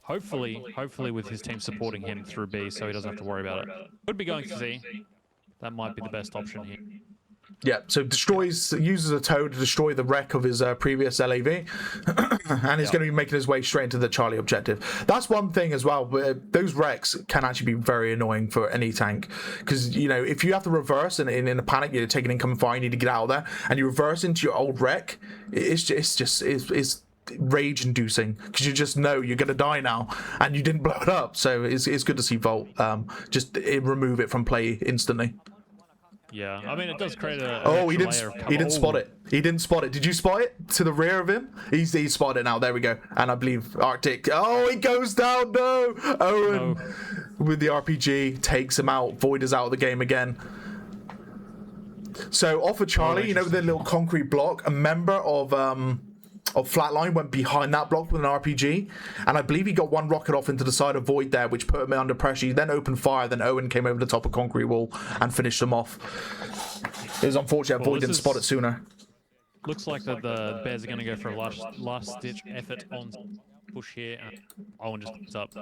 Hopefully with his team supporting him through B, so he doesn't have to worry about it. Could be going to C. That might be the best option here. Yeah, so uses a toe to destroy the wreck of his previous LAV, and he's going to be making his way straight into the Charlie objective. That's one thing as well. Those wrecks can actually be very annoying for any tank, because you know, if you have to reverse and in a panic, you're taking incoming fire, you need to get out of there, and you reverse into your old wreck, it's rage-inducing, because you just know you're going to die now, and you didn't blow it up. So it's good to see Volt just remove it from play instantly. Yeah, I mean, it does create a oh, he didn't spot it. He didn't spot it. Did you spot it to the rear of him? He spotted it now. There we go. And I believe Arctic. Oh, he goes down. No. Owen with the RPG takes him out. Void is out of the game again. So off of Charlie, you know, with the little concrete block, a member of Flatline went behind that block with an RPG, and I believe he got 1 rocket off into the side of Void there, which put him under pressure. He then opened fire, then Owen came over the top of concrete wall and finished them off. It was unfortunate Void didn't spot it sooner. Looks like that the Bears are going to go for a last-ditch effort on push here, and Owen just puts up.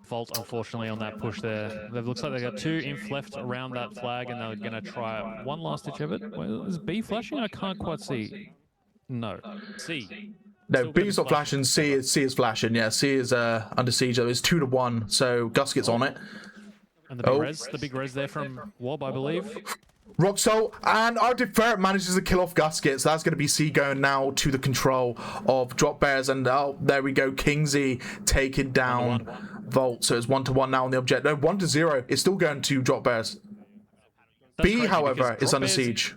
Volt, unfortunately, on that push there. It looks like they got 2 inf left around that flag, and they're going to try one last-ditch effort. Is B flashing? I can't quite see. No. C. No, B's not flashing. C is flashing. Yeah, C is under siege. It's 2-1. So Gusket's on it. And the big res there from Wob, I believe. Rock Salt and Arctic Ferret manages to kill off Gusket. So that's going to be C going now to the control of DropBears. And oh, there we go. Kingsy taking down Volt. So it's 1-1 now on the object. No, 1-0. It's still going to DropBears. B, however, is under siege.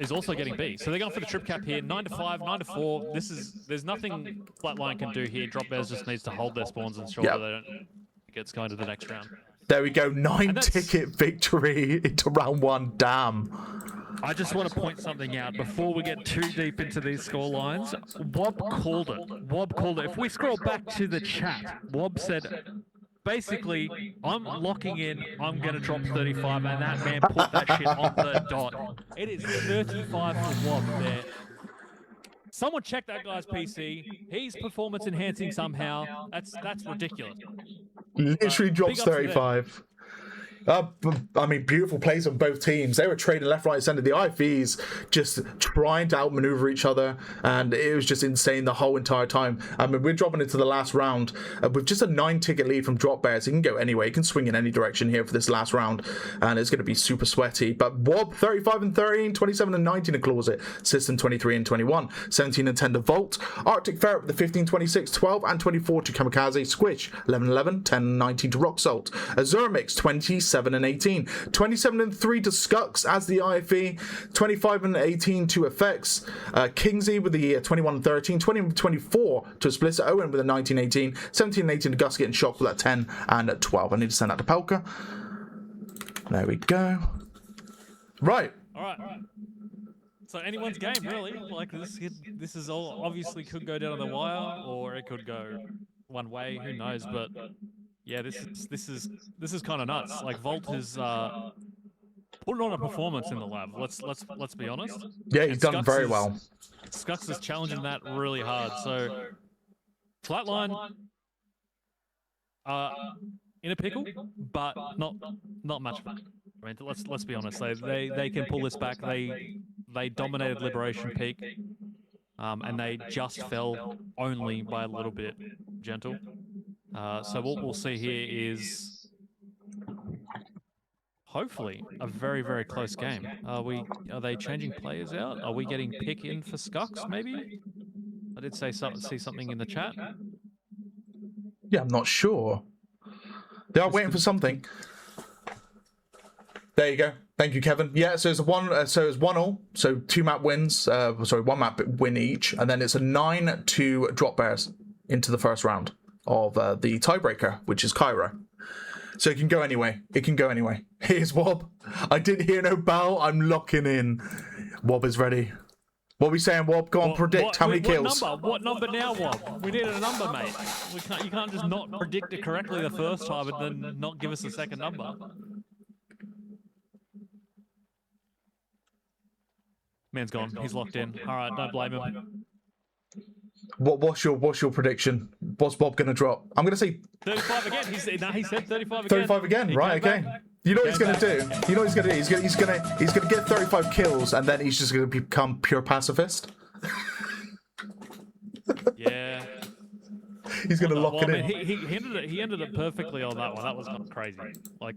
Is also getting B. So they're going for the trip cap here. 9-5, 9-4. There's nothing Flatline can do here. DropBears just needs to hold their spawns and ensure that they don't get going to the next round. There we go. 9-ticket victory into round 1. Damn. I just want to point something out before we get too deep into these score lines. Wob called it. If we scroll back to the chat, Wob said, basically, I'm locking in, I'm going to drop 35, and that man put that shit on the dot. It is 35 for Wob there. Someone check that guy's PC. He's performance enhancing somehow. That's ridiculous. Literally drops big ups to them. 35. I mean, beautiful plays on both teams. They were trading left, right, center. The IFVs just trying to outmaneuver each other, and it was just insane the whole entire time. I mean, we're dropping into the last round with just a 9-ticket lead from DropBears. He can go anyway. He can swing in any direction here for this last round, and it's going to be super sweaty. But Wob, 35 and 13, 27 and 19 to Closet. System 23 and 21, 17 and 10 to Volt. Arctic Ferret with the 15, 26, 12 and 24 to Kamikaze. Squish, 11, 11, 10 and 19 to Rock Salt. Azuramix, 27 and 18, 27 and 3 to Skucks as the IFE, 25 and 18 to Effects, Kingsley with the 21 and 13, 20 and 24 to Explicit, Owen with a 19 18, 17 and 18 to Gus getting shocked with that 10 and 12. I need to send that to Pelka. There we go. Right. All right. So anyone's game, really. Like this is all obviously could go down to the wire, or it could go one way. Who knows? But yeah, this is kind of nuts. Like Volt is putting on a performance in the lab. Let's be honest. Yeah, he's done very well. Skucks is challenging that really hard. So Flatline in a pickle, but not much. I mean, let's be honest. They can pull this back. They dominated Liberation Peak, and they just fell only by a little bit. Gentle. So what we'll see here is hopefully a very, very close game. Are they changing players out? Are we getting pick in for Skucks, maybe? I did see something in the chat. Yeah, I'm not sure. They are waiting for something. There you go. Thank you, Kevin. Yeah, so it's it's 1-1. So 2 map wins. Sorry, 1 map win each, and then it's a 9-2 DropBears into the first round of the tiebreaker, which is Cairo. So it can go anyway. It can go anyway. Here's Wob. I didn't hear no bell. I'm locking in. Wob is ready. What are we saying, Wob? Go on, predict how many kills. What number now, Wob? We need a number, mate. You can't just not predict it correctly the first time and then not give us a second number. Man's gone. He's locked in. All right, don't blame him. What's your prediction? What's Bob gonna drop? I'm gonna say 35 again. He said 35 again. 35 again. Right? Okay. Back. You know what he's gonna do? You know what he's gonna do? He's gonna get 35 kills, and then he's just gonna become pure pacifist. Yeah. He's gonna lock it in. He ended it perfectly on that one. That was kind of crazy. Like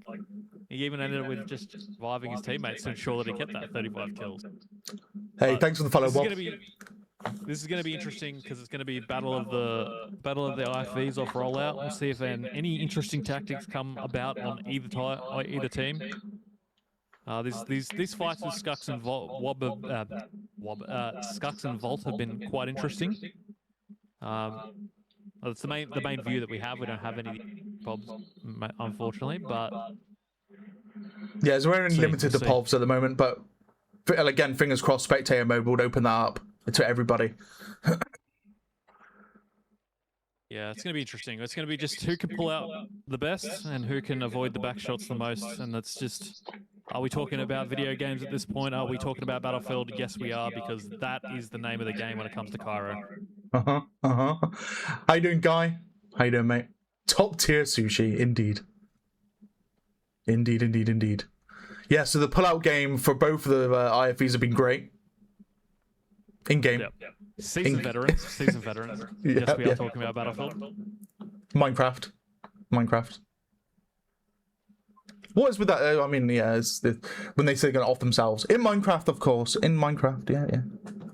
he even ended it with just surviving his teammates to ensure that he kept that 35 kills. Hey, thanks for the follow, Bob. This is going to be interesting because it's going to be battle of the IFVs off rollout. We'll see if any interesting tactics come about on either team. These fights with Skucks and Volt, Skucks and Volt have been quite interesting. It's the main view that we have. We don't have any POVs, unfortunately, but yeah, so we're only limited to POVs at the moment. But again, fingers crossed, spectator mode would open that up to everybody. Yeah, it's going to be interesting. It's going to be just who can pull out the best and who can avoid the back shots the most. And that's just, are we talking about video games at this point? Are we talking about Battlefield? Yes, we are, because that is the name of the game when it comes to Cairo. How you doing, Guy? How you doing, mate? Top tier sushi, indeed. Indeed. Yeah, so the pullout game for both of the IFVs have been great. In-game. Yep. Seasoned veterans. Yeah, yes, we are talking about Battlefield. Minecraft. What is with that? I mean, yeah, it's when they say they're gonna off themselves in Minecraft, of course. In Minecraft, yeah.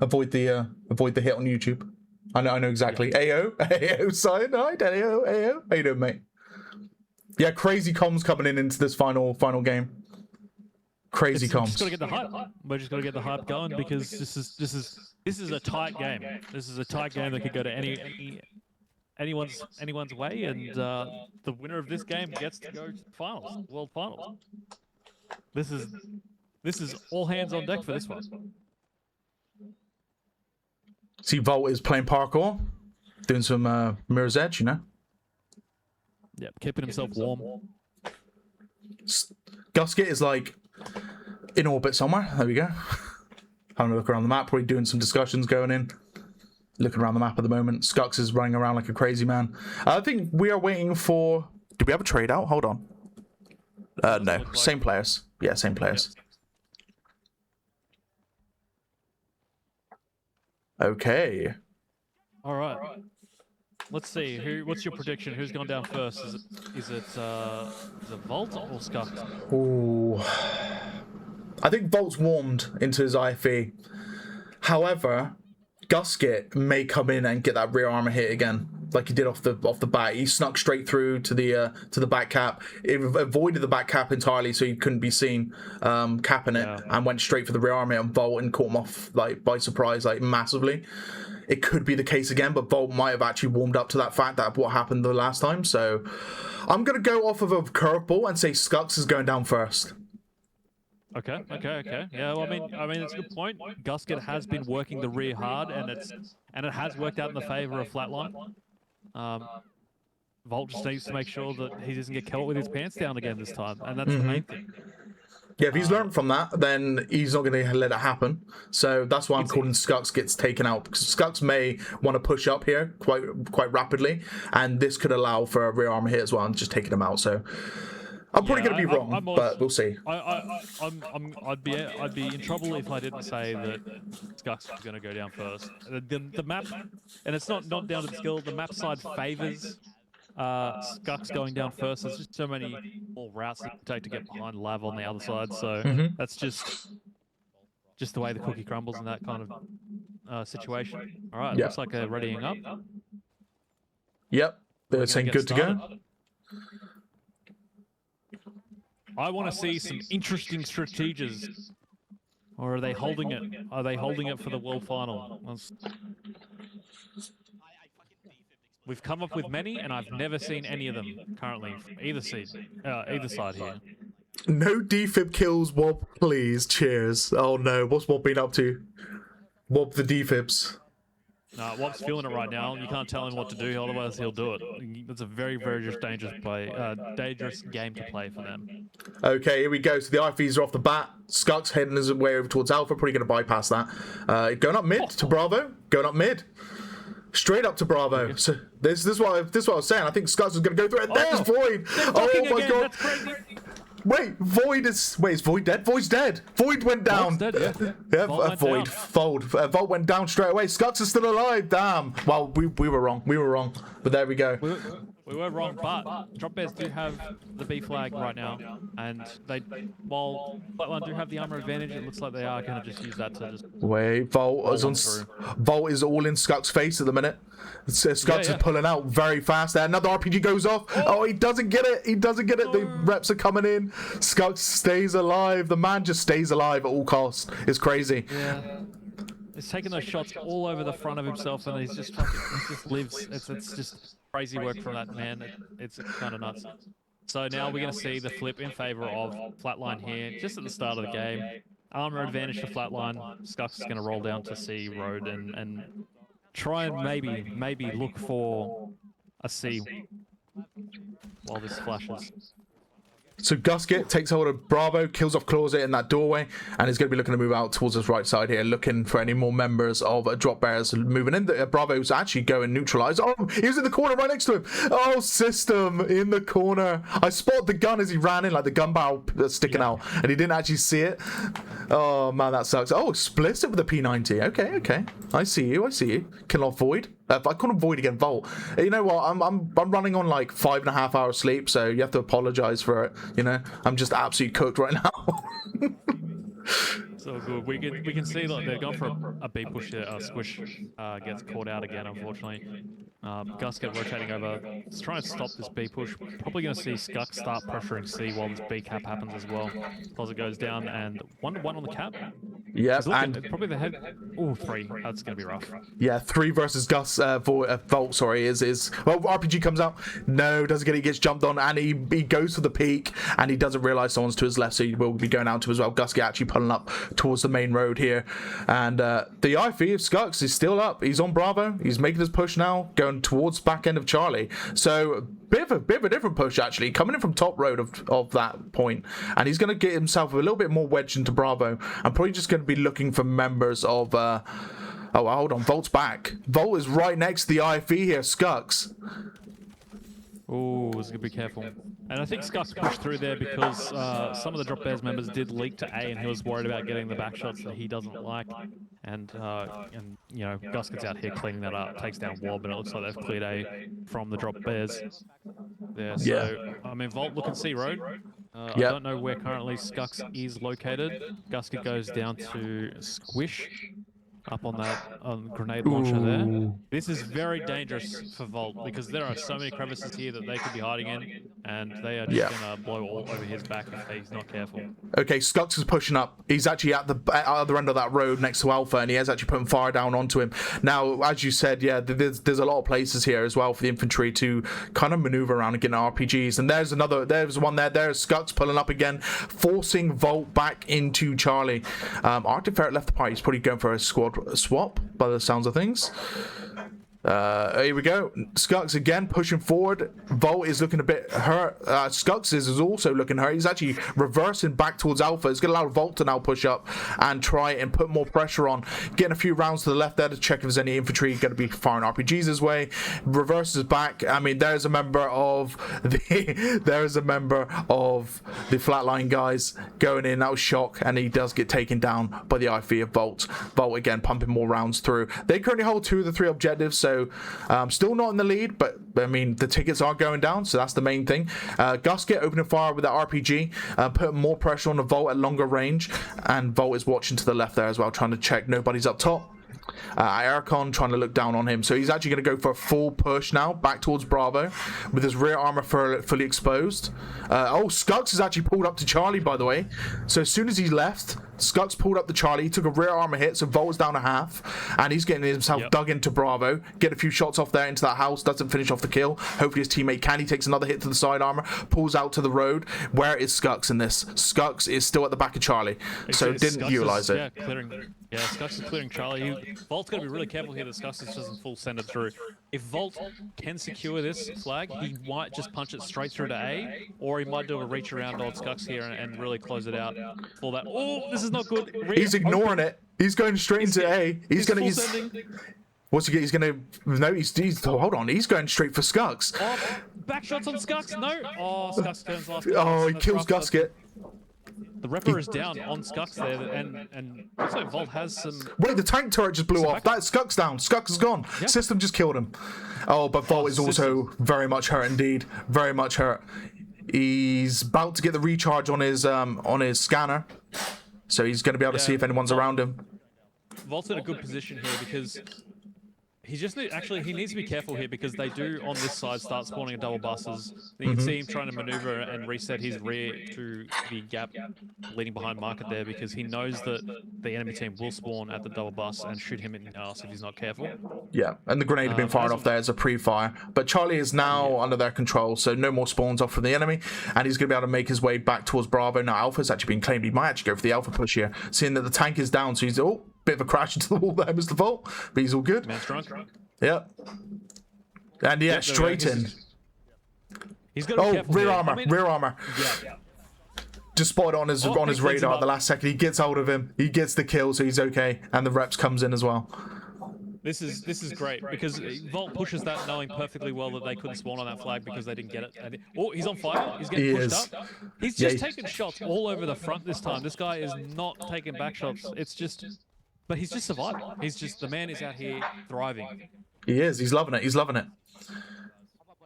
Avoid the hit on YouTube. I know exactly. Yeah. AO, cyanide. AO. How you doing, mate? Yeah, crazy comms coming into this final game. Crazy comms. We're just gotta get the hype. We're just gotta get the hype going because this is a tight game. This is a tight game that could go to anyone's way, and the winner of this game gets to go to the finals, world finals. This is all hands on deck for this one. See, Volt is playing parkour, doing some Mirror's Edge, you know. Yep, keeping himself warm. Gusket is like in orbit somewhere. There we go. Having a look around the map, probably doing some discussions going in. Looking around the map at the moment. Skucks is running around like a crazy man. I think we are waiting for... Did we have a trade out? Hold on. No, look like- same players. Yeah, same players. Okay. All right. Let's see. What's your prediction? Who's gone down first? Is it Volt or Scuffed? Ooh. I think Volt's warmed into his IFE. However, Gusket may come in and get that rear armor hit again, like he did off the bat. He snuck straight through to the back cap. It avoided the back cap entirely, so he couldn't be seen capping it, and went straight for the rear armor on Volt and caught him off like by surprise, like massively. It could be the case again, but Volt might have actually warmed up to that fact that what happened the last time. So I'm gonna go off of a curveball and say Skux is going down first. Okay. Yeah, well, I mean, it's a good point. Gusket has been working the rear hard, and it has worked out in the favor of Flatline. Volt just needs to make sure that he doesn't get caught with his pants down again this time, and that's the main thing. Yeah, if he's learned from that, then he's not going to let it happen. So that's why I'm calling Skux gets taken out, because Skux may want to push up here quite rapidly, and this could allow for a rear armor hit as well and just taking him out. So I'm probably going to be wrong, but we'll see. I'd be in trouble if I didn't say that Skux was going to go down first. The map, and it's not down to the skill. The map side favors Skux going down first. There's just so many more routes that you can take to get behind Lav on the other side. So that's just the way the cookie crumbles in that kind of situation. All right, looks like they're readying up. Yep, they're saying good to go. I want to see some interesting strategies. Or are they holding it? Are they holding it for the world final? We've come up with many, and I've never seen any of them currently from either side here. No defib kills, Wob, please. Cheers. Oh no, what's Wob been up to? Wob the defibs. No, Wob's feeling it right now. You can't tell him what to do, otherwise he'll do it. It's a very, very just dangerous game to play for them. Okay, here we go. So the IFEs are off the bat. Skux heading his way over towards Alpha. Probably going to bypass that. Going up mid to Bravo. Going up mid. Straight up to Bravo. So this is what I was saying. I think Skux is going to go through it. There's Void. Oh my god. That's crazy. Wait, is Void dead? Void's dead. Void went down. Dead, yeah. Yeah, Volt went down straight away. Skux is still alive. Damn. Well, we were wrong. We were wrong. But there we go. We were wrong, but DropBears do have the B flag right now, and while Flatline do have the armor advantage, it looks like they are going to just use that to just. Wait, Volt is all in Skux' face at the minute. Skux is pulling out very fast there. Another RPG goes off. Oh, he doesn't get it. The reps are coming in. Skux stays alive. The man just stays alive at all costs. It's crazy. Yeah. He's taking those shots all over the front of himself, and he just lives. It's just crazy work from that man. It's kind of nuts. So now we're going to see the flip in favor of Flatline here, just at the start of the game. Armor advantage to Flatline. Skux is going to roll down to C road and try and maybe look for a C while this flashes. So Gusket takes hold of Bravo, kills off Closet in that doorway, and is going to be looking to move out towards his right side here, looking for any more members of DropBears moving in. Bravo's actually going neutralized. Oh, he was in the corner right next to him. Oh, System in the corner. I spotted the gun as he ran in, like the gun barrel sticking out, and he didn't actually see it. Oh man, that sucks. Oh, explicit with the P90. Okay. I see you. Kill off Void. I couldn't Void again, Volt. You know what? I'm running on like 5.5 hours sleep, so you have to apologize for it. You know, I'm just absolutely cooked right now. So good. We can see that they're going for a B push here. Squish gets caught out again, unfortunately. Gusket rotating over. Let's try and stop this B push. Probably going to see Skux start pressuring C while this B cap happens as well. Closet goes down and one on the cap. Yeah, and probably the head. Oh, 3. That's going to be rough. Yeah, 3 versus Volt. Sorry, is well. RPG comes out. No, doesn't get it. He gets jumped on, and he goes for the peak, and he doesn't realize someone's to his left, so he will be going out to as well. Gusket actually pulling up towards the main road here, and the IFE of Skux is still up. He's on Bravo. He's making his push now, going towards back end of Charlie. So bit of a different push actually, coming in from top road of that point, and he's going to get himself a little bit more wedged into Bravo. I'm probably just going to be looking for members of. Oh, hold on. Volt's back. Volt is right next to the IFE here. Skux. Ooh, is gonna be careful. And I think Scuck's pushed through there because some of the Drop Bears members did leak to A, and he was worried about getting the back shots that he doesn't like. And you know, Gus gets out here cleaning that up, takes down Wob, and it looks like they've cleared A from the Drop Bears. Yeah. So I mean, Vault looking C road. I don't know where currently Scucks is located. Gusky goes down to Squish. Up on that grenade launcher there. This is very dangerous for Volt because there are so many crevices here that they could be hiding in, and they are just gonna blow all over his back if he's not careful. Okay, Scucks is pushing up. He's actually at the other end of that road next to Alpha, and he has actually putting fire down onto him. Now, as you said, yeah, there's a lot of places here as well for the infantry to kind of maneuver around and get RPGs. And there's one there. There's Scucks pulling up again, forcing Volt back into Charlie. Arctic Ferret left the party. He's probably going for a squad swap by the sounds of things. Here we go. Scucks again pushing forward. Volt is looking a bit hurt. Scucks is also looking hurt. He's actually reversing back towards Alpha. It's going to allow Volt to now push up and try and put more pressure on. Getting a few rounds to the left there to check if there's any infantry going to be firing RPGs his way. Reverses back. I mean, there's a member of the Flatline guys going in. That was shock, and he does get taken down by the IV of Volt. Volt again pumping more rounds through. They currently hold 2 of the 3 objectives, so still not in the lead, but I mean the tickets are going down, so that's the main thing. Gusket opening fire with the RPG, putting more pressure on the Volt at longer range, and Volt is watching to the left there as well, trying to check nobody's up top. Aircon trying to look down on him, so he's actually going to go for a full push now back towards Bravo with his rear armor fully exposed. Scucks has actually pulled up to Charlie, by the way. So as soon as he left, Scucks pulled up to Charlie. He took a rear armor hit, so Volt's down a half, and he's getting himself dug into Bravo. Get a few shots off there into that house, doesn't finish off the kill. Hopefully his teammate can. He takes another hit to the side armor, pulls out to the road. Where is Scucks in this? Scucks is still at the back of Charlie, so didn't utilize it. Yeah, Scucks is clearing Charlie. Volt's got to be really careful here that Scucks doesn't full send it through. If Volt can secure this flag, he might just punch it straight through to A, or he might do a reach around on Scucks here and really close it out for that. Oh, this is not good. He's ignoring it. He's going straight into A. What's he get? He's gonna. No, he's hold on. He's going straight for Scucks. Oh, back shots on Scucks. No. Oh, Scucks turns last. Oh, he kills Gusket. The Ripper is down on Scucks there, and looks like Volt has some. Wait, the tank turret just blew off. That's Scucks down. Scucks is gone. Yeah. System just killed him. Oh, but Volt is also very much hurt indeed. Very much hurt. He's about to get the recharge on his scanner, so he's going to be able to see if anyone's around him. Volt's in a good position here because he just he needs to be careful here because they do on this side start spawning double buses. You can see him trying to maneuver and reset his rear to the gap leading behind Market there because he knows that the enemy team will spawn at the double bus and shoot him in the arse if he's not careful. Yeah, and the grenade had been fired off there as a pre-fire, but Charlie is now under their control, so no more spawns off from the enemy, and he's going to be able to make his way back towards Bravo. Now Alpha's actually been claimed. He might actually go for the Alpha push here, seeing that the tank is down, so he's bit of a crash into the wall there, Mr. Volt, but he's all good. Man's drunk. Yep. And straight in. He's got to be careful rear here. armor, rear armor. Yeah. Just spotted on his radar at the last second. He gets hold of him. He gets the kill, so he's okay. And the reps comes in as well. This is great because Volt pushes that knowing perfectly well that they couldn't spawn on that flag because they didn't get it. Oh, he's on fire. He's getting pushed up. He's just taking shots all over the front this time. This guy is not taking back shots. But he's just surviving. The man is out here thriving. He is. He's loving it. He's loving it.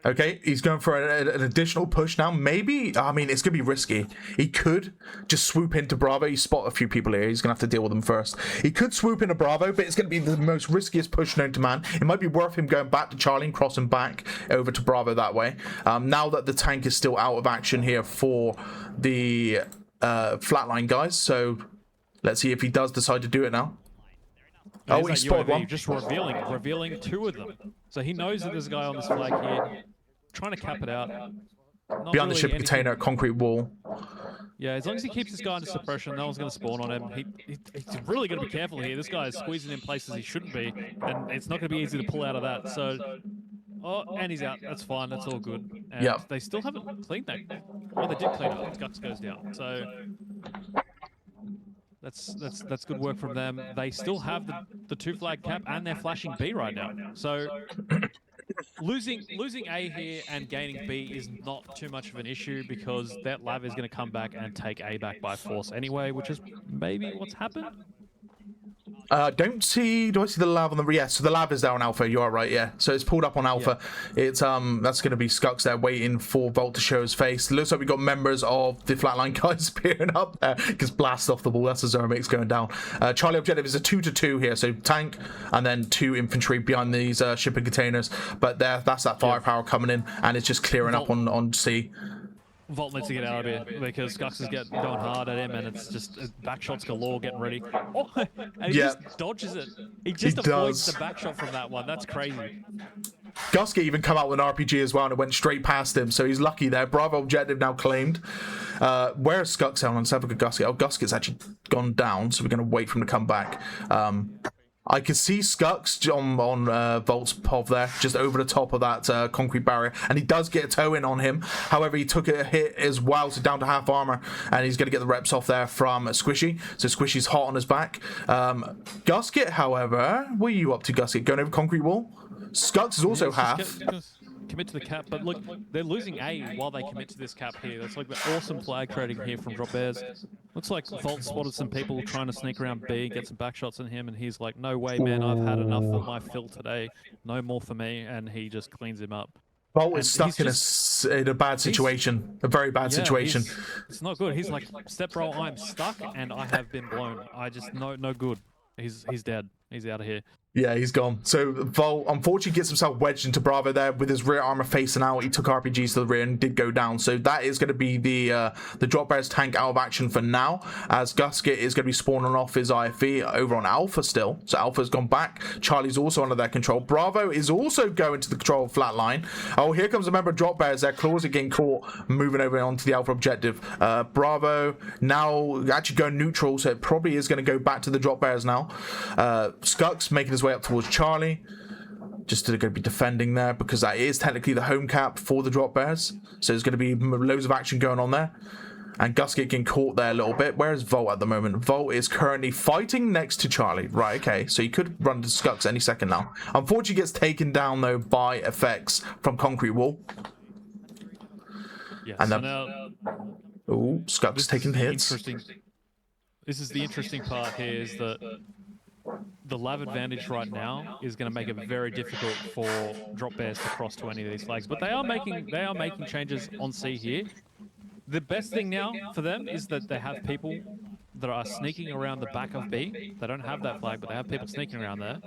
Okay, he's going for an additional push now. Maybe, I mean, it's going to be risky. He could just swoop into Bravo. You spot a few people here. He's going to have to deal with them first. He could swoop into Bravo, but it's going to be the most riskiest push known to man. It might be worth him going back to Charlie and crossing back over to Bravo that way. Now that the tank is still out of action here for the Flatline guys. So let's see if he does decide to do it now. Oh, he spotted one. Just revealing 2 of them. So he knows that there's a guy on this flag here, trying to cap it out. Not Behind the really ship container, concrete wall. Yeah, as long as he keeps this guy under suppression, no one's going to spawn on him. He's really going to be careful here. This guy is squeezing in places he shouldn't be, and it's not going to be easy to pull out of that. So, and he's out. That's fine. That's all good. And they still haven't cleaned that. Well, they did clean it. Scucks goes down. So. That's good work from them. They still have the 2 flag cap and they're flashing B right now. So losing A here and gaining B is not too much of an issue because that Lav is going to come back and take A back by force anyway, which is maybe what's happened. Do I see the lab on the, yeah, so the lab is there on Alpha, you are right, yeah. So it's pulled up on Alpha. Yeah. It's that's gonna be Skux there waiting for Volt to show his face. It looks like we got members of the Flatline guys appearing up there. Gets blasted off the wall. That's a Zermix going down. Charlie objective is a 2-2 here, so tank and then 2 infantry behind these shipping containers. But that's that firepower coming in, and it's just clearing up on C. Volt needs to get out of here because Skux is going hard at him, and it's just back shots galore getting ready. Oh, and he just dodges it. He just avoids the back shot from that one. That's crazy. Gusket even come out with an RPG as well, and it went straight past him, so he's lucky there. Bravo objective now claimed. Where's Skux on? Let's have a good Gusket. Oh, Gusket's actually gone down, so we're going to wait for him to come back. I can see Skux on Volt's POV there, just over the top of that concrete barrier, and he does get a toe in on him. However, he took a hit as well, so down to half armor, and he's going to get the reps off there from Squishy. So Squishy's hot on his back. Gusket, however, what are you up to, Gusket? Going over concrete wall? Skux is also half. Commit to the cap, but look, they're losing A while they commit to this cap here. That's like the awesome flag trading here from DropBears. Looks like Volt spotted some people trying to sneak around B, get some back shots on him, and he's like, no way, man, I've had enough of my fill today. No more for me, and he just cleans him up. Volt is stuck in a bad situation, a very bad situation. It's not good. He's like, step bro, I'm stuck, and I have been blown. I just, no good. He's dead. He's out of here. Yeah, he's gone. So Volt unfortunately gets himself wedged into Bravo there with his rear armor facing out. He took RPGs to the rear and did go down. So that is going to be the DropBears tank out of action for now, as Gusket is going to be spawning off his IFV over on Alpha still. So Alpha's gone back. Charlie's also under their control. Bravo is also going to the control of Flatline. Oh, here comes a member of DropBears. Their claws are getting caught, moving over onto the Alpha objective. Bravo now actually going neutral, so it probably is going to go back to the DropBears now. Skux making his way up towards Charlie, just going to be defending there because that is technically the home cap for the DropBears, so there's going to be loads of action going on there, and Gusket getting caught there a little bit. Where is Volt at the moment? Volt is currently fighting next to Charlie. Right, okay, so he could run to Skux any second now. Unfortunately gets taken down though by effects from concrete wall. Yeah, and so then now, Skux taking hits. This is the interesting part here, is that the Lav advantage right now is going to make it very difficult for DropBears to cross to any of these flags, but they are making changes on C here. The best thing now for them is that they have people that are sneaking around the back of B. They don't have that flag, but they have people sneaking around there,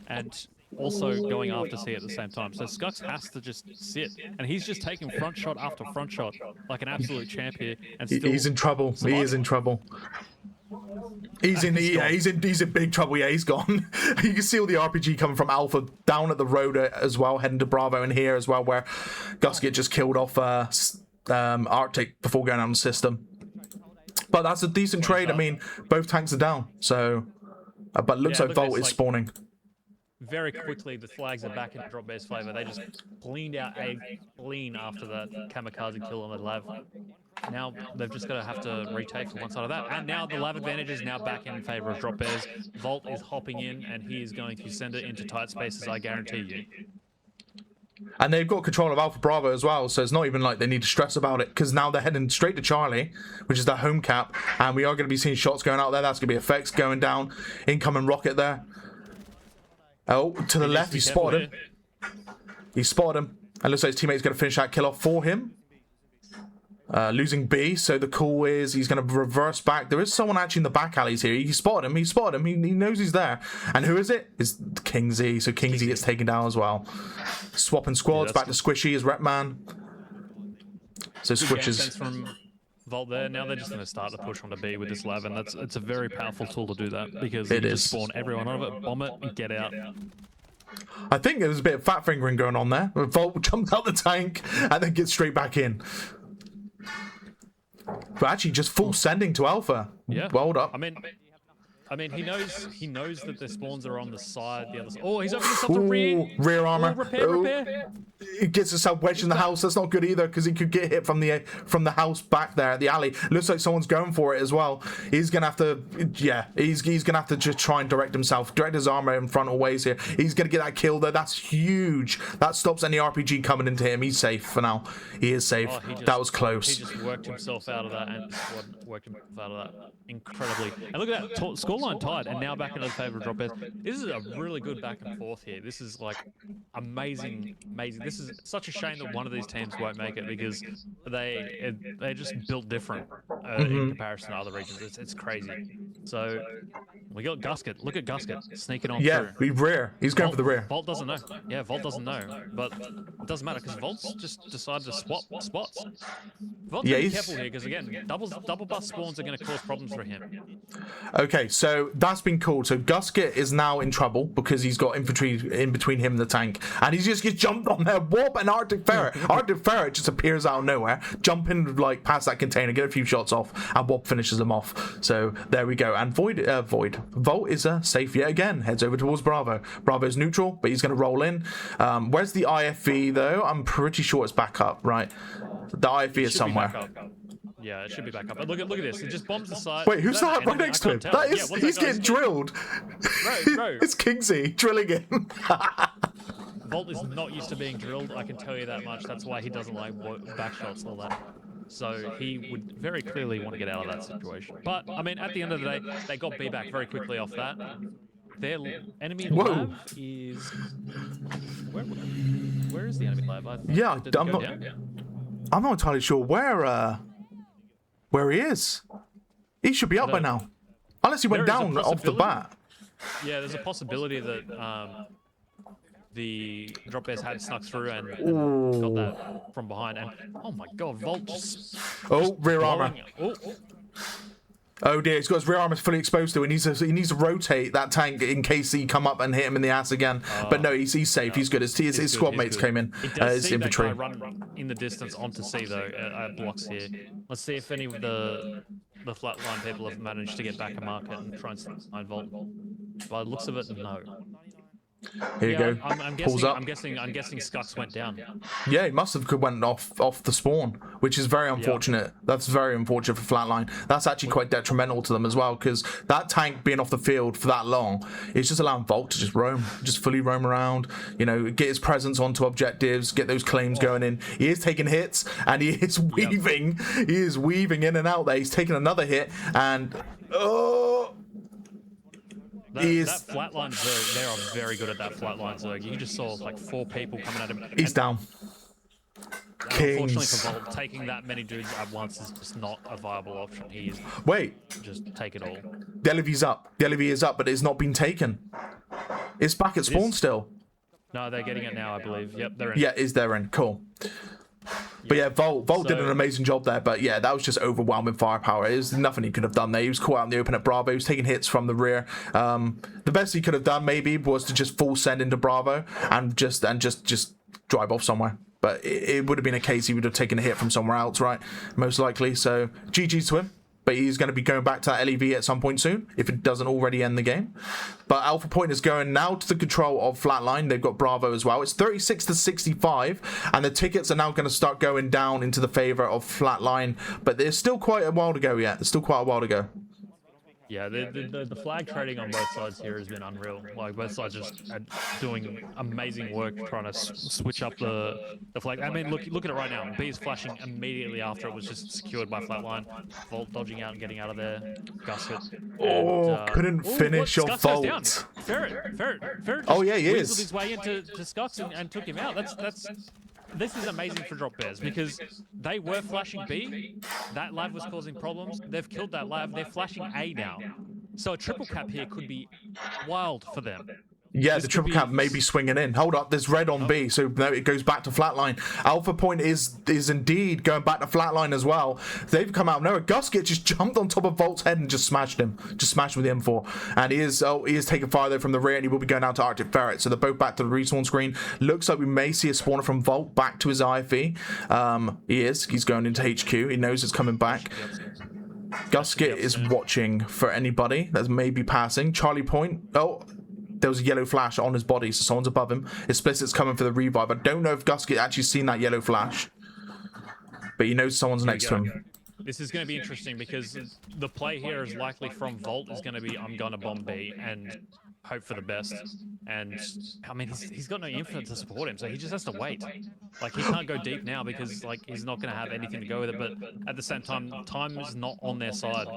and also going after C at the same time. So Skux has to just sit, and he's just taking front shot after front shot like an absolute champ here. And still he's in trouble. He is in trouble. He's in big trouble. Yeah, he's gone. You can see all the RPG coming from Alpha down at the road as well, heading to Bravo in here as well, where Gusket just killed off Arctic before going on the system. But that's a decent trade. I mean, both tanks are down, so but it looks like Volt is spawning. Very quickly, the flags are back in DropBears' flavor. They just cleaned out a clean after that kamikaze kill on the Lav. Now they've just got to have to retake from one side of that. And now the Lav advantage is now back in favor of DropBears. Volt is hopping in, and he is going to send it into tight spaces, I guarantee you. And they've got control of Alpha Bravo as well, so it's not even like they need to stress about it, because now they're heading straight to Charlie, which is their home cap, and we are going to be seeing shots going out there. That's going to be effects going down. Incoming rocket there. Oh, to the left, he spotted him. He spotted him. And looks like his teammate's going to finish that kill off for him. Losing B, so the call is he's going to reverse back. There is someone actually in the back alleys here. He spotted him. He spotted him. He knows he's there. And who is it? It's King Z. So King Z gets taken down as well. Swapping squads back to Squishy as rep man. So Squishes from Volt there. Now they're just going to start to push onto B with this Lav, and it's a very powerful tool to do that, because you just spawn everyone out of it, bomb it, and get out. I think there was a bit of fat fingering going on there. Volt jumped out the tank and then gets straight back in. But actually, just full sending to Alpha. Yeah. Well up. I mean, I mean, he knows that the spawns are on the side, the other side. Oh, he's opening himself to rear. Ooh, rear armor. Repair. He gets himself wedged in the house. That's not good either because he could get hit from the house back there at the alley. Looks like someone's going for it as well. He's gonna have to, yeah, he's gonna have to just try and direct himself, direct his armor in frontal ways here. He's gonna get that kill though. That's huge. That stops any RPG coming into him. He's safe for now. He is safe. That was close. He just worked himself out of that, and the squad worked himself out of that incredibly. And look at that scoreline tied, and now back into the favour of DropBears. This is a really good back and forth here. This is like amazing. This is such a shame that one of these teams won't make it because they just built different in comparison to other regions. It's crazy. So we got Gusket. Look at Gusket sneaking on through. Yeah, rear. He's going for the rear. Volt doesn't know. Yeah, Volt doesn't know, but it doesn't matter because Volt's just decided to swap spots. Volt's be careful here because again, double bus spawns are going to cause problems for him. Okay, so that's been called. So Gusket is now in trouble because he's got infantry in between him and the tank, and he just gets jumped on there. Warp and Arctic Ferret. Arctic Ferret just appears out of nowhere, jumping like past that container, get a few shots off, and Warp finishes him off. So there we go. And Volt is safe yet again. Heads over towards Bravo. Bravo's neutral, but he's going to roll in. Where's the IFV though? I'm pretty sure it's back up, right? The IFV is somewhere. Yeah, it should be back up. But look at this. It just bombs the side. Wait, who's that right next to him? That is, he's getting drilled. Bro. It's Kingsy drilling him. Volt is not used to being drilled. I can tell you that much. That's why he doesn't like back shots and all that. So he would very clearly want to get out of that situation. But I mean, at the end of the day, they got B back very quickly off that. Their enemy lab is where is the enemy lab? Yeah, I'm not entirely sure where he is. He should be up by now, unless he went down off the bat. Yeah, there's a possibility that the DropBears had snuck through and got that from behind. And oh my god, Volt just rear armor. Oh dear, he's got his rear armor fully exposed to. He needs to rotate that tank in case he come up and hit him in the ass again. But no, he's safe. He's good. His squad mates came in. His infantry. That guy run in the distance onto C though. Blocks here. Let's see if any of the Flatline people have managed to get back a market and try and find Volt. By the looks of it, no. Here you go. I'm guessing Skux went down. Yeah, he must have went off the spawn, which is very unfortunate. Yeah. That's very unfortunate for Flatline. That's actually quite detrimental to them as well, because that tank being off the field for that long is just allowing Volt to just fully roam around, you know, get his presence onto objectives, get those claims going in. He is taking hits and he is weaving. He is weaving in and out there. He's taking another hit and that flatline Zerg, they are very good at that flatline Zerg. You just saw like 4 people coming at him. He's down. Unfortunately for Volt, taking that many dudes at once is just not a viable option. He is just take it all. The LV is up, but it's not been taken. It's back at spawn still. No, they're getting it now, I believe. Yep, they're in. Yeah, they're in. Cool. But yeah, Volt did an amazing job there. But yeah, that was just overwhelming firepower. There's nothing he could have done there. He was caught out in the open at Bravo. He was taking hits from the rear. The best he could have done maybe was to just full send into Bravo and just drive off somewhere. But it would have been a case he would have taken a hit from somewhere else, right? Most likely. So GG's to him. But he's going to be going back to that LEV at some point soon, if it doesn't already end the game. But Alpha Point is going now to the control of Flatline. They've got Bravo as well. It's 36-65, and the tickets are now going to start going down into the favor of Flatline. But there's still quite a while to go yet. There's still quite a while to go. Yeah, the flag trading on both sides here has been unreal. Like, both sides just are doing amazing work trying to switch up the flag. I mean, look at it right now. B is flashing immediately after it was just secured by Flatline. Volt dodging out and getting out of there. Gusket. Couldn't finish your Volt. Ferret. Oh yeah, he is. Weaseled his way into Skux and took him out. This is amazing for DropBears because they were flashing B. That lab was causing problems. They've killed that lab. They're flashing A now. So a triple cap here could be wild for them. Yeah, the triple cap may be swinging in. Hold up, there's red on B, so no, it goes back to Flatline. Alpha Point is indeed going back to Flatline as well. They've come out of nowhere. Gusket just jumped on top of Volt's head and just smashed him. Just smashed with the M4. And he is taking fire though from the rear, and he will be going down to Arctic Ferret. So they're both back to the respawn screen. Looks like we may see a spawner from Volt back to his IFE. He's going into HQ. He knows it's coming back. Gusket is watching for anybody that's maybe passing. Charlie Point. Oh, there was a yellow flash on his body, so someone's above him. Explicit's coming for the revive. I don't know if Gusket actually seen that yellow flash, but he knows someone's next to him. This is going to be interesting because the play here is likely from Vault is going to be I'm going to bomb B and hope for the best. And I mean, he's got no infinite to support him, so he just has to wait. Like, he can't go deep now because like he's not going to have anything to go with it. But at the same time, time is not on their side.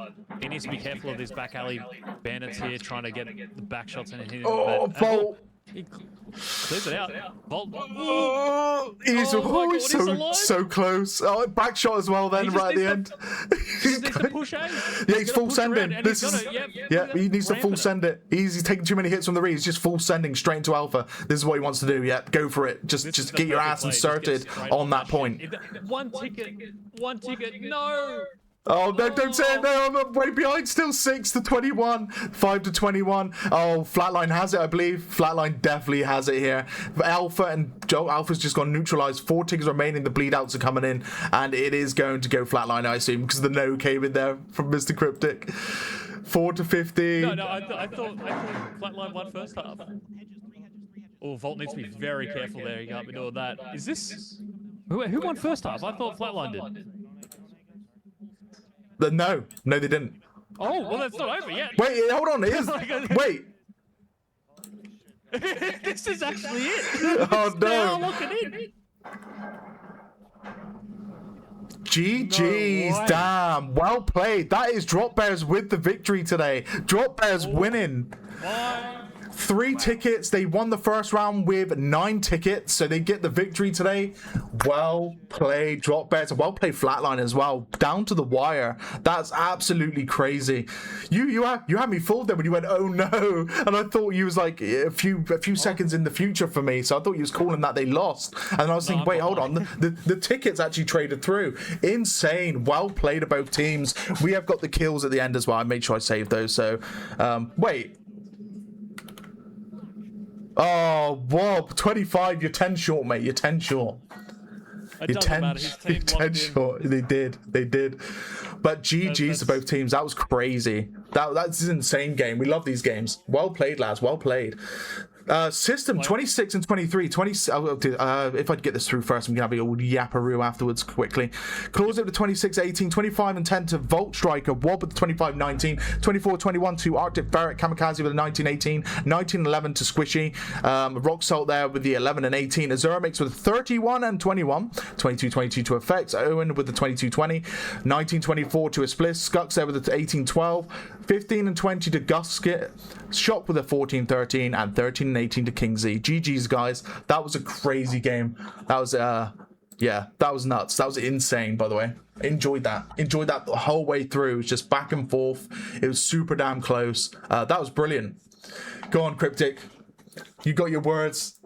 He needs to be careful of these back alley bandits here trying to get the back shots in. Oh, Vault! He clears it out. Vault. He's God, so close. Oh, back shot as well then, right at the end. He just needs to push A. Yeah, he's full sending. This is, he needs to full send it. He's taking too many hits from the read. He's just full sending straight into alpha. This is what he wants to do. Yeah, go for it. Just get your ass inserted on that point. One ticket, no! Oh, no, don't say it. No, I'm way behind. Still 6-21, 5-21. Oh, Flatline has it, I believe. Flatline definitely has it here. Alpha and Joe, Alpha's just gone neutralized. 4 tickets remaining. The bleed outs are coming in, and it is going to go Flatline, I assume, because the no came in there from Mr. Cryptic. 4-15. No, I thought Flatline won first half. Oh, Vault needs to be very careful there. He can't be doing that. Is this... Who won first half? I thought Flatline did. No, they didn't. Oh, well, that's not over yet. Wait, hold on. It is. Wait. This is actually it. Oh, no. Locking in. GG's, No way. damn. Well played. That is DropBears with the victory today. DropBears winning. Why? 3 tickets. They won the first round with 9 tickets, so they get the victory today. Well played, DropBears. Well played, Flatline as well. Down to the wire. That's absolutely crazy. You had me fooled there when you went, oh no, and I thought you was like a few seconds in the future for me. So I thought you was calling that they lost, and I was thinking, wait, hold on, the tickets actually traded through. Insane. Well played to both teams. We have got the kills at the end as well. I made sure I saved those. So wait. Oh, whoa, 25, you're 10 short, mate. You're 10 short. It doesn't matter. His team you're 10 short. They did. But GG's to both teams. That was crazy. That's an insane game. We love these games. Well played, lads. Well played. System 26 and 23. If I get this through first, I'm gonna have a old yapperoo afterwards quickly. Claws over to 26-18, 25 and 10 to Volt Striker, Wob with the 25-19, 24-21 to Arctic Ferret, Kamikaze with the 19-18, 19-11 to Squishy, Rock Salt there with the 11 and 18, Azura Mix with 31 and 21, 22-22 to Effects, Owen with the 22-20, 19-24 to a Split, Skux there with the 18-12, 15 and 20 to Gusket, Shock with a 14-13, and 13 and 18 to King Z. GG's, guys. That was a crazy game. That was yeah, that was nuts. That was insane, by the way. Enjoyed that the whole way through. It was just back and forth. It was super damn close. That was brilliant. Go on, Cryptic, you got your words.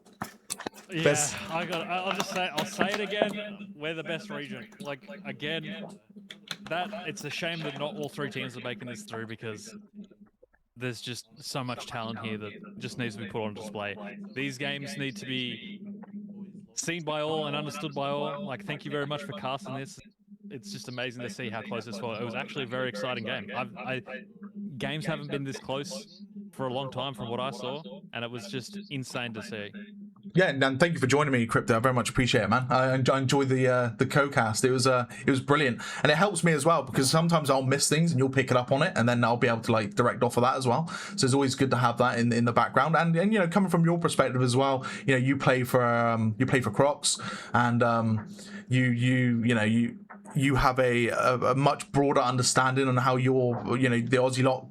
Yeah, I'll say it again. We're the best region. Like, again, it's a shame that not all 3 teams are making this through, because there's just so much talent here that just needs to be put on display. These games need to be seen by all and understood by all. Like, thank you very much for casting this. It's just amazing to see how close this was. It was actually a very exciting game. Games haven't been this close for a long time from what I saw, and it was just insane to see. Yeah, and thank you for joining me, Crypto. I very much appreciate it, man. I enjoyed the co-cast. It was brilliant, and it helps me as well, because sometimes I'll miss things and you'll pick it up on it, and then I'll be able to like direct off of that as well. So it's always good to have that in the background, and you know, coming from your perspective as well. You know, you play for Crocs, and you have a much broader understanding on how the Aussie lot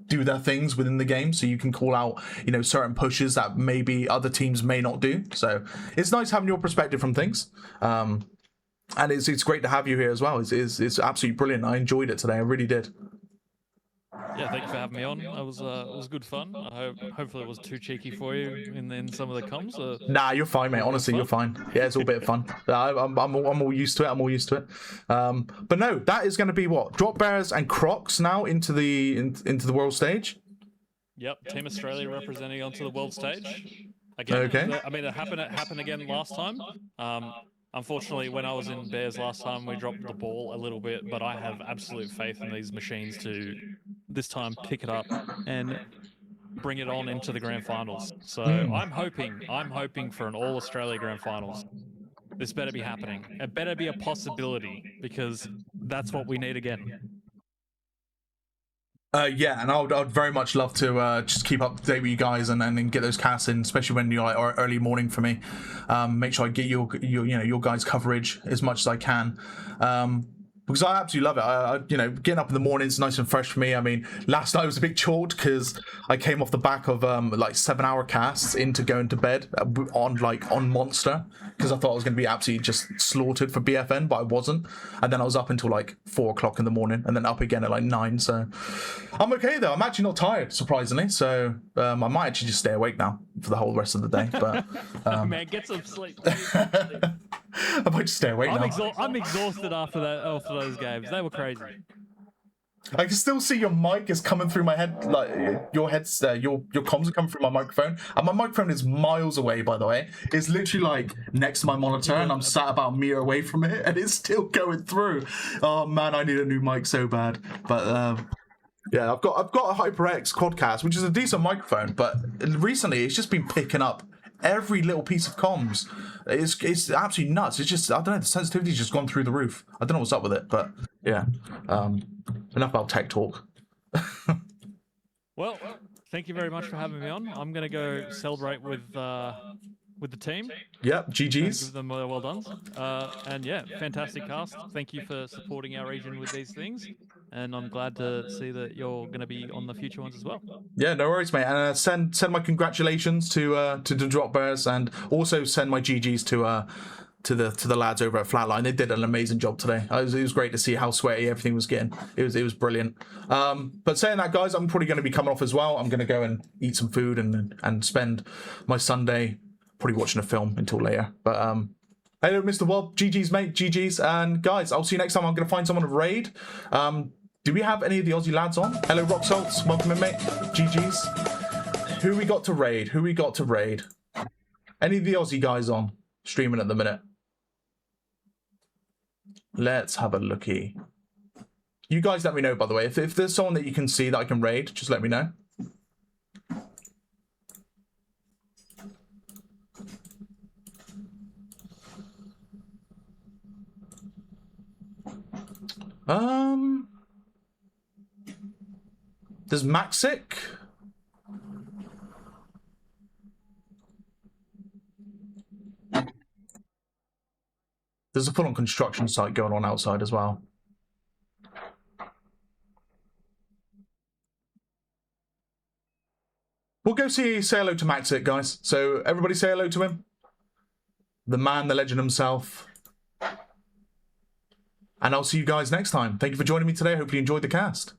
do their things within the game, so you can call out, you know, certain pushes that maybe other teams may not do. So it's nice having your perspective from things, and it's great to have you here as well. It's absolutely brilliant. I enjoyed it today. I really did. Yeah, thank you for having me on. It was good fun. Hopefully it wasn't too cheeky for you in some of the comms. Nah, you're fine, mate. Honestly, you're fine. Yeah, it's all a bit of fun. I'm all used to it. But no, that is going to be what DropBears and Crocs now into the world stage. Yep, Team Australia representing onto the world stage again. Okay. I mean, it happened again last time. Unfortunately, when I was in Bears last time, we dropped the ball a little bit, but I have absolute faith in these machines to this time pick it up and bring it on into the grand finals. So I'm hoping for an All Australia grand finals. This better be happening. It better be a possibility because that's what we need again. Yeah, and I'd very much love to just keep up to date with you guys and get those casts in, especially when you're like early morning for me. Make sure I get your guys' coverage as much as I can. Because I absolutely love it. I getting up in the mornings nice and fresh for me. I mean, last night was a bit chilled because I came off the back of like 7-hour casts into going to bed on Monster because I thought I was going to be absolutely just slaughtered for BFN, but I wasn't. And then I was up until like 4 o'clock in the morning and then up again at like 9. So I'm okay though. I'm actually not tired, surprisingly. So I might actually just stay awake now for the whole rest of the day. But man, get some sleep. I might just stay awake now. I'm exhausted after those games. They were crazy. I can still see your mic is coming through my head, like your comms are coming through my microphone. And my microphone is miles away, by the way. It's literally like next to my monitor, and I'm sat about a meter away from it, and it's still going through. Oh man, I need a new mic so bad. But yeah, I've got a HyperX Quadcast, which is a decent microphone, but recently it's just been picking up every little piece of comms. It's absolutely nuts. It's just, I don't know, the sensitivity's just gone through the roof. I don't know what's up with it, but yeah. Enough about tech talk. Well, thank you very much for having me on. I'm going to go celebrate with the team. Yep, GG's. Give them well done. And yeah, fantastic cast. Thank you for supporting our region with these things. And I'm glad to see that you're going to be on the future ones as well. Yeah, no worries, mate. And send my congratulations to the DropBears, and also send my GGs to the lads over at Flatline. They did an amazing job today. It was great to see how sweaty everything was getting. It was brilliant. But saying that, guys, I'm probably going to be coming off as well. I'm going to go and eat some food and spend my Sunday probably watching a film until later. But hello, Mr. Wob. GG's, mate. GG's. And guys, I'll see you next time. I'm going to find someone to raid. Do we have any of the Aussie lads on? Hello, Rock Salts. Welcome in, mate. GG's. Who we got to raid? Any of the Aussie guys on streaming at the minute? Let's have a looky. You guys let me know, by the way. If there's someone that you can see that I can raid, just let me know. There's Maxic. There's a full-on construction site going on outside as well. We'll go say hello to Maxic, guys. So everybody say hello to him. The man, the legend himself. And I'll see you guys next time. Thank you for joining me today. Hope you enjoyed the cast.